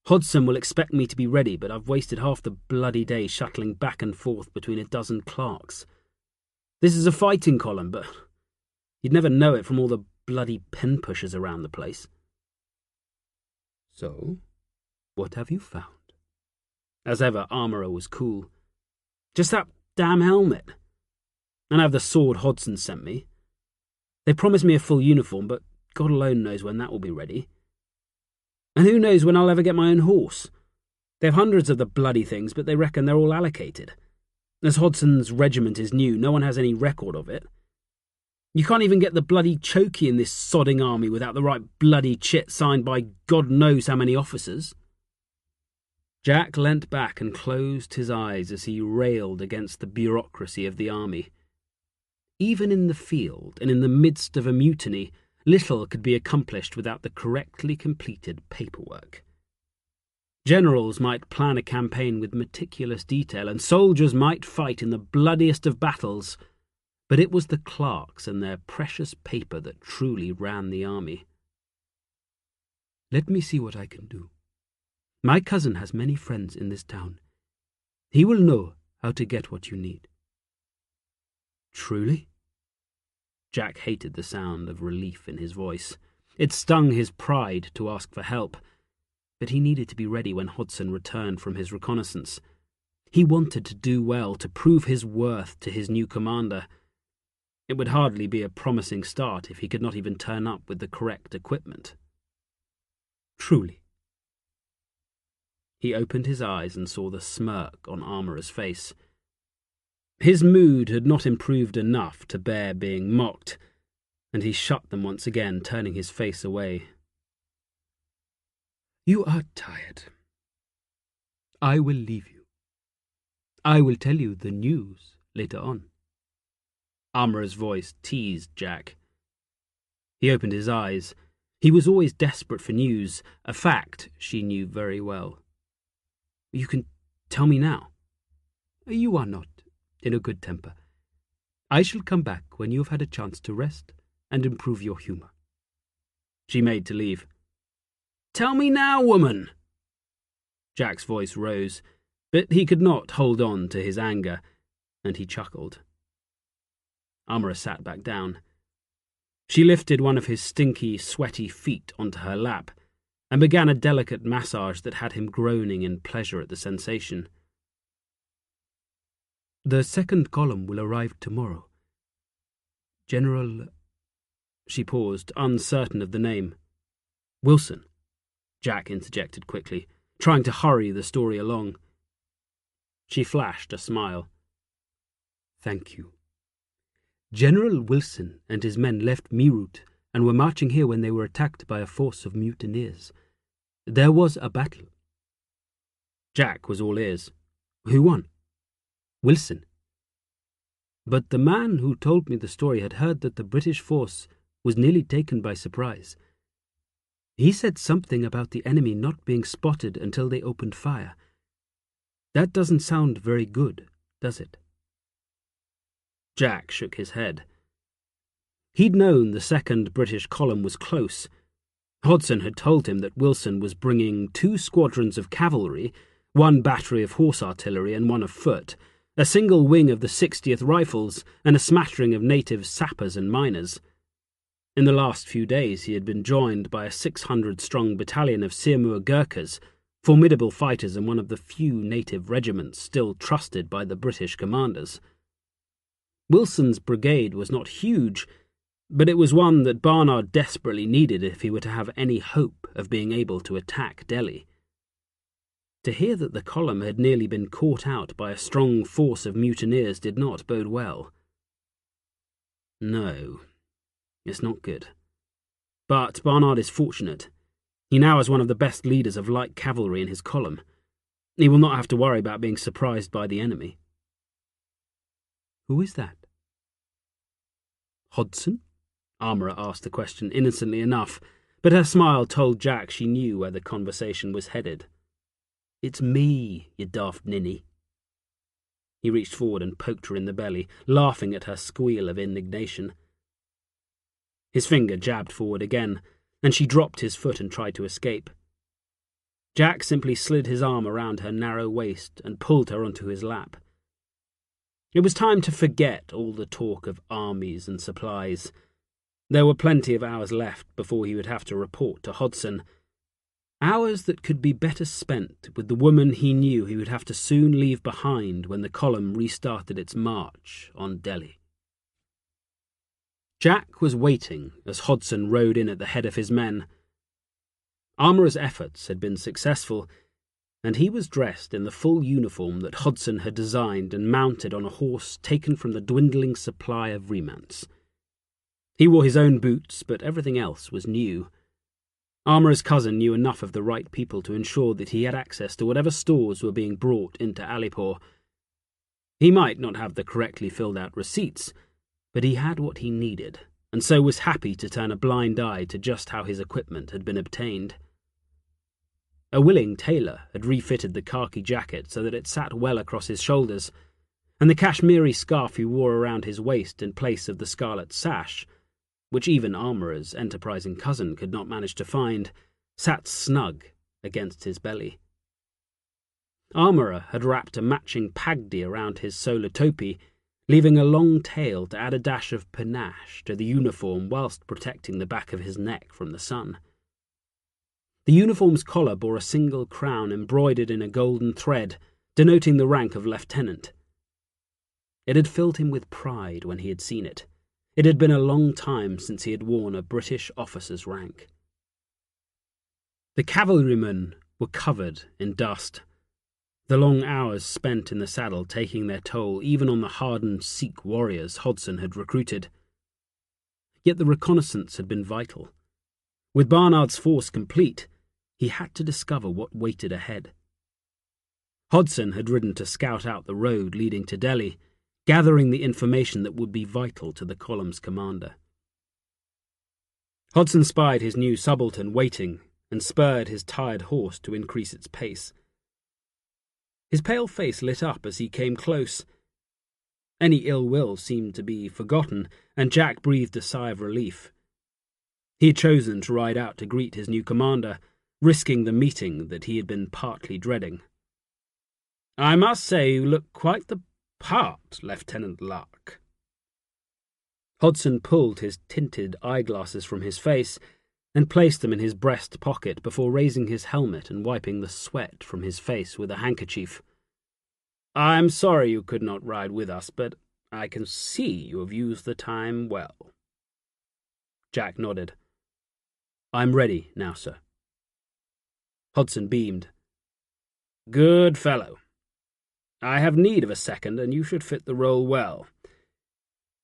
Hodson will expect me to be ready, but I've wasted half the bloody day shuttling back and forth between a dozen clerks. This is a fighting column, but you'd never know it from all the bloody pen pushers around the place. So, what have you found? As ever, Armourer was cool. Just that damn helmet. And I have the sword Hodson sent me. They promised me a full uniform, but God alone knows when that will be ready. And who knows when I'll ever get my own horse. They have hundreds of the bloody things, but they reckon they're all allocated. As Hodson's regiment is new, no one has any record of it. You can't even get the bloody chokey in this sodding army without the right bloody chit signed by God knows how many officers. Jack leant back and closed his eyes as he railed against the bureaucracy of the army. Even in the field and in the midst of a mutiny, little could be accomplished without the correctly completed paperwork. Generals might plan a campaign with meticulous detail, and soldiers might fight in the bloodiest of battles, but it was the clerks and their precious paper that truly ran the army. Let me see what I can do. My cousin has many friends in this town. He will know how to get what you need. Truly? Jack hated the sound of relief in his voice. It stung his pride to ask for help, but he needed to be ready when Hodson returned from his reconnaissance. He wanted to do well, to prove his worth to his new commander. It would hardly be a promising start if he could not even turn up with the correct equipment. Truly. He opened his eyes and saw the smirk on Armourer's face. His mood had not improved enough to bear being mocked, and he shut them once again, turning his face away. You are tired. I will leave you. I will tell you the news later on. Armourer's voice teased Jack. He opened his eyes. He was always desperate for news, a fact she knew very well. You can tell me now. You are not in a good temper. I shall come back when you have had a chance to rest and improve your humour. She made to leave. Tell me now, woman! Jack's voice rose, but he could not hold on to his anger, and he chuckled. Armourer sat back down. She lifted one of his stinky, sweaty feet onto her lap and began a delicate massage that had him groaning in pleasure at the sensation. The second column will arrive tomorrow. General... She paused, uncertain of the name. Wilson, Jack interjected quickly, trying to hurry the story along. She flashed a smile. Thank you. General Wilson and his men left Meerut and were marching here when they were attacked by a force of mutineers. There was a battle. Jack was all ears. Who won? Wilson. But the man who told me the story had heard that the British force was nearly taken by surprise. He said something about the enemy not being spotted until they opened fire. That doesn't sound very good, does it? Jack shook his head. He'd known the second British column was close. Hodson had told him that Wilson was bringing 2 squadrons of cavalry, 1 battery of horse artillery and 1 of foot, a single wing of the 60th Rifles, and a smattering of native sappers and miners. In the last few days he had been joined by a 600-strong battalion of Sirmur Gurkhas, formidable fighters and one of the few native regiments still trusted by the British commanders. Wilson's brigade was not huge, but it was one that Barnard desperately needed if he were to have any hope of being able to attack Delhi. To hear that the column had nearly been caught out by a strong force of mutineers did not bode well. No, it's not good. But Barnard is fortunate. He now has one of the best leaders of light cavalry in his column. He will not have to worry about being surprised by the enemy. Who is that? Hodson? Armourer asked the question innocently enough, but her smile told Jack she knew where the conversation was headed. It's me, you daft ninny. He reached forward and poked her in the belly, laughing at her squeal of indignation. His finger jabbed forward again, and she dropped his foot and tried to escape. Jack simply slid his arm around her narrow waist and pulled her onto his lap. It was time to forget all the talk of armies and supplies. There were plenty of hours left before he would have to report to Hodson. Hours that could be better spent with the woman he knew he would have to soon leave behind when the column restarted its march on Delhi. Jack was waiting as Hodson rode in at the head of his men. Armourer's efforts had been successful, and he was dressed in the full uniform that Hodson had designed and mounted on a horse taken from the dwindling supply of remants. He wore his own boots, but everything else was new. Armourer's cousin knew enough of the right people to ensure that he had access to whatever stores were being brought into Alipur. He might not have the correctly filled-out receipts, but he had what he needed, and so was happy to turn a blind eye to just how his equipment had been obtained. A willing tailor had refitted the khaki jacket so that it sat well across his shoulders, and the Kashmiri scarf he wore around his waist in place of the scarlet sash, which even Armourer's enterprising cousin could not manage to find, sat snug against his belly. Armourer had wrapped a matching pagdi around his solar topi, leaving a long tail to add a dash of panache to the uniform whilst protecting the back of his neck from the sun. The uniform's collar bore a single crown embroidered in a golden thread, denoting the rank of lieutenant. It had filled him with pride when he had seen it, It had been a long time since he had worn a British officer's rank. The cavalrymen were covered in dust, the long hours spent in the saddle taking their toll even on the hardened Sikh warriors Hodson had recruited. Yet the reconnaissance had been vital. With Barnard's force complete, he had to discover what waited ahead. Hodson had ridden to scout out the road leading to Delhi, gathering the information that would be vital to the column's commander. Hodson spied his new subaltern waiting and spurred his tired horse to increase its pace. His pale face lit up as he came close. Any ill will seemed to be forgotten, and Jack breathed a sigh of relief. He had chosen to ride out to greet his new commander, risking the meeting that he had been partly dreading. "I must say you look quite the part, Lieutenant Lark." Hodson pulled his tinted eyeglasses from his face and placed them in his breast pocket before raising his helmet and wiping the sweat from his face with a handkerchief. "I'm sorry you could not ride with us, but I can see you have used the time well." Jack nodded. "I'm ready now, sir." Hodson beamed. "Good fellow. I have need of a second, and you should fit the role well.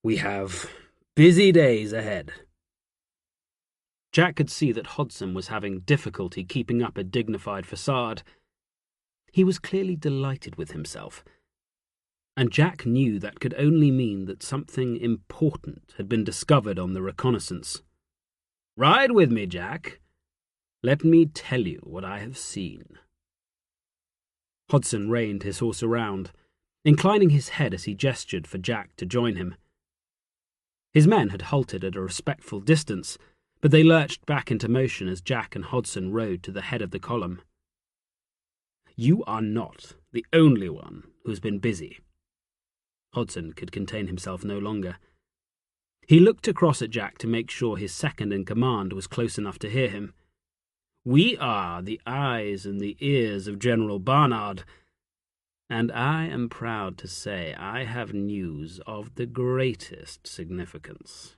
We have busy days ahead." Jack could see that Hodson was having difficulty keeping up a dignified facade. He was clearly delighted with himself, and Jack knew that could only mean that something important had been discovered on the reconnaissance. "Ride with me, Jack. Let me tell you what I have seen." Hodson reined his horse around, inclining his head as he gestured for Jack to join him. His men had halted at a respectful distance, but they lurched back into motion as Jack and Hodson rode to the head of the column. "You are not the only one who's been busy." Hodson could contain himself no longer. He looked across at Jack to make sure his second-in-command was close enough to hear him. "We are the eyes and the ears of General Barnard, and I am proud to say I have news of the greatest significance."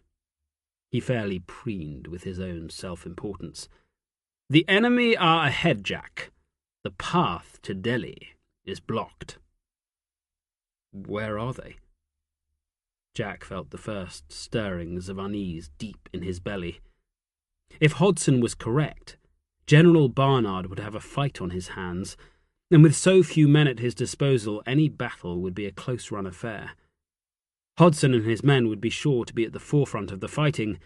He fairly preened with his own self-importance. "The enemy are ahead, Jack. The path to Delhi is blocked." "Where are they?" Jack felt the first stirrings of unease deep in his belly. If Hodson was correct, General Barnard would have a fight on his hands, and with so few men at his disposal, any battle would be a close-run affair. Hodson and his men would be sure to be at the forefront of the fighting,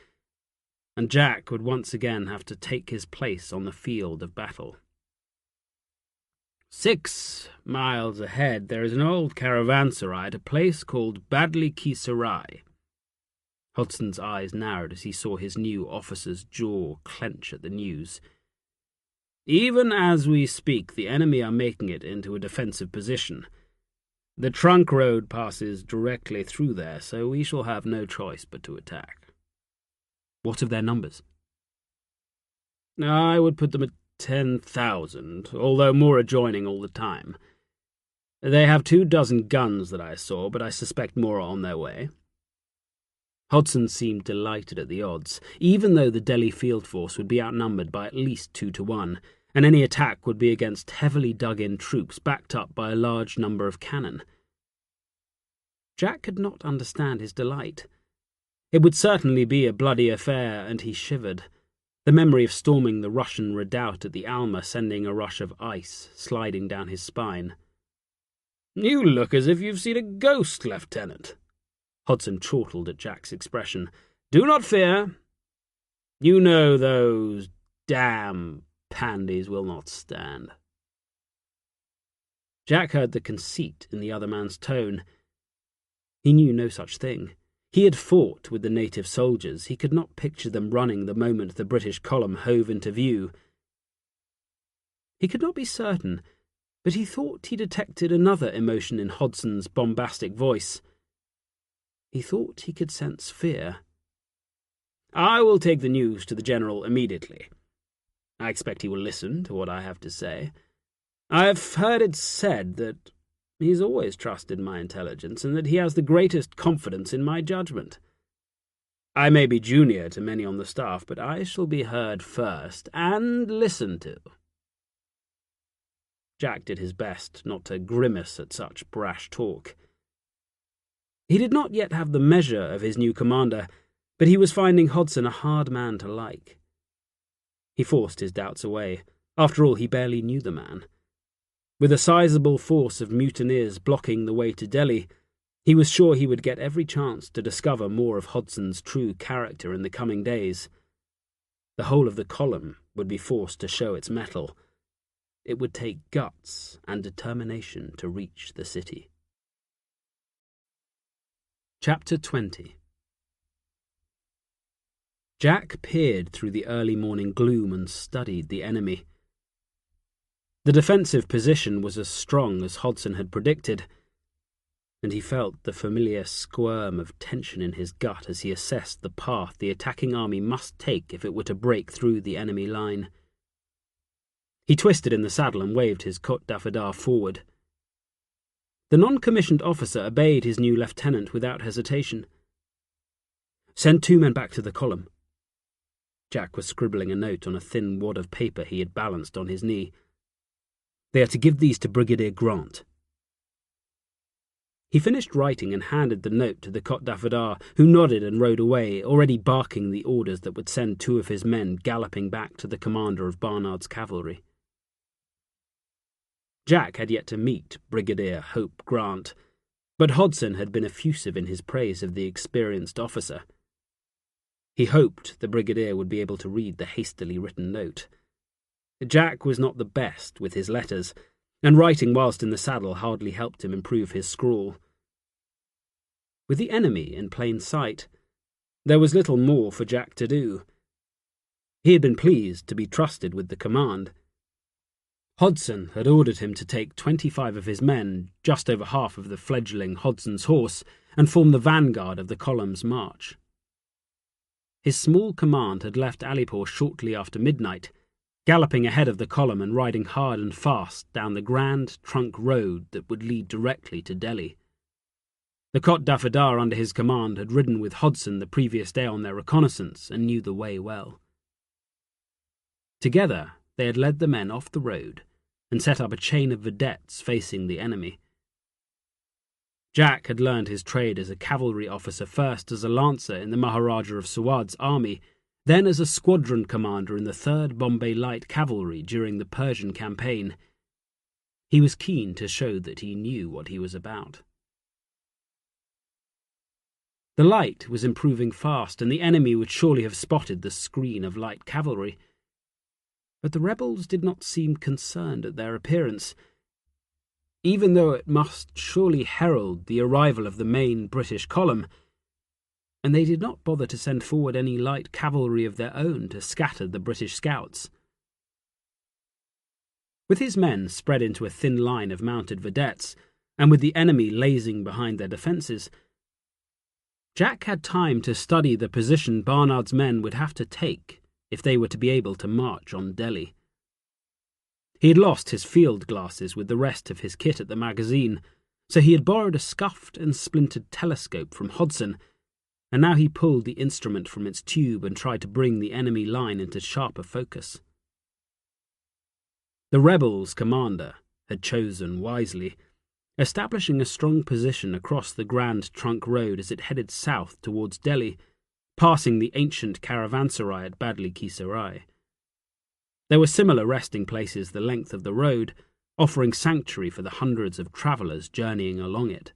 and Jack would once again have to take his place on the field of battle. 6 miles ahead, there is an old caravanserai at a place called Badli Ki Sarai. Hodson's eyes narrowed as he saw his new officer's jaw clench at the news. "Even as we speak, the enemy are making it into a defensive position. The trunk road passes directly through there, so we shall have no choice but to attack." "What of their numbers?" "I would put them at 10,000, although more are joining all the time. They have 24 guns that I saw, but I suspect more are on their way." Hodson seemed delighted at the odds, even though the Delhi field force would be outnumbered by at least 2-1, and any attack would be against heavily dug-in troops backed up by a large number of cannon. Jack could not understand his delight. It would certainly be a bloody affair, and he shivered, the memory of storming the Russian redoubt at the Alma sending a rush of ice sliding down his spine. "You look as if you've seen a ghost, Lieutenant." Hodson chortled at Jack's expression. "Do not fear. You know those damn pandies will not stand." Jack heard the conceit in the other man's tone. He knew no such thing. He had fought with the native soldiers. He could not picture them running the moment the British column hove into view. He could not be certain, but he thought he detected another emotion in Hodson's bombastic voice. He thought he could sense fear. "I will take the news to the General immediately. I expect he will listen to what I have to say. I have heard it said that he's always trusted my intelligence and that he has the greatest confidence in my judgment. I may be junior to many on the staff, but I shall be heard first and listened to." Jack did his best not to grimace at such brash talk. He did not yet have the measure of his new commander, but he was finding Hodson a hard man to like. He forced his doubts away. After all, he barely knew the man. With a sizable force of mutineers blocking the way to Delhi, he was sure he would get every chance to discover more of Hodson's true character in the coming days. The whole of the column would be forced to show its mettle. It would take guts and determination to reach the city. Chapter 20. Jack peered through the early morning gloom and studied the enemy. The defensive position was as strong as Hodson had predicted, and he felt the familiar squirm of tension in his gut as he assessed the path the attacking army must take if it were to break through the enemy line. He twisted in the saddle and waved his Cote d'Affadar forward. The non-commissioned officer obeyed his new lieutenant without hesitation. "Send 2 men back to the column." Jack was scribbling a note on a thin wad of paper he had balanced on his knee. "They are to give these to Brigadier Grant." He finished writing and handed the note to the Cote d'Affadar, who nodded and rode away, already barking the orders that would send 2 of his men galloping back to the commander of Barnard's cavalry. Jack had yet to meet Brigadier Hope Grant, but Hodson had been effusive in his praise of the experienced officer. He hoped the brigadier would be able to read the hastily written note. Jack was not the best with his letters, and writing whilst in the saddle hardly helped him improve his scrawl. With the enemy in plain sight, there was little more for Jack to do. He had been pleased to be trusted with the command. Hodson had ordered him to take 25 of his men, just over half of the fledgling Hodson's horse, and form the vanguard of the column's march. His small command had left Alipur shortly after midnight, galloping ahead of the column and riding hard and fast down the grand trunk road that would lead directly to Delhi. The Cote d'Affadar under his command had ridden with Hodson the previous day on their reconnaissance and knew the way well. Together they had led the men off the road and set up a chain of vedettes facing the enemy. Jack had learned his trade as a cavalry officer, first as a lancer in the Maharaja of Sawad's army, then as a squadron commander in the 3rd Bombay Light Cavalry during the Persian campaign. He was keen to show that he knew what he was about. The light was improving fast, and the enemy would surely have spotted the screen of light cavalry. But the rebels did not seem concerned at their appearance, even though it must surely herald the arrival of the main British column, and they did not bother to send forward any light cavalry of their own to scatter the British scouts. With his men spread into a thin line of mounted vedettes, and with the enemy lazing behind their defences, Jack had time to study the position Barnard's men would have to take if they were to be able to march on Delhi. He had lost his field glasses with the rest of his kit at the magazine, so he had borrowed a scuffed and splintered telescope from Hodson, and now he pulled the instrument from its tube and tried to bring the enemy line into sharper focus. The rebels' commander had chosen wisely, establishing a strong position across the Grand Trunk Road as it headed south towards Delhi, passing the ancient caravanserai at Badli Ki Sarai. There were similar resting places the length of the road, offering sanctuary for the hundreds of travellers journeying along it.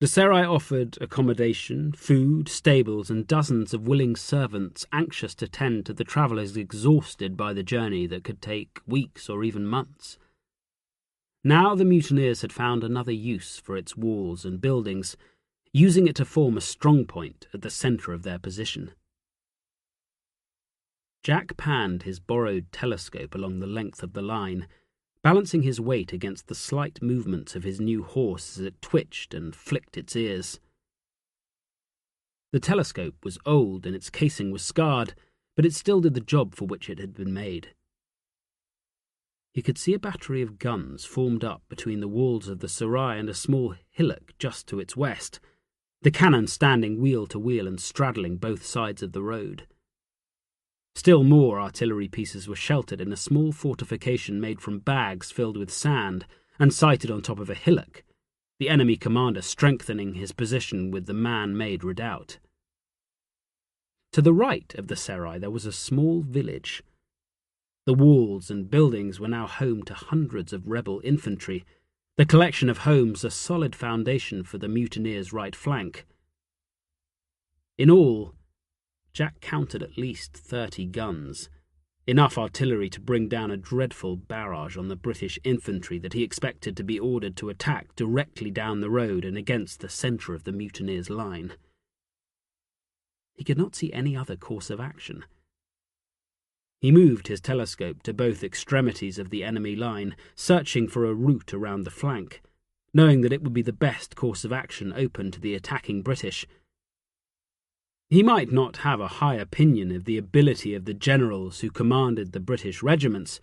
The serai offered accommodation, food, stables, and dozens of willing servants anxious to tend to the travellers exhausted by the journey that could take weeks or even months. Now the mutineers had found another use for its walls and buildings, using it to form a strong point at the centre of their position. Jack panned his borrowed telescope along the length of the line, balancing his weight against the slight movements of his new horse as it twitched and flicked its ears. The telescope was old and its casing was scarred, but it still did the job for which it had been made. He could see a battery of guns formed up between the walls of the serai and a small hillock just to its west, the cannon standing wheel to wheel and straddling both sides of the road. Still more artillery pieces were sheltered in a small fortification made from bags filled with sand and sited on top of a hillock, the enemy commander strengthening his position with the man-made redoubt. To the right of the serai there was a small village. The walls and buildings were now home to hundreds of rebel infantry, the collection of homes a solid foundation for the mutineers' right flank. In all, Jack counted at least 30 guns, enough artillery to bring down a dreadful barrage on the British infantry that he expected to be ordered to attack directly down the road and against the centre of the mutineers' line. He could not see any other course of action. He moved his telescope to both extremities of the enemy line, searching for a route around the flank, knowing that it would be the best course of action open to the attacking British. He might not have a high opinion of the ability of the generals who commanded the British regiments,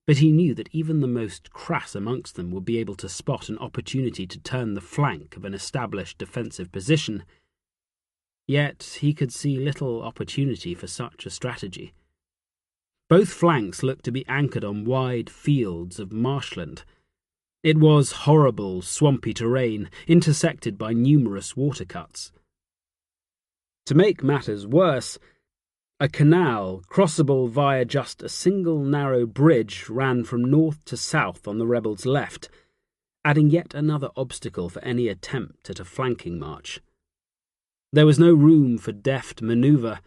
but he knew that even the most crass amongst them would be able to spot an opportunity to turn the flank of an established defensive position. Yet he could see little opportunity for such a strategy. Both flanks looked to be anchored on wide fields of marshland. It was horrible, swampy terrain, intersected by numerous water cuts. To make matters worse, a canal, crossable via just a single narrow bridge, ran from north to south on the rebels' left, adding yet another obstacle for any attempt at a flanking march. There was no room for deft manoeuvre.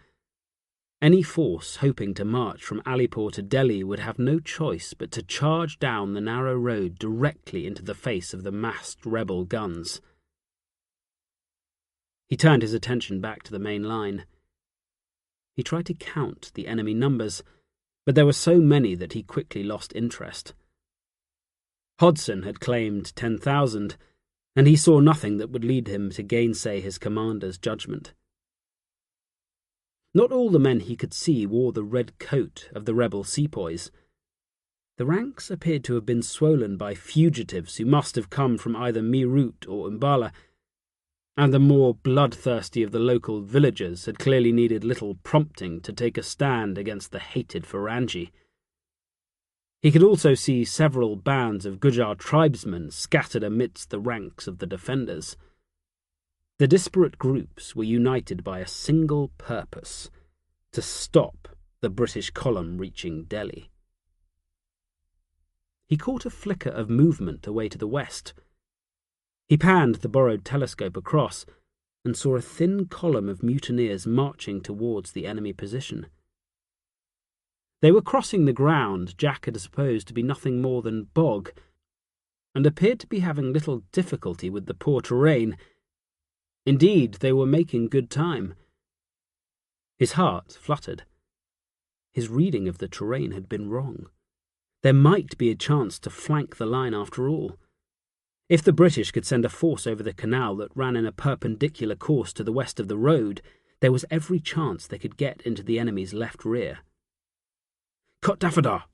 Any force hoping to march from Alipur to Delhi would have no choice but to charge down the narrow road directly into the face of the massed rebel guns. He turned his attention back to the main line. He tried to count the enemy numbers, but there were so many that he quickly lost interest. Hodson had claimed 10,000, and he saw nothing that would lead him to gainsay his commander's judgment. Not all the men he could see wore the red coat of the rebel sepoys. The ranks appeared to have been swollen by fugitives who must have come from either Meerut or Umballa, and the more bloodthirsty of the local villagers had clearly needed little prompting to take a stand against the hated Farangi. He could also see several bands of Gujar tribesmen scattered amidst the ranks of the defenders. The disparate groups were united by a single purpose: to stop the British column reaching Delhi. He caught a flicker of movement away to the west. He panned the borrowed telescope across and saw a thin column of mutineers marching towards the enemy position. They were crossing the ground Jack had supposed to be nothing more than bog, and appeared to be having little difficulty with the poor terrain. Indeed, they were making good time. His heart fluttered. His reading of the terrain had been wrong. There might be a chance to flank the line after all. If the British could send a force over the canal that ran in a perpendicular course to the west of the road, there was every chance they could get into the enemy's left rear. "Kot Dafadar!"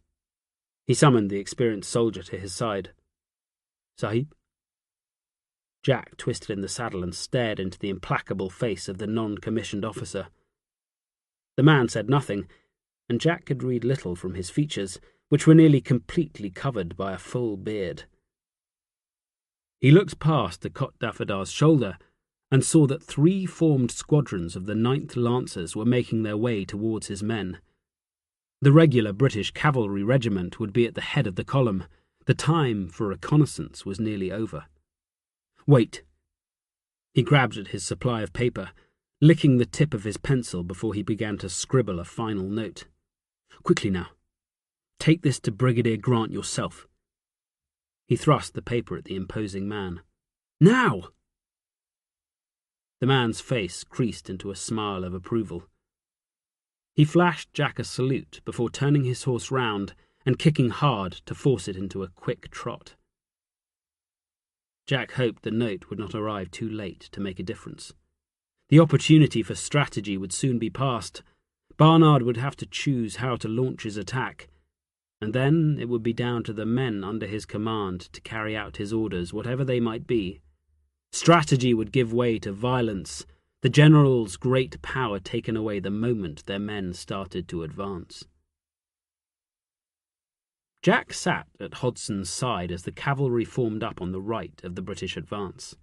He summoned the experienced soldier to his side. "Sahib?" Jack twisted in the saddle and stared into the implacable face of the non-commissioned officer. The man said nothing, and Jack could read little from his features, which were nearly completely covered by a full beard. He looked past the Kot Dafadar's shoulder and saw that 3 formed squadrons of the 9th Lancers were making their way towards his men. The regular British cavalry regiment would be at the head of the column. The time for reconnaissance was nearly over. "Wait." He grabbed at his supply of paper, licking the tip of his pencil before he began to scribble a final note. "Quickly now. Take this to Brigadier Grant yourself." He thrust the paper at the imposing man. "Now!" The man's face creased into a smile of approval. He flashed Jack a salute before turning his horse round and kicking hard to force it into a quick trot. Jack hoped the note would not arrive too late to make a difference. The opportunity for strategy would soon be past. Barnard would have to choose how to launch his attack, and then it would be down to the men under his command to carry out his orders, whatever they might be. Strategy would give way to violence, the general's great power taken away the moment their men started to advance. Jack sat at Hodson's side as the cavalry formed up on the right of the British advance.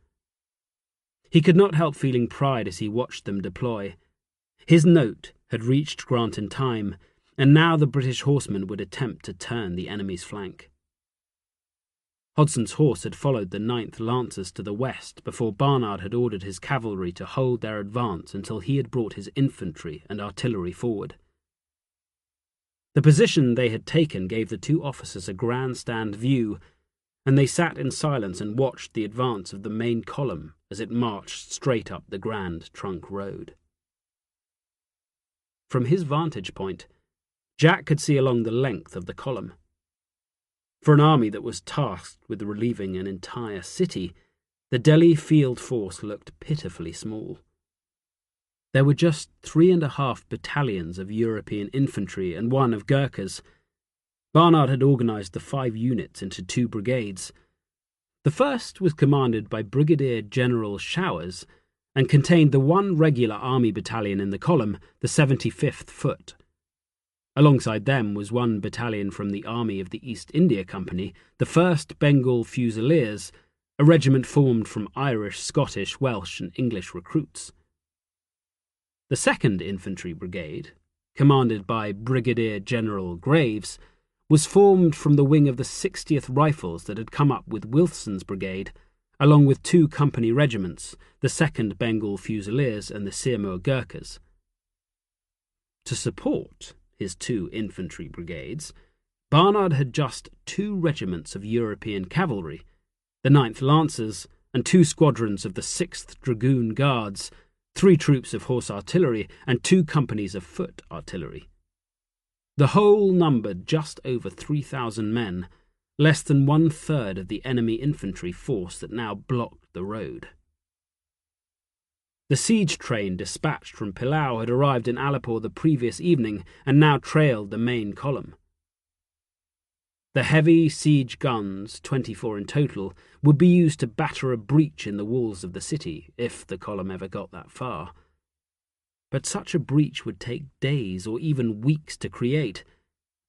He could not help feeling pride as he watched them deploy. His note had reached Grant in time, and now the British horsemen would attempt to turn the enemy's flank. Hodson's horse had followed the 9th Lancers to the west before Barnard had ordered his cavalry to hold their advance until he had brought his infantry and artillery forward. The position they had taken gave the two officers a grandstand view, and they sat in silence and watched the advance of the main column as it marched straight up the Grand Trunk Road. From his vantage point, Jack could see along the length of the column. For an army that was tasked with relieving an entire city, the Delhi field force looked pitifully small. There were just 3.5 battalions of European infantry and 1 of Gurkhas. Barnard had organised the 5 units into 2 brigades. The first was commanded by Brigadier General Showers and contained the 1 regular army battalion in the column, the 75th Foot. Alongside them was 1 battalion from the Army of the East India Company, the 1st Bengal Fusiliers, a regiment formed from Irish, Scottish, Welsh and English recruits. The 2nd Infantry Brigade, commanded by Brigadier General Graves, was formed from the wing of the 60th Rifles that had come up with Wilson's brigade, along with 2 company regiments, the 2nd Bengal Fusiliers and the Sirmur Gurkhas. To support his 2 infantry brigades, Barnard had just 2 regiments of European cavalry, the 9th Lancers and 2 squadrons of the 6th Dragoon Guards, 3 troops of horse artillery and 2 companies of foot artillery. The whole numbered just over 3,000 men, less than 1/3 of the enemy infantry force that now blocked the road. The siege train dispatched from Pillau had arrived in Alipur the previous evening and now trailed the main column. The heavy siege guns, 24 in total, would be used to batter a breach in the walls of the city, if the column ever got that far. But such a breach would take days or even weeks to create,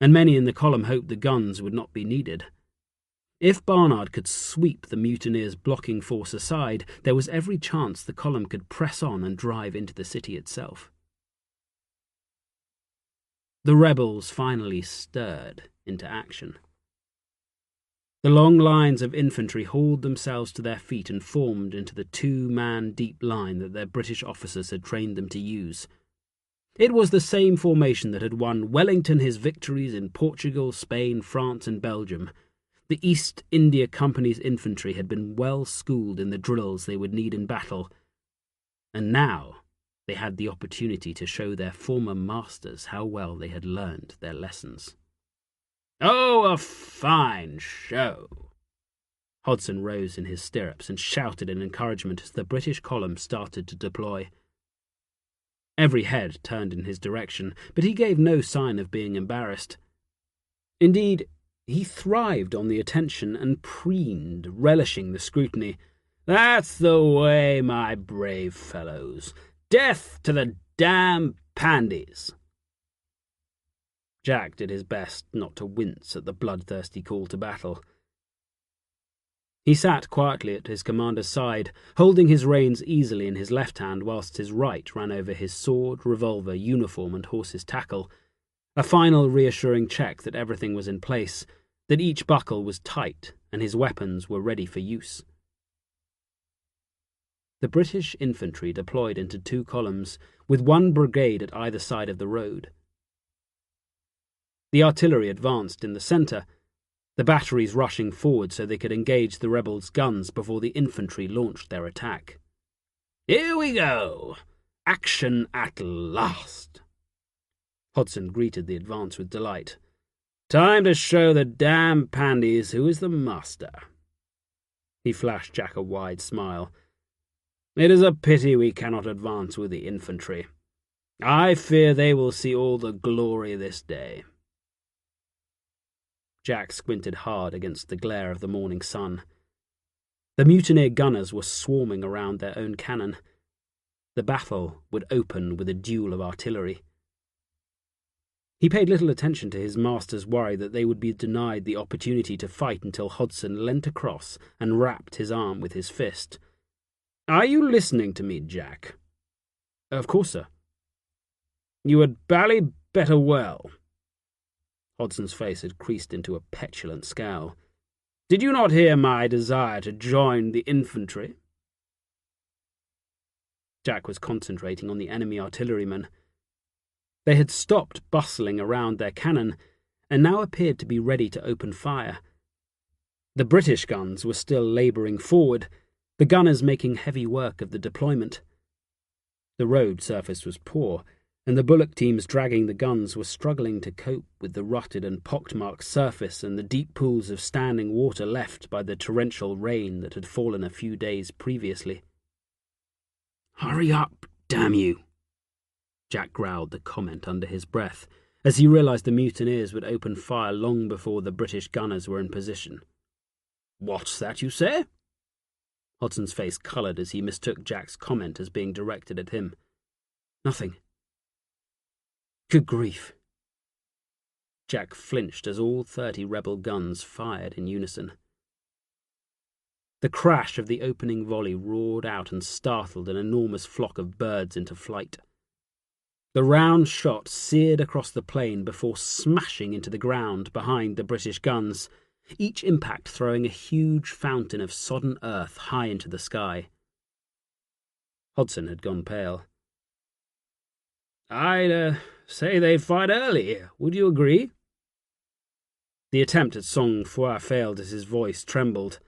and many in the column hoped the guns would not be needed. If Barnard could sweep the mutineers' blocking force aside, there was every chance the column could press on and drive into the city itself. The rebels finally stirred into action. The long lines of infantry hauled themselves to their feet and formed into the 2-man deep line that their British officers had trained them to use. It was the same formation that had won Wellington his victories in Portugal, Spain, France and Belgium. The East India Company's infantry had been well schooled in the drills they would need in battle, and now they had the opportunity to show their former masters how well they had learned their lessons. "Oh, a fine show!" Hodson rose in his stirrups and shouted in encouragement as the British column started to deploy. Every head turned in his direction, but he gave no sign of being embarrassed. Indeed, he thrived on the attention and preened, relishing the scrutiny. "That's the way, my brave fellows. Death to the damn Pandys!" Jack did his best not to wince at the bloodthirsty call to battle. He sat quietly at his commander's side, holding his reins easily in his left hand whilst his right ran over his sword, revolver, uniform and horse's tackle, a final reassuring check that everything was in place, that each buckle was tight and his weapons were ready for use. The British infantry deployed into 2 columns, with 1 brigade at either side of the road. The artillery advanced in the centre, the batteries rushing forward so they could engage the rebels' guns before the infantry launched their attack. "Here we go! Action at last!" Hodson greeted the advance with delight. "Time to show the damn Pandys who is the master." He flashed Jack a wide smile. "It is a pity we cannot advance with the infantry. I fear they will see all the glory this day." Jack squinted hard against the glare of the morning sun. The mutineer gunners were swarming around their own cannon. The battle would open with a duel of artillery. He paid little attention to his master's worry that they would be denied the opportunity to fight until Hodson leant across and rapped his arm with his fist. "Are you listening to me, Jack?" "Of course, sir." "You had bally better well." Hodson's face had creased into a petulant scowl. "Did you not hear my desire to join the infantry?" Jack was concentrating on the enemy artillerymen. They had stopped bustling around their cannon, and now appeared to be ready to open fire. The British guns were still labouring forward, the gunners making heavy work of the deployment. The road surface was poor, and the bullock teams dragging the guns were struggling to cope with the rutted and pockmarked surface and the deep pools of standing water left by the torrential rain that had fallen a few days previously. "Hurry up, damn you!" Jack growled the comment under his breath, as he realised the mutineers would open fire long before the British gunners were in position. "What's that you say?" Hodson's face coloured as he mistook Jack's comment as being directed at him. "Nothing." "Good grief." Jack flinched as all 30 rebel guns fired in unison. The crash of the opening volley roared out and startled an enormous flock of birds into flight. The round shot seared across the plain before smashing into the ground behind the British guns, each impact throwing a huge fountain of sodden earth high into the sky. Hodson had gone pale. "I'd say they'd fight early. Would you agree?" The attempt at sang-froid failed as his voice trembled.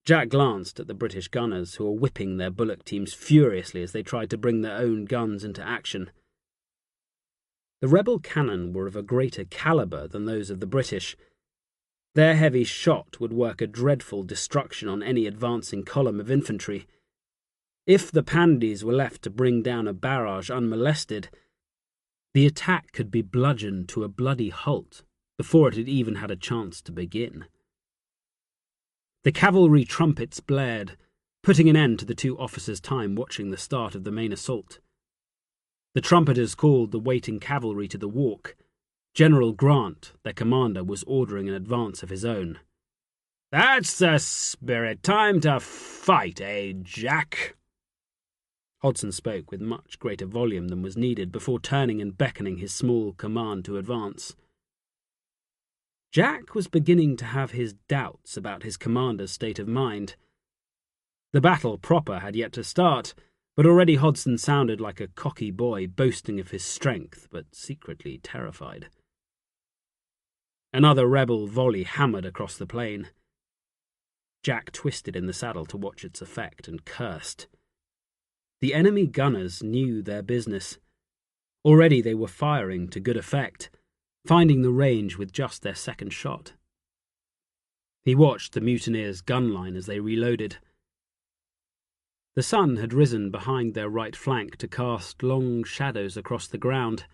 Jack glanced at the British gunners, who were whipping their bullock teams furiously as they tried to bring their own guns into action. The rebel cannon were of a greater calibre than those of the British. Their heavy shot would work a dreadful destruction on any advancing column of infantry. If the Pandies were left to bring down a barrage unmolested, the attack could be bludgeoned to a bloody halt before it had even had a chance to begin. The cavalry trumpets blared, putting an end to the 2 officers' time watching the start of the main assault. The trumpeters called the waiting cavalry to the walk. General Grant, their commander, was ordering an advance of his own. "That's the spirit. Time to fight, eh, Jack?" Hodson spoke with much greater volume than was needed before turning and beckoning his small command to advance. Jack was beginning to have his doubts about his commander's state of mind. The battle proper had yet to start, but already Hodson sounded like a cocky boy boasting of his strength, but secretly terrified. Another rebel volley hammered across the plain. Jack twisted in the saddle to watch its effect and cursed. The enemy gunners knew their business. Already they were firing to good effect, finding the range with just their second shot. He watched the mutineers' gun line as they reloaded. The sun had risen behind their right flank to cast long shadows across the ground.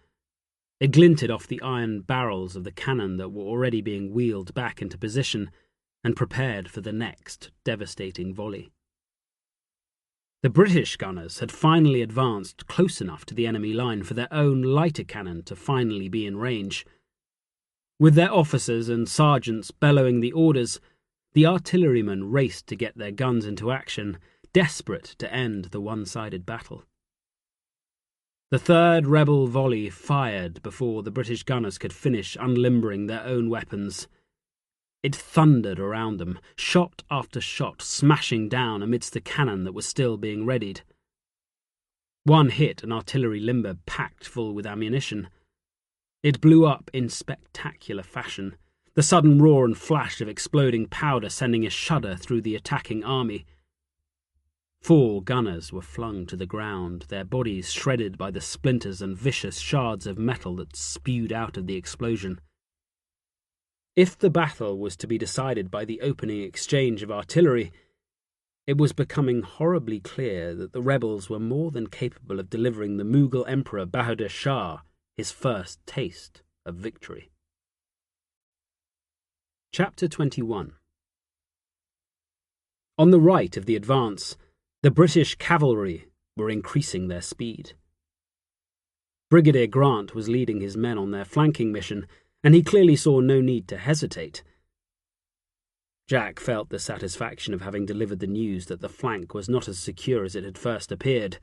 It glinted off the iron barrels of the cannon that were already being wheeled back into position and prepared for the next devastating volley. The British gunners had finally advanced close enough to the enemy line for their own lighter cannon to finally be in range. With their officers and sergeants bellowing the orders, the artillerymen raced to get their guns into action, desperate to end the one-sided battle. The third rebel volley fired before the British gunners could finish unlimbering their own weapons. It thundered around them, shot after shot smashing down amidst the cannon that was still being readied. One hit an artillery limber packed full with ammunition. It blew up in spectacular fashion, the sudden roar and flash of exploding powder sending a shudder through the attacking army. 4 gunners were flung to the ground, their bodies shredded by the splinters and vicious shards of metal that spewed out of the explosion. If the battle was to be decided by the opening exchange of artillery, it was becoming horribly clear that the rebels were more than capable of delivering the Mughal Emperor Bahadur Shah his first taste of victory. Chapter 21. On the right of the advance, the British cavalry were increasing their speed. Brigadier Grant was leading his men on their flanking mission, and he clearly saw no need to hesitate. Jack felt the satisfaction of having delivered the news that the flank was not as secure as it had first appeared.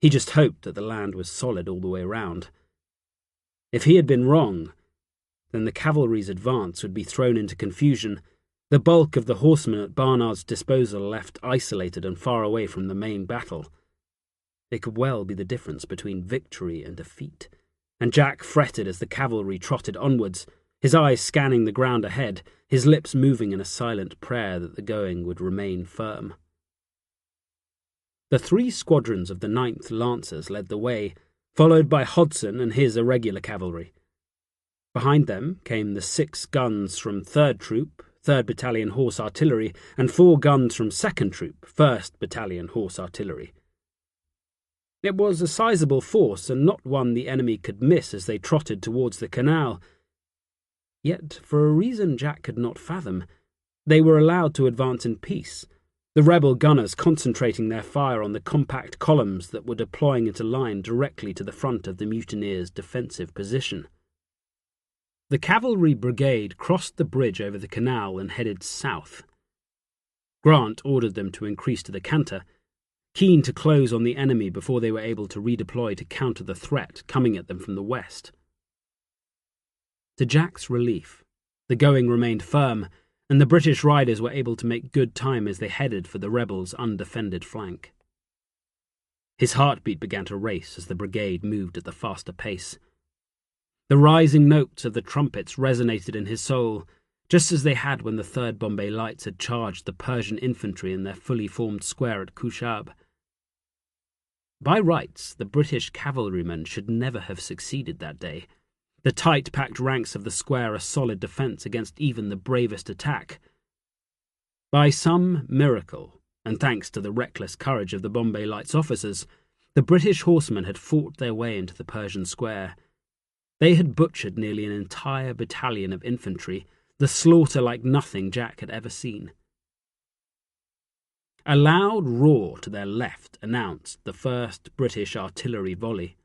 He just hoped that the land was solid all the way round. If he had been wrong, then the cavalry's advance would be thrown into confusion, the bulk of the horsemen at Barnard's disposal left isolated and far away from the main battle. It could well be the difference between victory and defeat, and Jack fretted as the cavalry trotted onwards, his eyes scanning the ground ahead, his lips moving in a silent prayer that the going would remain firm. The 3 squadrons of the 9th Lancers led the way, followed by Hodson and his irregular cavalry. Behind them came the 6 guns from 3rd Troop, 3rd Battalion Horse Artillery, and 4 guns from 2nd Troop, 1st Battalion Horse Artillery. It was a sizable force, and not one the enemy could miss as they trotted towards the canal. Yet, for a reason Jack could not fathom, they were allowed to advance in peace, the rebel gunners concentrating their fire on the compact columns that were deploying into line directly to the front of the mutineers' defensive position. The cavalry brigade crossed the bridge over the canal and headed south. Grant ordered them to increase to the canter, keen to close on the enemy before they were able to redeploy to counter the threat coming at them from the west. To Jack's relief, the going remained firm, and the British riders were able to make good time as they headed for the rebels' undefended flank. His heartbeat began to race as the brigade moved at the faster pace. The rising notes of the trumpets resonated in his soul, just as they had when the 3rd Bombay Lights had charged the Persian infantry in their fully formed square at Kushab. By rights, the British cavalrymen should never have succeeded that day, the tight-packed ranks of the square a solid defence against even the bravest attack. By some miracle, and thanks to the reckless courage of the Bombay Lights officers, the British horsemen had fought their way into the Persian square. They had butchered nearly an entire battalion of infantry, the slaughter like nothing Jack had ever seen. A loud roar to their left announced the first British artillery volley.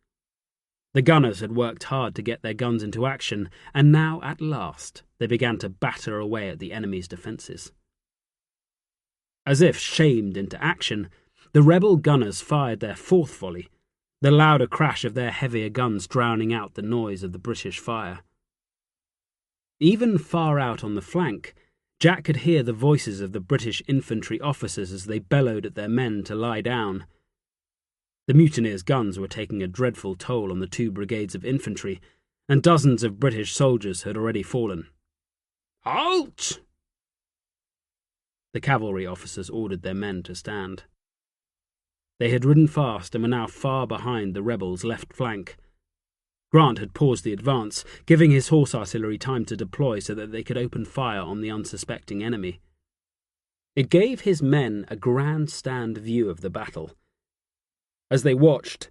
The gunners had worked hard to get their guns into action, and now, at last, they began to batter away at the enemy's defences. As if shamed into action, the rebel gunners fired their 4th volley, the louder crash of their heavier guns drowning out the noise of the British fire. Even far out on the flank, Jack could hear the voices of the British infantry officers as they bellowed at their men to lie down. The mutineers' guns were taking a dreadful toll on the 2 brigades of infantry, and dozens of British soldiers had already fallen. "Halt!" The cavalry officers ordered their men to stand. They had ridden fast and were now far behind the rebels' left flank. Grant had paused the advance, giving his horse artillery time to deploy so that they could open fire on the unsuspecting enemy. It gave his men a grandstand view of the battle. As they watched,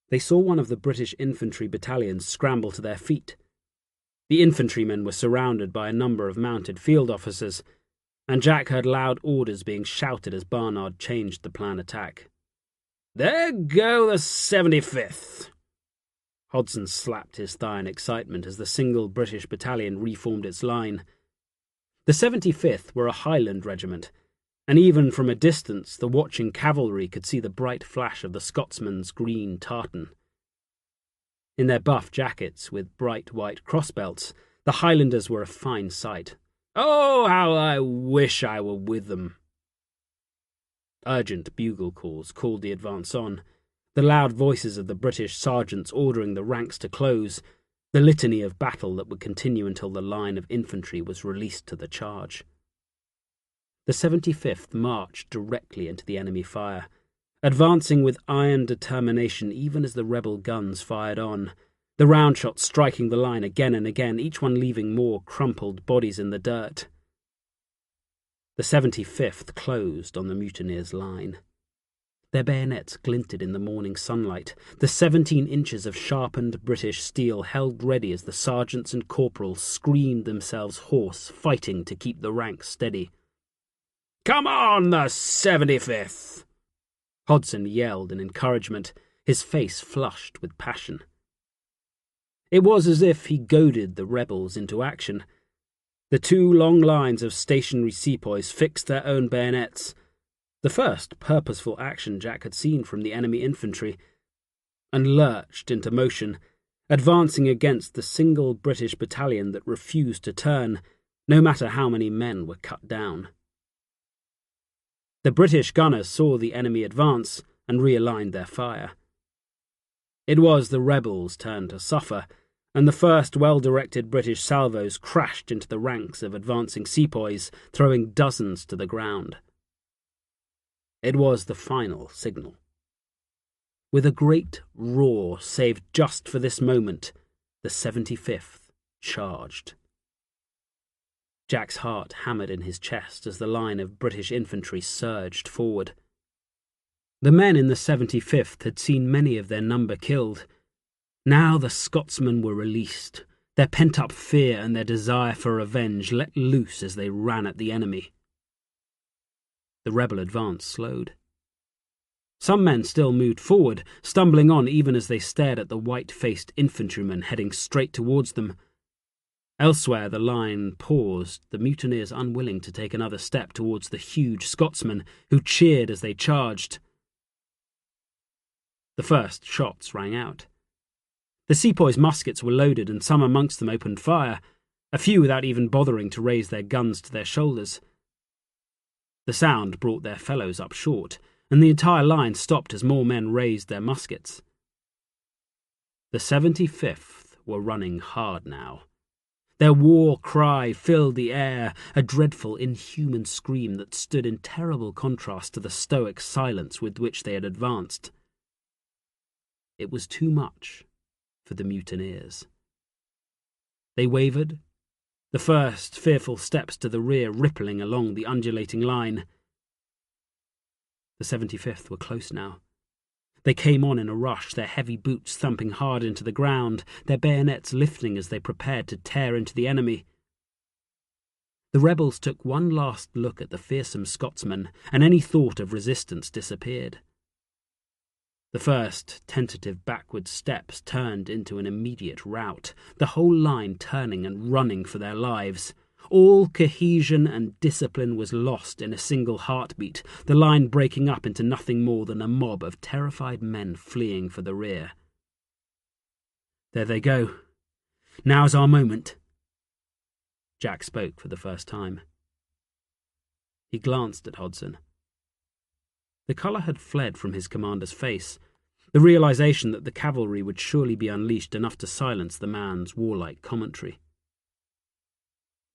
they saw one of the British infantry battalions scramble to their feet. The infantrymen were surrounded by a number of mounted field officers, and Jack heard loud orders being shouted as Barnard changed the plan attack. "There go the 75th!" Hodson slapped his thigh in excitement as the single British battalion reformed its line. The 75th were a Highland regiment, and even from a distance the watching cavalry could see the bright flash of the Scotsman's green tartan. In their buff jackets with bright white crossbelts, the Highlanders were a fine sight. Oh, how I wish I were with them! Urgent bugle calls called the advance on, the loud voices of the British sergeants ordering the ranks to close, the litany of battle that would continue until the line of infantry was released to the charge. The 75th marched directly into the enemy fire, advancing with iron determination even as the rebel guns fired on, the round shots striking the line again and again, each one leaving more crumpled bodies in the dirt. The 75th closed on the mutineers' line. Their bayonets glinted in the morning sunlight, the 17 inches of sharpened British steel held ready as the sergeants and corporals screamed themselves hoarse, fighting to keep the ranks steady. Come on, the 75th! Hodson yelled in encouragement, his face flushed with passion. It was as if he goaded the rebels into action. The two long lines of stationary sepoys fixed their own bayonets, the first purposeful action Jack had seen from the enemy infantry, and lurched into motion, advancing against the single British battalion that refused to turn, no matter how many men were cut down. The British gunners saw the enemy advance and realigned their fire. It was the rebels' turn to suffer, and the first well-directed British salvos crashed into the ranks of advancing sepoys, throwing dozens to the ground. It was the final signal. With a great roar saved just for this moment, the 75th charged. Jack's heart hammered in his chest as the line of British infantry surged forward. The men in the 75th had seen many of their number killed. Now the Scotsmen were released, their pent-up fear and their desire for revenge let loose as they ran at the enemy. The rebel advance slowed. Some men still moved forward, stumbling on even as they stared at the white-faced infantrymen heading straight towards them. Elsewhere the line paused, the mutineers unwilling to take another step towards the huge Scotsmen who cheered as they charged. The first shots rang out. The sepoys' muskets were loaded and some amongst them opened fire, a few without even bothering to raise their guns to their shoulders. The sound brought their fellows up short, and the entire line stopped as more men raised their muskets. The 75th were running hard now. Their war cry filled the air, a dreadful, inhuman scream that stood in terrible contrast to the stoic silence with which they had advanced. It was too much for the mutineers. They wavered, the first fearful steps to the rear rippling along the undulating line. The 75th were close now. They came on in a rush, their heavy boots thumping hard into the ground, their bayonets lifting as they prepared to tear into the enemy. The rebels took one last look at the fearsome Scotsmen, and any thought of resistance disappeared. The first tentative backward steps turned into an immediate rout, the whole line turning and running for their lives. All cohesion and discipline was lost in a single heartbeat, the line breaking up into nothing more than a mob of terrified men fleeing for the rear. There they go. Now's our moment. Jack spoke for the first time. He glanced at Hodson. The colour had fled from his commander's face, the realization that the cavalry would surely be unleashed enough to silence the man's warlike commentary.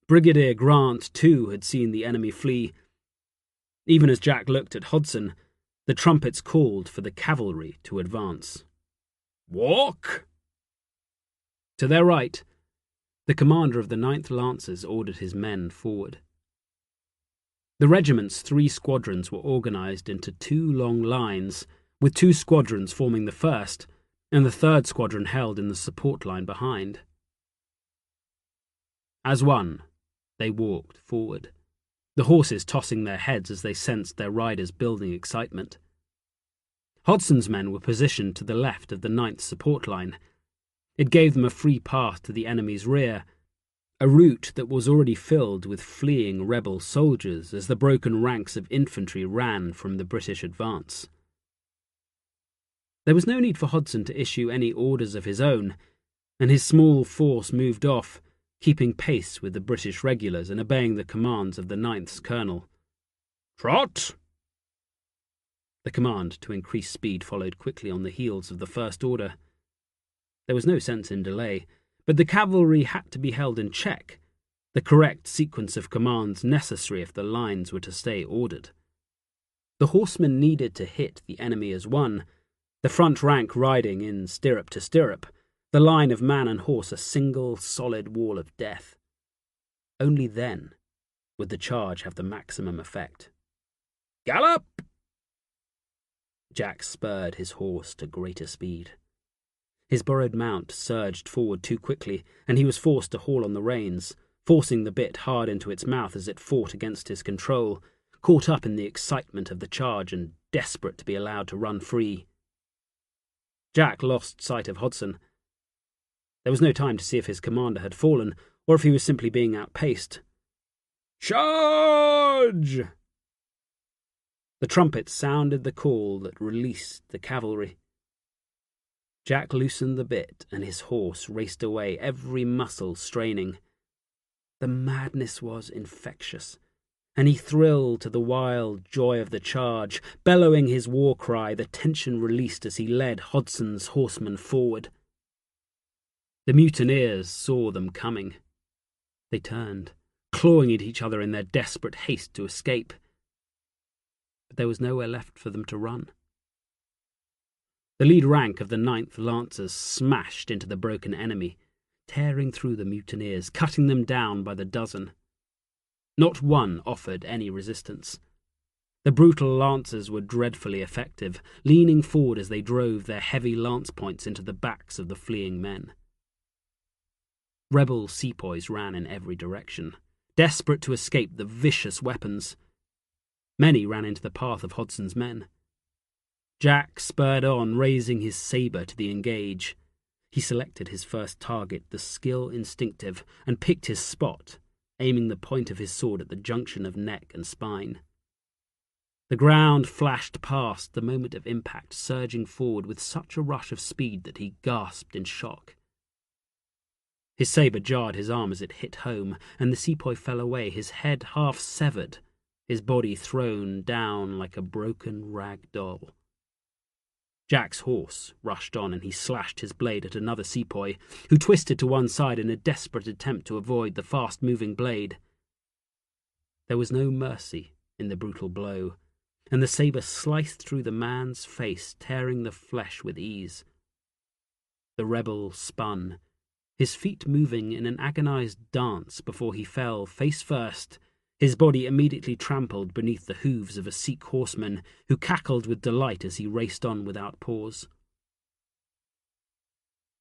Brigadier Grant, too, had seen the enemy flee. Even as Jack looked at Hodson, the trumpets called for the cavalry to advance. Walk! To their right, the commander of the 9th Lancers ordered his men forward. The regiment's 3 squadrons were organised into 2 long lines, with 2 squadrons forming the first, and the 3rd squadron held in the support line behind. As one, they walked forward, the horses tossing their heads as they sensed their riders building excitement. Hodson's men were positioned to the left of the 9th support line. It gave them a free path to the enemy's rear, a route that was already filled with fleeing rebel soldiers as the broken ranks of infantry ran from the British advance. There was no need for Hodson to issue any orders of his own, and his small force moved off, keeping pace with the British regulars and obeying the commands of the 9th's colonel. Trot! The command to increase speed followed quickly on the heels of the first order. There was no sense in delay, but the cavalry had to be held in check, the correct sequence of commands necessary if the lines were to stay ordered. The horsemen needed to hit the enemy as one, the front rank riding in stirrup to stirrup, the line of man and horse a single solid wall of death. Only then would the charge have the maximum effect. Gallop! Jack spurred his horse to greater speed. His borrowed mount surged forward too quickly, and he was forced to haul on the reins, forcing the bit hard into its mouth as it fought against his control, caught up in the excitement of the charge and desperate to be allowed to run free. Jack lost sight of Hodson. There was no time to see if his commander had fallen, or if he was simply being outpaced. "Charge!" The trumpet sounded the call that released the cavalry. Jack loosened the bit, and his horse raced away, every muscle straining. The madness was infectious, and he thrilled to the wild joy of the charge, bellowing his war cry, the tension released as he led Hodson's horsemen forward. The mutineers saw them coming. They turned, clawing at each other in their desperate haste to escape. But there was nowhere left for them to run. The lead rank of the 9th Lancers smashed into the broken enemy, tearing through the mutineers, cutting them down by the dozen. Not one offered any resistance. The brutal lancers were dreadfully effective, leaning forward as they drove their heavy lance points into the backs of the fleeing men. Rebel sepoys ran in every direction, desperate to escape the vicious weapons. Many ran into the path of Hodson's men. Jack spurred on, raising his sabre to the engage. He selected his first target, the skill instinctive, and picked his spot, aiming the point of his sword at the junction of neck and spine. The ground flashed past the moment of impact, surging forward with such a rush of speed that he gasped in shock. His sabre jarred his arm as it hit home, and the sepoy fell away, his head half severed, his body thrown down like a broken rag doll. Jack's horse rushed on, and he slashed his blade at another sepoy, who twisted to one side in a desperate attempt to avoid the fast-moving blade. There was no mercy in the brutal blow, and the sabre sliced through the man's face, tearing the flesh with ease. The rebel spun, his feet moving in an agonized dance before he fell face first, his body immediately trampled beneath the hooves of a Sikh horseman who cackled with delight as he raced on without pause.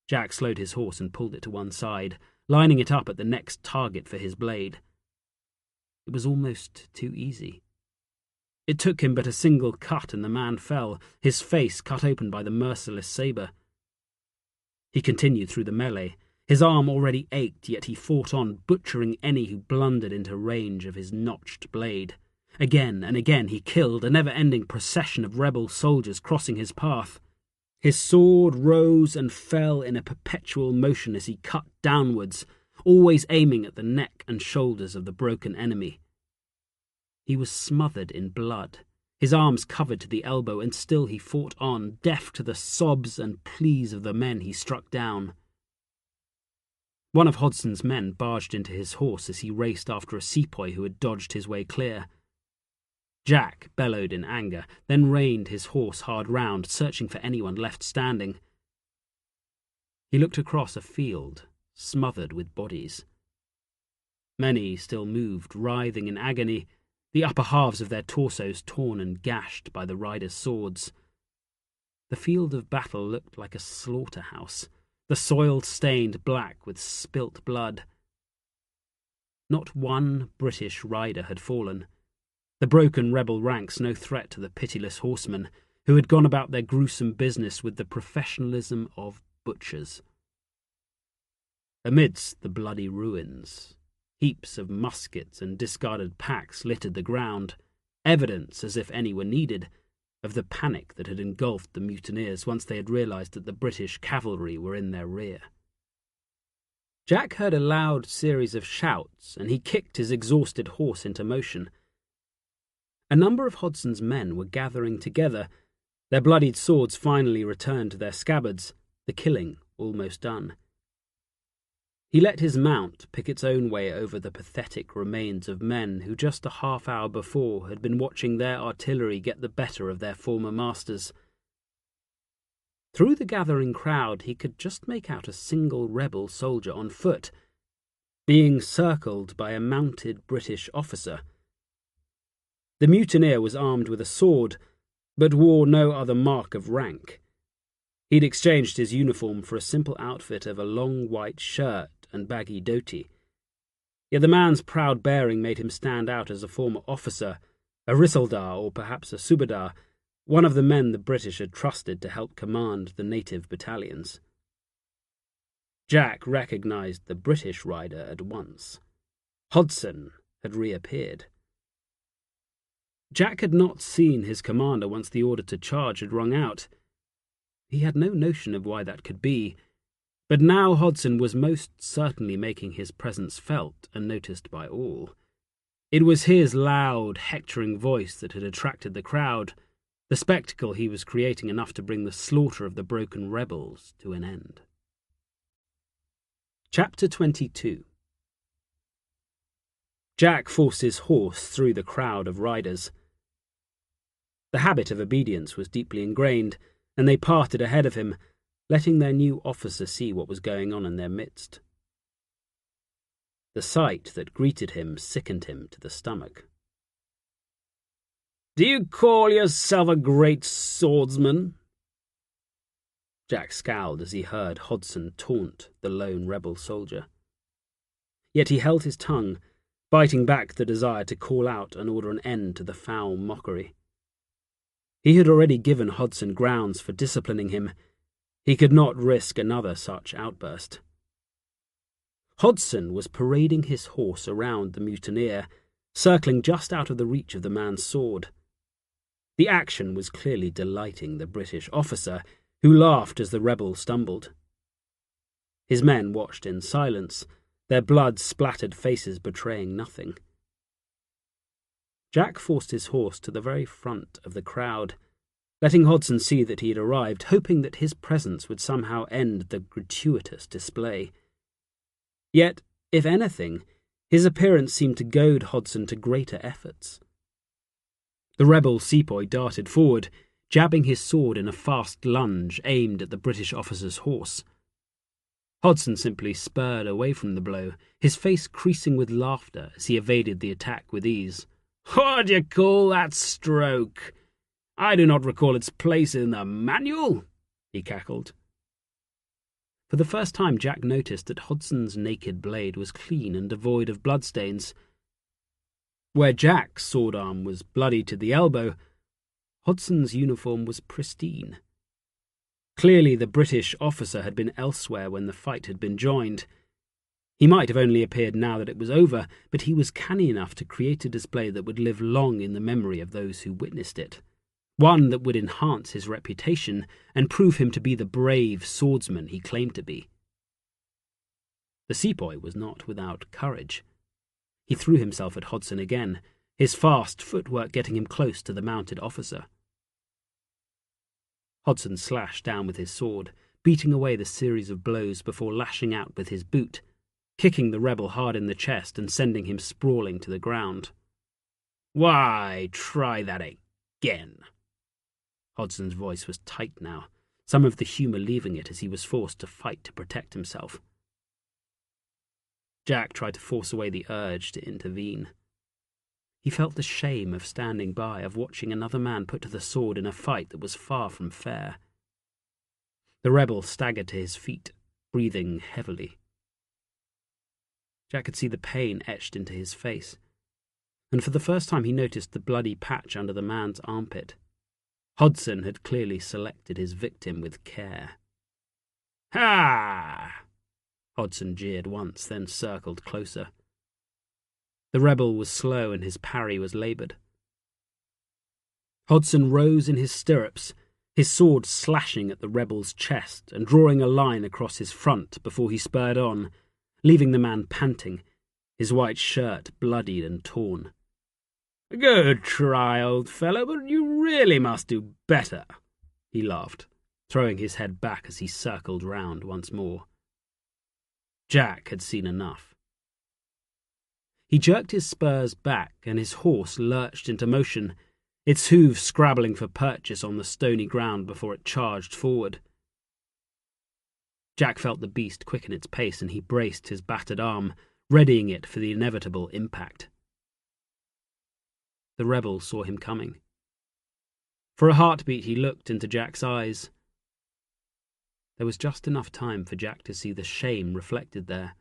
Jack slowed his horse and pulled it to one side, lining it up at the next target for his blade. It was almost too easy. It took him but a single cut and the man fell, his face cut open by the merciless sabre. He continued through the melee. His arm already ached, yet he fought on, butchering any who blundered into range of his notched blade. Again and again he killed, a never-ending procession of rebel soldiers crossing his path. His sword rose and fell in a perpetual motion as he cut downwards, always aiming at the neck and shoulders of the broken enemy. He was smothered in blood, his arms covered to the elbow, and still he fought on, deaf to the sobs and pleas of the men he struck down. One of Hodson's men barged into his horse as he raced after a sepoy who had dodged his way clear. Jack bellowed in anger, then reined his horse hard round, searching for anyone left standing. He looked across a field, smothered with bodies. Many still moved, writhing in agony, the upper halves of their torsos torn and gashed by the riders' swords. The field of battle looked like a slaughterhouse, the soil stained black with spilt blood. Not one British rider had fallen. The broken rebel ranks no threat to the pitiless horsemen, who had gone about their gruesome business with the professionalism of butchers. Amidst the bloody ruins, heaps of muskets and discarded packs littered the ground, evidence, as if any were needed, of the panic that had engulfed the mutineers once they had realized that the British cavalry were in their rear. Jack heard a loud series of shouts, and he kicked his exhausted horse into motion. A number of Hodson's men were gathering together, their bloodied swords finally returned to their scabbards, the killing almost done. He let his mount pick its own way over the pathetic remains of men who just a half-hour before had been watching their artillery get the better of their former masters. Through the gathering crowd he could just make out a single rebel soldier on foot, being circled by a mounted British officer. The mutineer was armed with a sword, but wore no other mark of rank. He'd exchanged his uniform for a simple outfit of a long white shirt and baggy dhoti. Yet the man's proud bearing made him stand out as a former officer, A Risaldar, or perhaps a Subadar, one of the men the British had trusted to help command the native battalions. Jack recognized the British rider at once. Hodson had reappeared. Jack had not seen his commander once the order to charge had rung out. He had no notion of why that could be, but now Hodson was most certainly making his presence felt and noticed by all. It was his loud, hectoring voice that had attracted the crowd, the spectacle he was creating enough to bring the slaughter of the broken rebels to an end. Chapter 22. Jack forced his horse through the crowd of riders. The habit of obedience was deeply ingrained, and they parted ahead of him, letting their new officer see what was going on in their midst. The sight that greeted him sickened him to the stomach. "Do you call yourself a great swordsman?" Jack scowled as he heard Hodson taunt the lone rebel soldier. Yet he held his tongue, biting back the desire to call out and order an end to the foul mockery. He had already given Hodson grounds for disciplining him. He could not risk another such outburst. Hodson was parading his horse around the mutineer, circling just out of the reach of the man's sword. The action was clearly delighting the British officer, who laughed as the rebel stumbled. His men watched in silence, their blood-splattered faces betraying nothing. Jack forced his horse to the very front of the crowd, letting Hodson see that he had arrived, hoping that his presence would somehow end the gratuitous display. Yet, if anything, his appearance seemed to goad Hodson to greater efforts. The rebel sepoy darted forward, jabbing his sword in a fast lunge aimed at the British officer's horse. Hodson simply spurred away from the blow, his face creasing with laughter as he evaded the attack with ease. "What do you call that stroke? I do not recall its place in the manual," he cackled. For the first time Jack noticed that Hodson's naked blade was clean and devoid of bloodstains. Where Jack's sword arm was bloody to the elbow, Hodson's uniform was pristine. Clearly the British officer had been elsewhere when the fight had been joined. He might have only appeared now that it was over, but he was canny enough to create a display that would live long in the memory of those who witnessed it, one that would enhance his reputation and prove him to be the brave swordsman he claimed to be. The sepoy was not without courage. He threw himself at Hodson again, his fast footwork getting him close to the mounted officer. Hodson slashed down with his sword, beating away the series of blows before lashing out with his boot, kicking the rebel hard in the chest and sending him sprawling to the ground. "Why, try that again." Hodson's voice was tight now, some of the humour leaving it as he was forced to fight to protect himself. Jack tried to force away the urge to intervene. He felt the shame of standing by, of watching another man put to the sword in a fight that was far from fair. The rebel staggered to his feet, breathing heavily. Jack could see the pain etched into his face, and for the first time he noticed the bloody patch under the man's armpit. Hodson had clearly selected his victim with care. "Ha!" Hodson jeered once, then circled closer. The rebel was slow and his parry was laboured. Hodson rose in his stirrups, his sword slashing at the rebel's chest and drawing a line across his front before he spurred on, leaving the man panting, his white shirt bloodied and torn. "Good try, old fellow, but you really must do better," he laughed, throwing his head back as he circled round once more. Jack had seen enough. He jerked his spurs back and his horse lurched into motion, its hooves scrabbling for purchase on the stony ground before it charged forward. Jack felt the beast quicken its pace and he braced his battered arm, readying it for the inevitable impact. The rebel saw him coming. For a heartbeat he looked into Jack's eyes. There was just enough time for Jack to see the shame reflected there,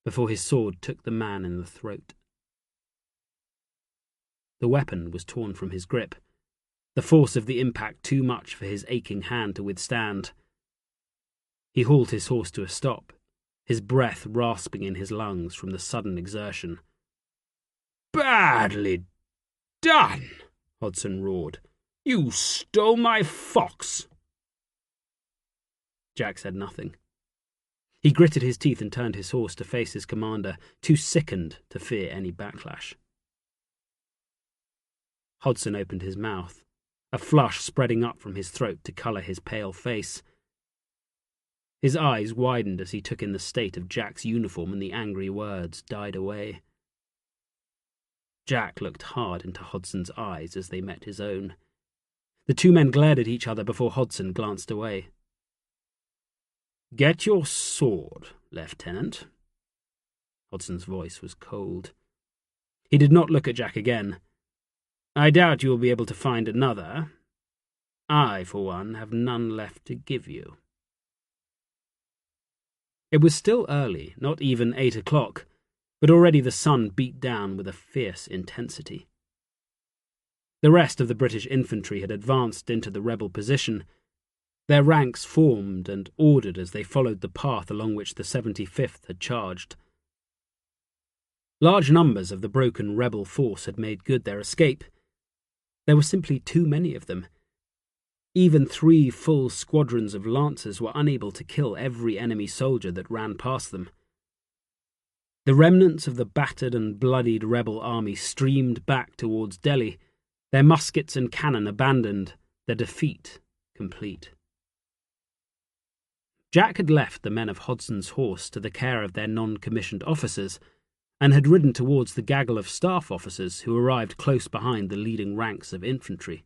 before his sword took the man in the throat. The weapon was torn from his grip, the force of the impact too much for his aching hand to withstand. He hauled his horse to a stop, his breath rasping in his lungs from the sudden exertion. "Badly done," Hodson roared. "You stole my fox." Jack said nothing. He gritted his teeth and turned his horse to face his commander, too sickened to fear any backlash. Hodson opened his mouth, a flush spreading up from his throat to colour his pale face. His eyes widened as he took in the state of Jack's uniform, and the angry words died away. Jack looked hard into Hodson's eyes as they met his own. The two men glared at each other before Hodson glanced away. "Get your sword, Lieutenant." Hodson's voice was cold. He did not look at Jack again. "I doubt you will be able to find another. I, for one, have none left to give you." It was still early, not even 8 o'clock, but already the sun beat down with a fierce intensity. The rest of the British infantry had advanced into the rebel position. Their ranks formed and ordered as they followed the path along which the 75th had charged. Large numbers of the broken rebel force had made good their escape. There were simply too many of them. Even 3 full squadrons of lancers were unable to kill every enemy soldier that ran past them. The remnants of the battered and bloodied rebel army streamed back towards Delhi, their muskets and cannon abandoned, their defeat complete. Jack had left the men of Hodson's horse to the care of their non-commissioned officers, and had ridden towards the gaggle of staff officers who arrived close behind the leading ranks of infantry.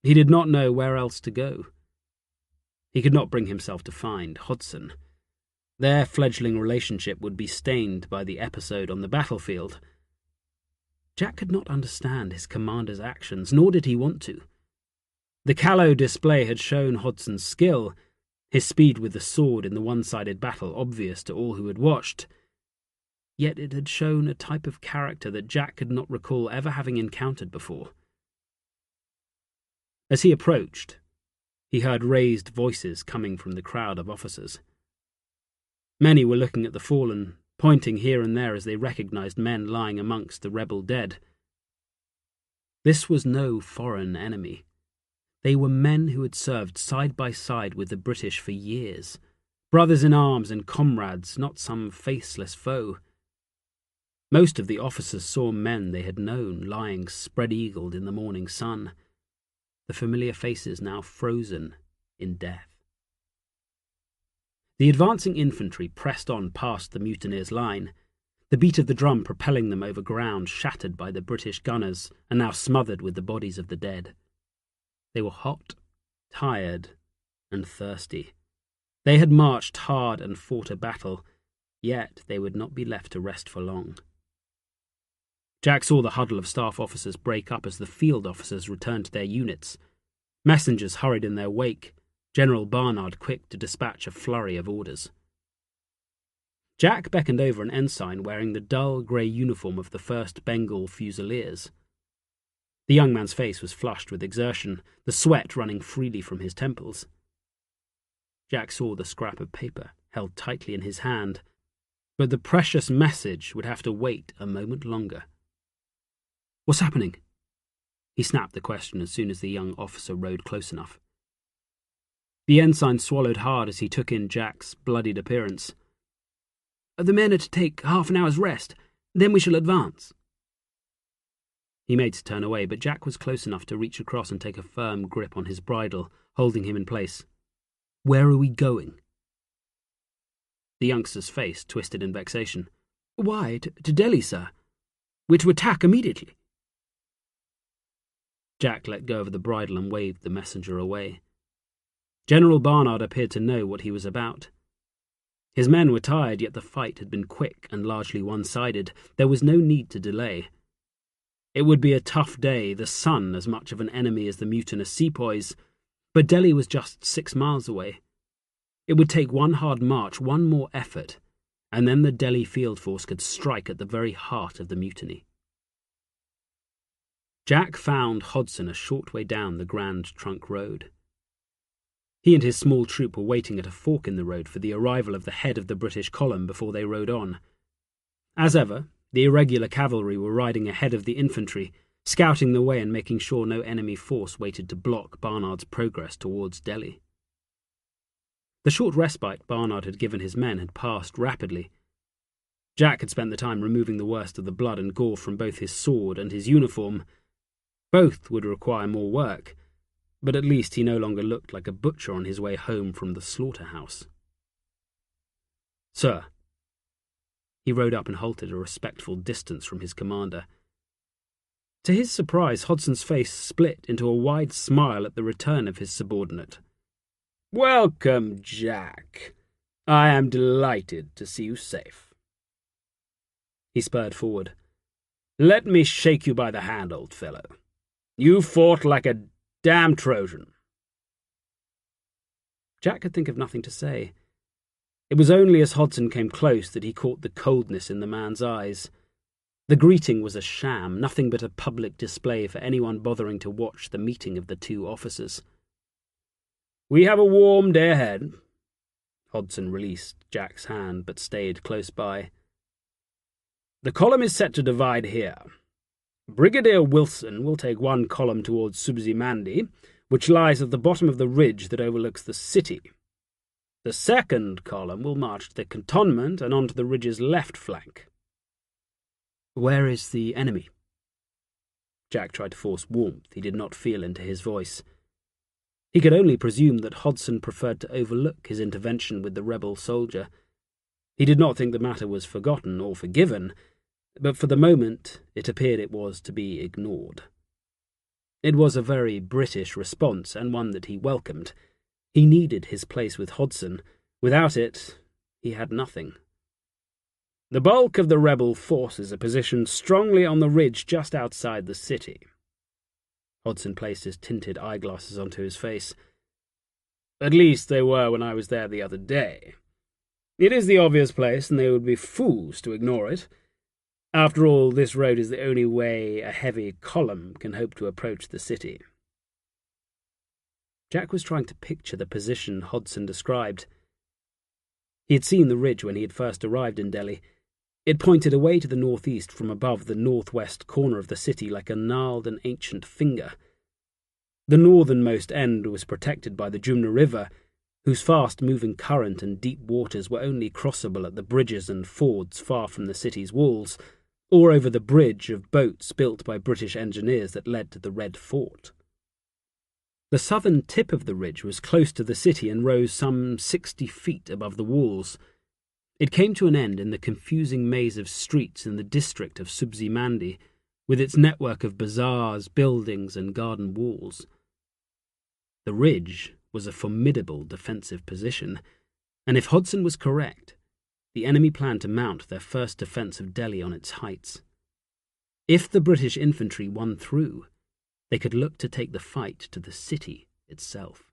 He did not know where else to go. He could not bring himself to find Hodson. Their fledgling relationship would be stained by the episode on the battlefield. Jack could not understand his commander's actions, nor did he want to. The callow display had shown Hodson's skill, his speed with the sword in the one-sided battle obvious to all who had watched. Yet it had shown a type of character that Jack could not recall ever having encountered before. As he approached, he heard raised voices coming from the crowd of officers. Many were looking at the fallen, pointing here and there as they recognized men lying amongst the rebel dead. This was no foreign enemy. They were men who had served side by side with the British for years, brothers in arms and comrades, not some faceless foe. Most of the officers saw men they had known lying spread-eagled in the morning sun, the familiar faces now frozen in death. The advancing infantry pressed on past the mutineers' line, the beat of the drum propelling them over ground shattered by the British gunners and now smothered with the bodies of the dead. They were hot, tired, and thirsty. They had marched hard and fought a battle, yet they would not be left to rest for long. Jack saw the huddle of staff officers break up as the field officers returned to their units. Messengers hurried in their wake, General Barnard quick to dispatch a flurry of orders. Jack beckoned over an ensign wearing the dull grey uniform of the 1st Bengal Fusiliers. The young man's face was flushed with exertion, the sweat running freely from his temples. Jack saw the scrap of paper held tightly in his hand, but the precious message would have to wait a moment longer. "What's happening?" He snapped the question as soon as the young officer rode close enough. The ensign swallowed hard as he took in Jack's bloodied appearance. "The men are to take half an hour's rest, then we shall advance." He made to turn away, but Jack was close enough to reach across and take a firm grip on his bridle, holding him in place. "Where are we going?" The youngster's face twisted in vexation. "Why, to Delhi, sir. We're to attack immediately." Jack let go of the bridle and waved the messenger away. General Barnard appeared to know what he was about. His men were tired, yet the fight had been quick and largely one-sided. There was no need to delay. It would be a tough day, the sun as much of an enemy as the mutinous sepoys, but Delhi was just 6 miles away. It would take one hard march, one more effort, and then the Delhi field force could strike at the very heart of the mutiny. Jack found Hodson a short way down the Grand Trunk Road. He and his small troop were waiting at a fork in the road for the arrival of the head of the British column before they rode on. As ever, the irregular cavalry were riding ahead of the infantry, scouting the way and making sure no enemy force waited to block Barnard's progress towards Delhi. The short respite Barnard had given his men had passed rapidly. Jack had spent the time removing the worst of the blood and gore from both his sword and his uniform. Both would require more work, but at least he no longer looked like a butcher on his way home from the slaughterhouse. "Sir." He rode up and halted a respectful distance from his commander. To his surprise, Hodson's face split into a wide smile at the return of his subordinate. "Welcome, Jack. I am delighted to see you safe." He spurred forward. "Let me shake you by the hand, old fellow. You fought like a damn Trojan." Jack could think of nothing to say. It was only as Hodson came close that he caught the coldness in the man's eyes. The greeting was a sham, nothing but a public display for anyone bothering to watch the meeting of the two officers. "We have a warm day ahead." Hodson released Jack's hand, but stayed close by. "The column is set to divide here. Brigadier Wilson will take one column towards Subzi Mandi, which lies at the bottom of the ridge that overlooks the city. The second column will march to the cantonment and onto the ridge's left flank." "Where is the enemy?" Jack tried to force warmth he did not feel into his voice. He could only presume that Hodson preferred to overlook his intervention with the rebel soldier. He did not think the matter was forgotten or forgiven, but for the moment it appeared it was to be ignored. It was a very British response, and one that he welcomed. He needed his place with Hodson. Without it, he had nothing. "The bulk of the rebel forces are positioned strongly on the ridge just outside the city." Hodson placed his tinted eyeglasses onto his face. "At least they were when I was there the other day. It is the obvious place, and they would be fools to ignore it. After all, this road is the only way a heavy column can hope to approach the city." Jack was trying to picture the position Hodson described. He had seen the ridge when he had first arrived in Delhi. It pointed away to the northeast from above the northwest corner of the city like a gnarled and ancient finger. The northernmost end was protected by the Jumna River, whose fast-moving current and deep waters were only crossable at the bridges and fords far from the city's walls, or over the bridge of boats built by British engineers that led to the Red Fort. The southern tip of the ridge was close to the city and rose some 60 feet above the walls. It came to an end in the confusing maze of streets in the district of Subzi Mandi, with its network of bazaars, buildings, and garden walls. The ridge was a formidable defensive position, and if Hodson was correct, the enemy planned to mount their first defence of Delhi on its heights. If the British infantry won through, they could look to take the fight to the city itself.